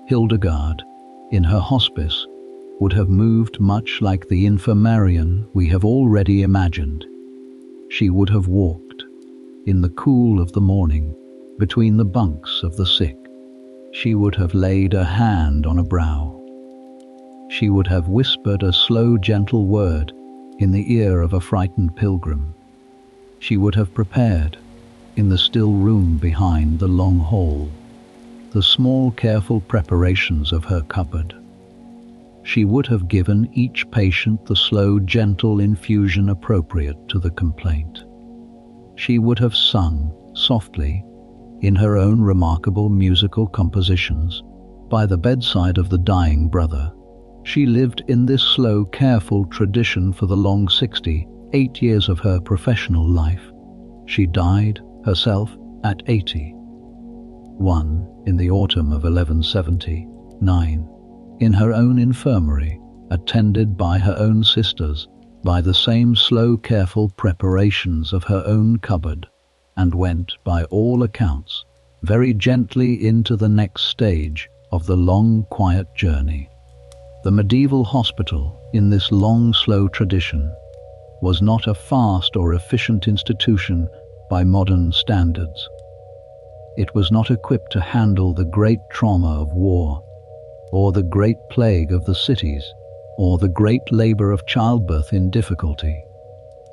Hildegard, in her hospice, would have moved much like the infirmarian we have already imagined. She would have walked, in the cool of the morning, between the bunks of the sick. She would have laid a hand on a brow. She would have whispered a slow, gentle word in the ear of a frightened pilgrim. She would have prepared, in the still room behind the long hall, the small, careful preparations of her cupboard. She would have given each patient the slow, gentle infusion appropriate to the complaint. She would have sung, softly, in her own remarkable musical compositions, by the bedside of the dying brother. She lived in this slow, careful tradition for the long 68 years of her professional life. She died, herself, at 81. in the autumn of 1179, in her own infirmary, attended by her own sisters, by the same slow, careful preparations of her own cupboard, and went, by all accounts, very gently into the next stage of the long, quiet journey. The medieval hospital, in this long, slow tradition, was not a fast or efficient institution by modern standards. It was not equipped to handle the great trauma of war, or the great plague of the cities, or the great labor of childbirth in difficulty.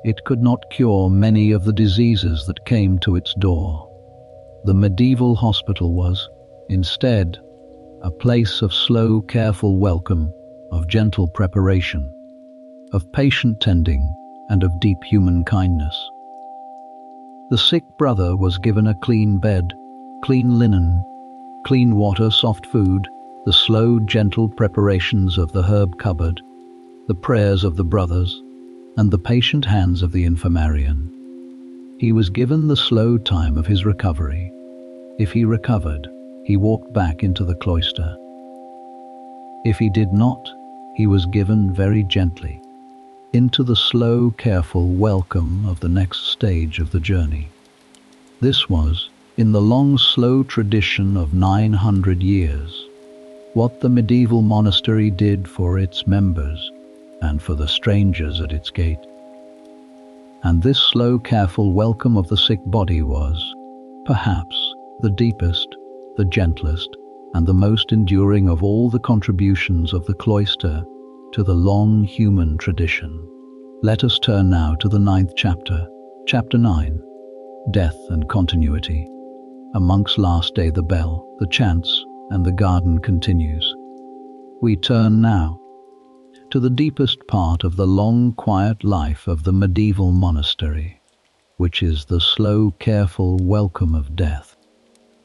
It could not cure many of the diseases that came to its door. The medieval hospital was, instead, a place of slow, careful welcome, of gentle preparation, of patient tending, and of deep human kindness. The sick brother was given a clean bed, clean linen, clean water, soft food, the slow, gentle preparations of the herb cupboard, the prayers of the brothers, and the patient hands of the infirmarian. He was given the slow time of his recovery. If he recovered, he walked back into the cloister. If he did not, he was given very gently into the slow, careful welcome of the next stage of the journey. This was, in the long, slow tradition of 900 years, what the medieval monastery did for its members and for the strangers at its gate. And this slow, careful welcome of the sick body was, perhaps, the deepest, the gentlest, and the most enduring of all the contributions of the cloister to the long human tradition. Let us turn now to the 9th chapter, chapter 9, Death and Continuity. A monk's last day, the bell, the chants, and the garden continues. We turn now to the deepest part of the long, quiet life of the medieval monastery, which is the slow, careful welcome of death.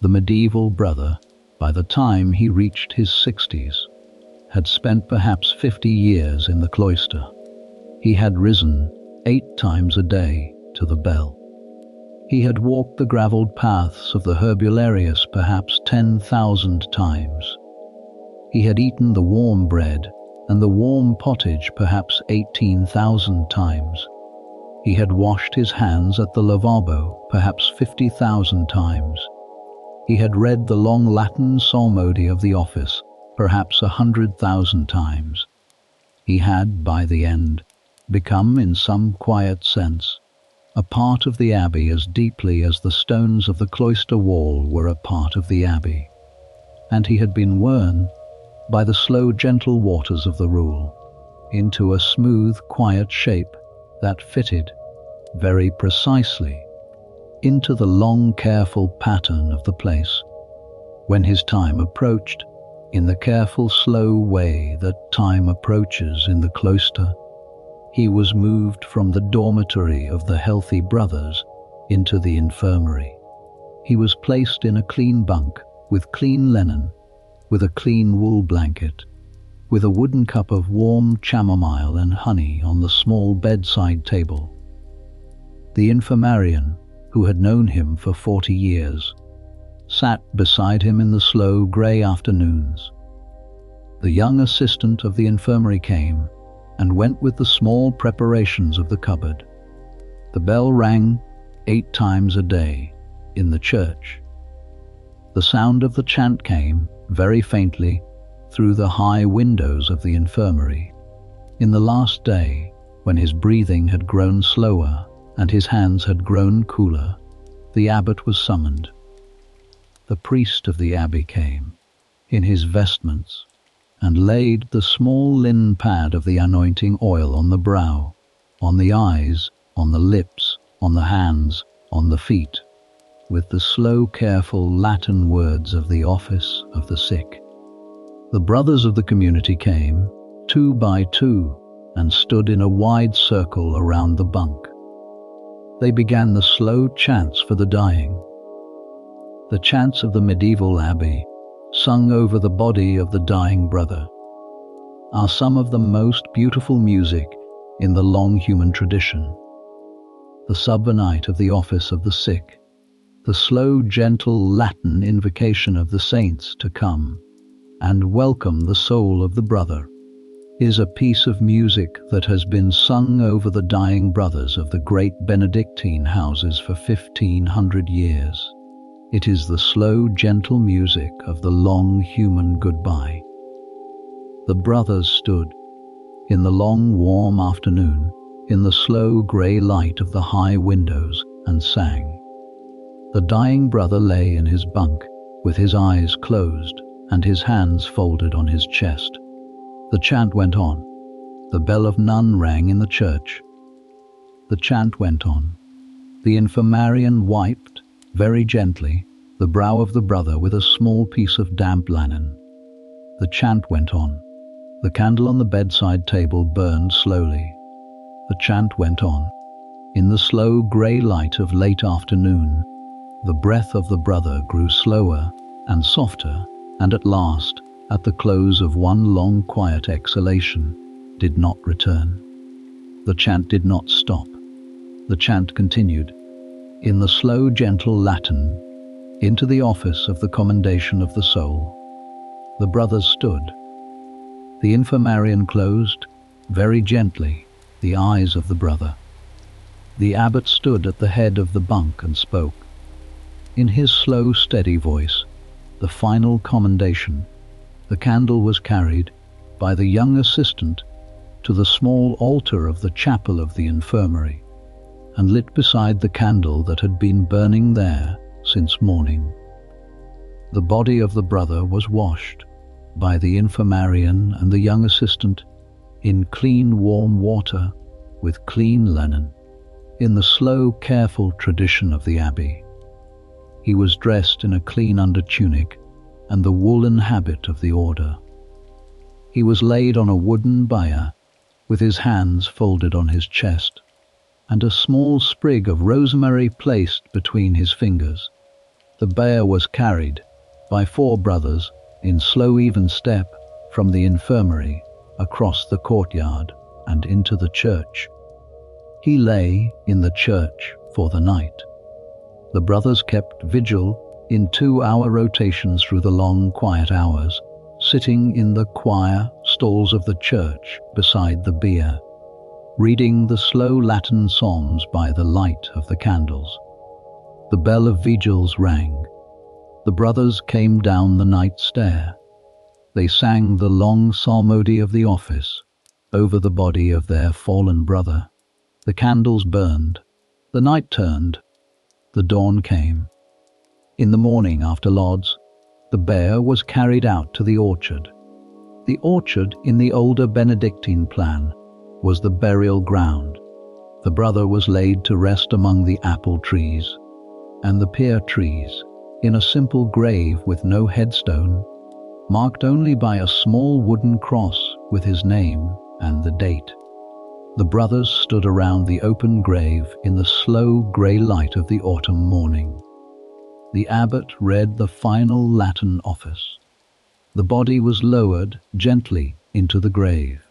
The medieval brother, by the time he reached his 60s, had spent perhaps 50 years in the cloister. He had risen 8 times a day to the bell. He had walked the gravelled paths of the herbarium perhaps 10,000 times. He had eaten the warm bread and the warm pottage perhaps 18,000 times. He had washed his hands at the lavabo perhaps 50,000 times. He had read the long Latin psalmody of the office perhaps 100,000 times. He had, by the end, become, in some quiet sense, a part of the abbey as deeply as the stones of the cloister wall were a part of the abbey. And he had been worn, by the slow, gentle waters of the rule, into a smooth, quiet shape that fitted, very precisely, into the long, careful pattern of the place. When his time approached, in the careful, slow way that time approaches in the cloister, he was moved from the dormitory of the healthy brothers into the infirmary. He was placed in a clean bunk, with clean linen, with a clean wool blanket, with a wooden cup of warm chamomile and honey on the small bedside table. The infirmarian, who had known him for 40 years, sat beside him in the slow, grey afternoons. The young assistant of the infirmary came and went with the small preparations of the cupboard. The bell rang 8 times a day in the church. The sound of the chant came, very faintly, through the high windows of the infirmary. In the last day, when his breathing had grown slower and his hands had grown cooler, the abbot was summoned. The priest of the abbey came, in his vestments, and laid the small linen pad of the anointing oil on the brow, on the eyes, on the lips, on the hands, on the feet, with the slow, careful Latin words of the office of the sick. The brothers of the community came, 2 by 2, and stood in a wide circle around the bunk. They began the slow chants for the dying. The chants of the medieval abbey, sung over the body of the dying brother, are some of the most beautiful music in the long human tradition. The subvenite of the office of the sick the slow, gentle Latin invocation of the saints to come and welcome the soul of the brother, is a piece of music that has been sung over the dying brothers of the great Benedictine houses for 1500 years. It is the slow, gentle music of the long human goodbye. The brothers stood, in the long, warm afternoon, in the slow, grey light of the high windows, and sang. The dying brother lay in his bunk, with his eyes closed and his hands folded on his chest. The chant went on. The bell of none rang in the church. The chant went on. The infirmarian wiped, very gently, the brow of the brother with a small piece of damp linen. The chant went on. The candle on the bedside table burned slowly. The chant went on. In the slow grey light of late afternoon, the breath of the brother grew slower and softer, and at last, at the close of one long quiet exhalation, did not return. The chant did not stop. The chant continued, in the slow, gentle Latin, into the office of the commendation of the soul. The brothers stood. The infirmarian closed, very gently, the eyes of the brother. The abbot stood at the head of the bunk and spoke. In his slow, steady voice, the final commendation. The candle was carried, by the young assistant, to the small altar of the chapel of the infirmary, and lit beside the candle that had been burning there since morning. The body of the brother was washed, by the infirmarian and the young assistant, in clean warm water, with clean linen, in the slow, careful tradition of the abbey. He was dressed in a clean undertunic and the woolen habit of the order. He was laid on a wooden bier, with his hands folded on his chest, and a small sprig of rosemary placed between his fingers. The bier was carried, by 4 brothers, in slow even step, from the infirmary, across the courtyard, and into the church. He lay in the church for the night. The brothers kept vigil in 2-hour rotations through the long, quiet hours, sitting in the choir stalls of the church beside the bier, reading the slow Latin psalms by the light of the candles. The bell of vigils rang. The brothers came down the night stair. They sang the long psalmody of the office over the body of their fallen brother. The candles burned. The night turned. The dawn came. In the morning after lauds, the bier was carried out to the orchard. The orchard, in the older Benedictine plan, was the burial ground. The brother was laid to rest among the apple trees and the pear trees, in a simple grave with no headstone, marked only by a small wooden cross with his name and the date. The brothers stood around the open grave in the slow grey light of the autumn morning. The abbot read the final Latin office. The body was lowered gently into the grave.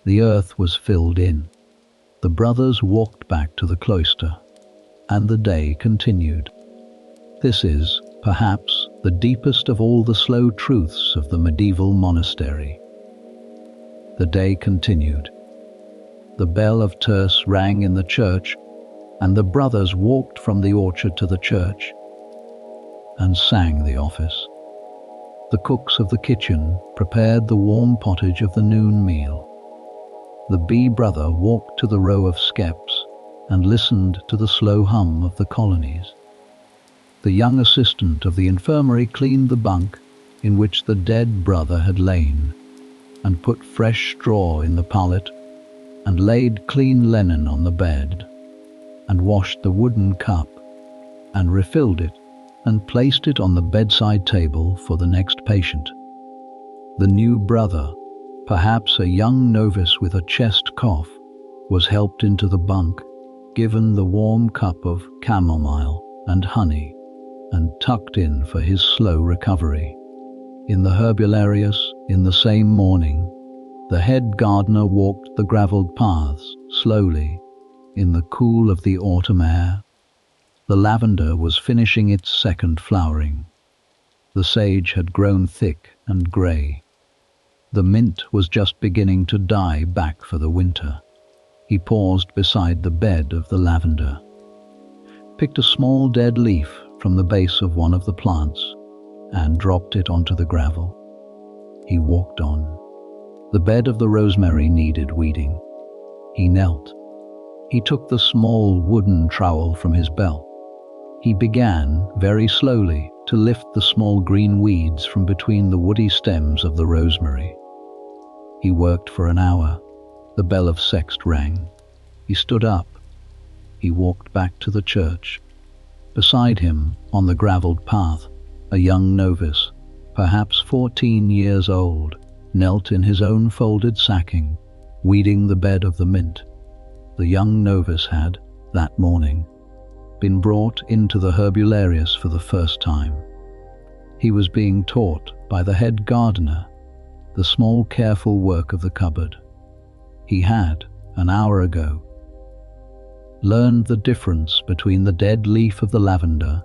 The earth was filled in. The brothers walked back to the cloister, and the day continued. This is, perhaps, the deepest of all the slow truths of the medieval monastery. The day continued. The bell of terce rang in the church, and the brothers walked from the orchard to the church and sang the office. The cooks of the kitchen prepared the warm pottage of the noon meal. The bee brother walked to the row of steps and listened to the slow hum of the colonies. The young assistant of the infirmary cleaned the bunk in which the dead brother had lain, and put fresh straw in the pallet, and laid clean linen on the bed, and washed the wooden cup, and refilled it, and placed it on the bedside table for the next patient. The new brother, perhaps a young novice with a chest cough, was helped into the bunk, given the warm cup of chamomile and honey, and tucked in for his slow recovery. In the herbularius, in the same morning, the head gardener walked the gravelled paths slowly in the cool of the autumn air, The lavender was finishing its second flowering. The sage had grown thick and grey. The mint was just beginning to die back for the winter. He paused beside the bed of the lavender, picked a small dead leaf from the base of one of the plants, and dropped it onto the gravel. He walked on. The bed of the rosemary needed weeding. He knelt. He took the small wooden trowel from his belt. He began, very slowly, to lift the small green weeds from between the woody stems of the rosemary. He worked for an hour. The bell of sext rang. He stood up. He walked back to the church. Beside him, on the gravelled path, a young novice, perhaps 14 years old, knelt in his own folded sacking, weeding the bed of the mint. The young novice had, that morning, been brought into the herbularius for the first time. He was being taught by the head gardener the small careful work of the cupboard. He had, an hour ago, learned the difference between the dead leaf of the lavender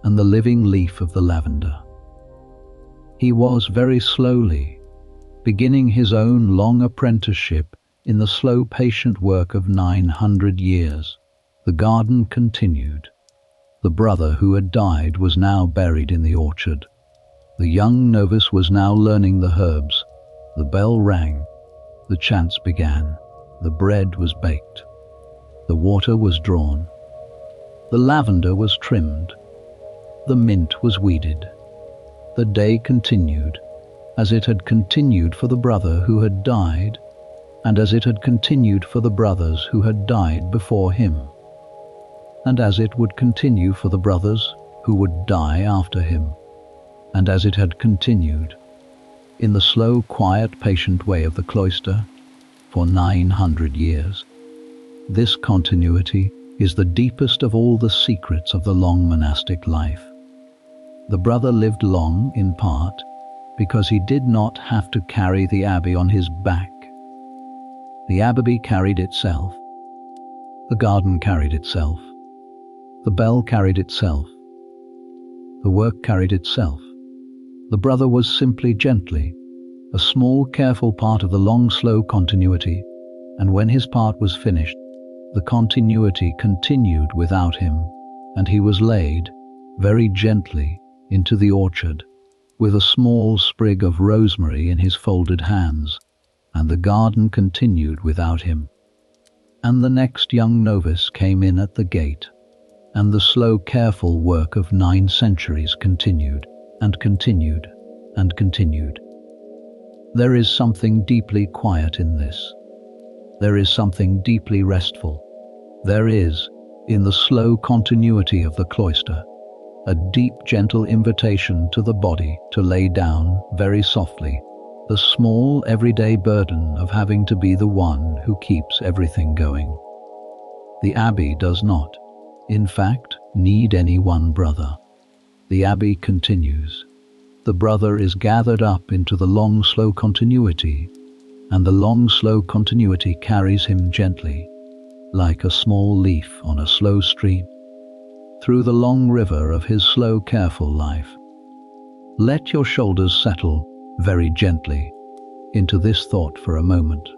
and the living leaf of the lavender. He was very slowly beginning his own long apprenticeship in the slow patient work of 900 years. The garden continued. The brother who had died was now buried in the orchard. The young novice was now learning the herbs. The bell rang. The chants began. The bread was baked. The water was drawn. The lavender was trimmed. The mint was weeded. The day continued, as it had continued for the brother who had died, and as it had continued for the brothers who had died before him, and as it would continue for the brothers who would die after him, and as it had continued, in the slow, quiet, patient way of the cloister, for 900 years. This continuity is the deepest of all the secrets of the long monastic life. The brother lived long, in part, because he did not have to carry the abbey on his back. The abbey carried itself. The garden carried itself. The bell carried itself. The work carried itself. The brother was simply gently, a small careful part of the long slow continuity, and when his part was finished, the continuity continued without him, and he was laid, very gently, into the orchard, with a small sprig of rosemary in his folded hands, and the garden continued without him. And the next young novice came in at the gate, and the slow careful work of 9 centuries continued, and continued, and continued. There is something deeply quiet in this. There is something deeply restful. There is, in the slow continuity of the cloister, a deep gentle invitation to the body to lay down, very softly, the small everyday burden of having to be the one who keeps everything going. The abbey does not, in fact, need any one brother. The abbey continues. The brother is gathered up into the long slow continuity, and the long slow continuity carries him gently, like a small leaf on a slow stream, through the long river of his slow careful life. Let your shoulders settle very gently into this thought for a moment.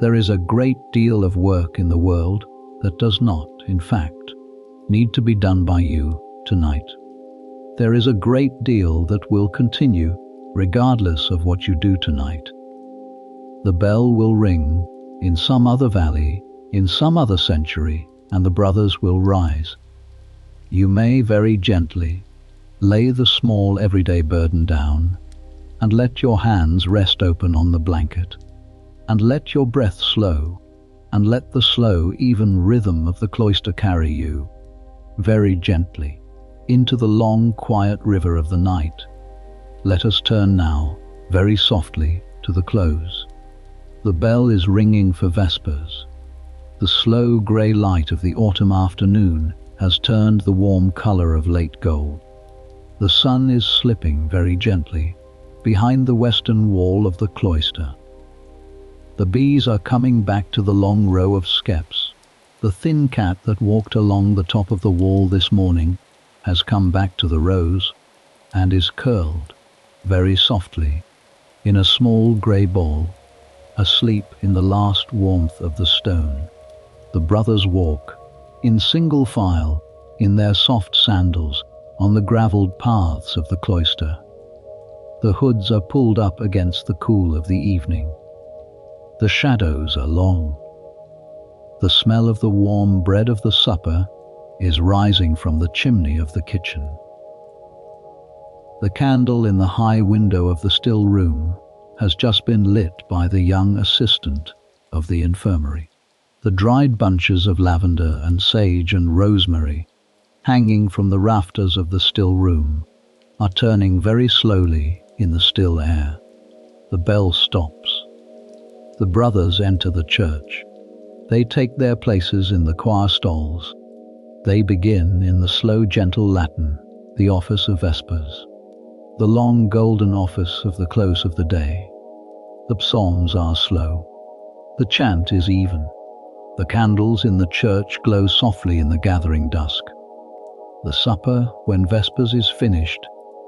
There is a great deal of work in the world that does not, in fact, need to be done by you tonight. There is a great deal that will continue regardless of what you do tonight. The bell will ring in some other valley, in some other century, and the brothers will rise. You may very gently lay the small everyday burden down, and let your hands rest open on the blanket, and let your breath slow, and let the slow, even rhythm of the cloister carry you, very gently, into the long, quiet river of the night. Let us turn now, very softly, to the close. The bell is ringing for vespers. The slow grey light of the autumn afternoon has turned the warm colour of late gold. The sun is slipping very gently behind the western wall of the cloister. The bees are coming back to the long row of steps. The thin cat that walked along the top of the wall this morning has come back to the rose and is curled, very softly, in a small grey ball, asleep in the last warmth of the stone. The brothers walk, in single file, in their soft sandals, on the gravelled paths of the cloister. The hoods are pulled up against the cool of the evening. The shadows are long. The smell of the warm bread of the supper is rising from the chimney of the kitchen. The candle in the high window of the still room has just been lit by the young assistant of the infirmary. The dried bunches of lavender and sage and rosemary, hanging from the rafters of the still room, are turning very slowly in the still air. The bell stops. The brothers enter the church. They take their places in the choir stalls. They begin in the slow, gentle Latin, the office of Vespers, the long golden office of the close of the day. The psalms are slow. The chant is even. The candles in the church glow softly in the gathering dusk. The supper, when Vespers is finished,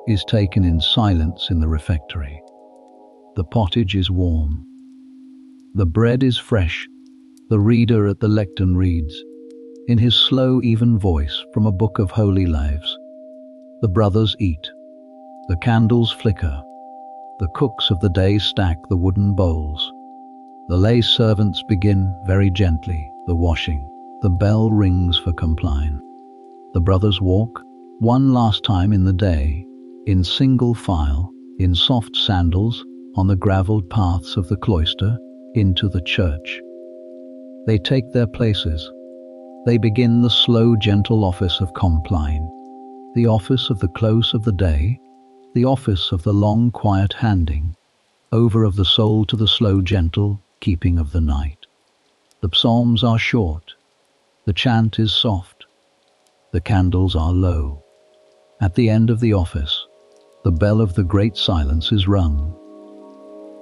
is taken in silence in the refectory. The pottage is warm. The bread is fresh. The reader at the lectern reads, in his slow, even voice, from a book of holy lives. The brothers eat. The candles flicker. The cooks of the day stack the wooden bowls. The lay servants begin, very gently, the washing. The bell rings for compline. The brothers walk, one last time in the day, in single file, in soft sandals, on the gravelled paths of the cloister, into the church. They take their places. They begin the slow, gentle office of compline, the office of the close of the day, the office of the long, quiet handing over of the soul to the slow, gentle keeping of the night. The psalms are short. The chant is soft. The candles are low. At the end of the office, the bell of the great silence is rung.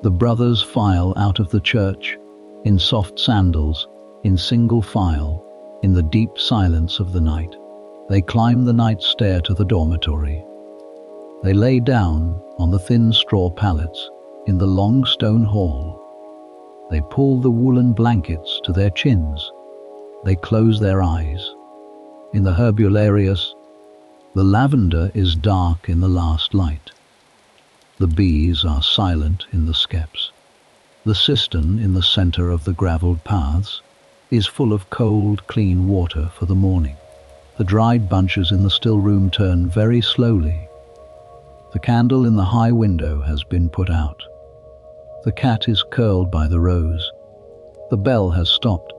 The brothers file out of the church, in soft sandals, in single file, in the deep silence of the night. They climb the night stair to the dormitory. They lay down on the thin straw pallets in the long stone hall. They pull the woolen blankets to their chins. They close their eyes. In the herbularius, the lavender is dark in the last light. The bees are silent in the skeps. The cistern in the center of the gravelled paths is full of cold, clean water for the morning. The dried bunches in the still room turn very slowly. The candle in the high window has been put out. The cat is curled by the rose. The bell has stopped.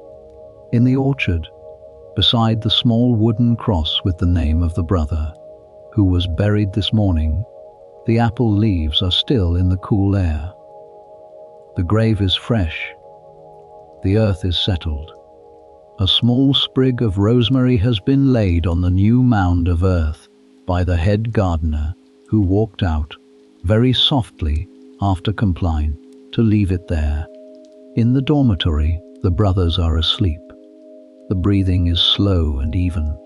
In the orchard, beside the small wooden cross with the name of the brother who was buried this morning, the apple leaves are still in the cool air. The grave is fresh. The earth is settled. A small sprig of rosemary has been laid on the new mound of earth by the head gardener, who walked out, very softly, after compline, to leave it there. In the dormitory, the brothers are asleep. The breathing is slow and even.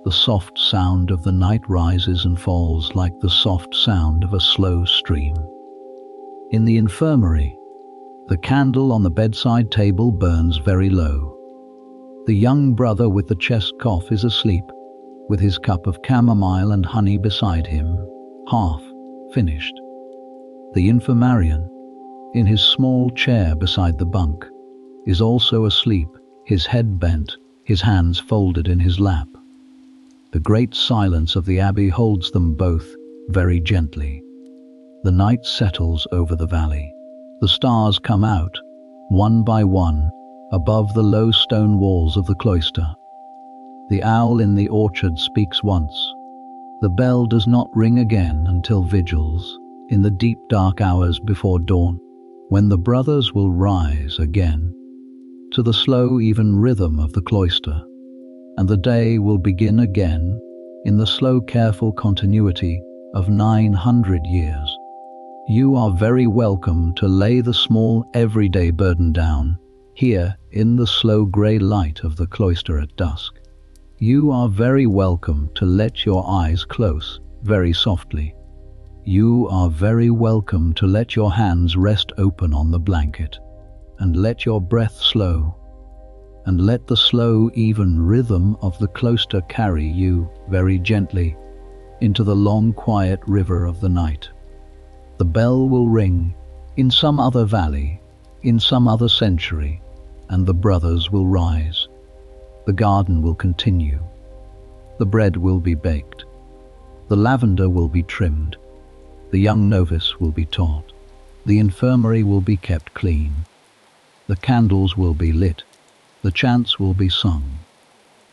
The soft sound of the night rises and falls like the soft sound of a slow stream. In the infirmary, the candle on the bedside table burns very low. The young brother with the chest cough is asleep, with his cup of chamomile and honey beside him, half finished. The infirmarian, in his small chair beside the bunk, is also asleep, his head bent, his hands folded in his lap. The great silence of the abbey holds them both very gently. The night settles over the valley. The stars come out, one by one, above the low stone walls of the cloister. The owl in the orchard speaks once. The bell does not ring again until vigils, in the deep dark hours before dawn, when the brothers will rise again to the slow, even rhythm of the cloister, and the day will begin again in the slow, careful continuity of 900 years. You are very welcome to lay the small, everyday burden down here in the slow grey light of the cloister at dusk. You are very welcome to let your eyes close very softly. You are very welcome to let your hands rest open on the blanket, and let your breath slow, and let the slow, even rhythm of the cloister carry you very gently into the long, quiet river of the night. The bell will ring in some other valley, in some other century, and the brothers will rise. The garden will continue. The bread will be baked. The lavender will be trimmed. The young novice will be taught. The infirmary will be kept clean. The candles will be lit. The chants will be sung.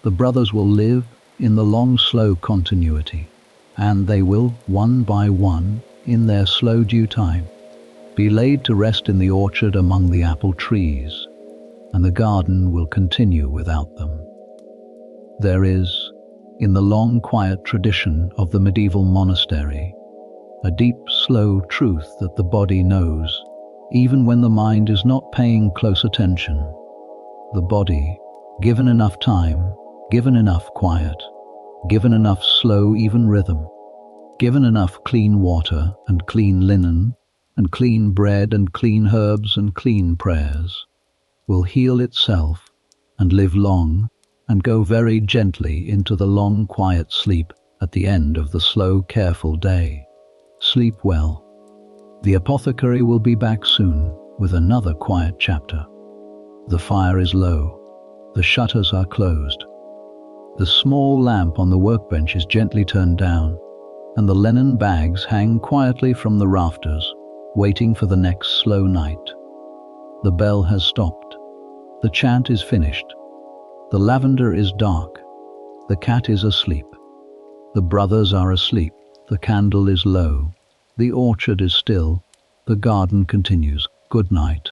The brothers will live in the long, slow continuity, and they will, one by one, in their slow due time, be laid to rest in the orchard among the apple trees, and the garden will continue without them. There is, in the long, quiet tradition of the medieval monastery, a deep, slow truth that the body knows, even when the mind is not paying close attention. The body, given enough time, given enough quiet, given enough slow, even rhythm, given enough clean water and clean linen and clean bread and clean herbs and clean prayers, will heal itself and live long and go very gently into the long, quiet sleep at the end of the slow, careful day. Sleep well. The apothecary will be back soon with another quiet chapter. The fire is low. The shutters are closed. The small lamp on the workbench is gently turned down, and the linen bags hang quietly from the rafters, waiting for the next slow night. The bell has stopped. The chant is finished. The lavender is dark. The cat is asleep. The brothers are asleep. The candle is low. The orchard is still. The garden continues. Good night.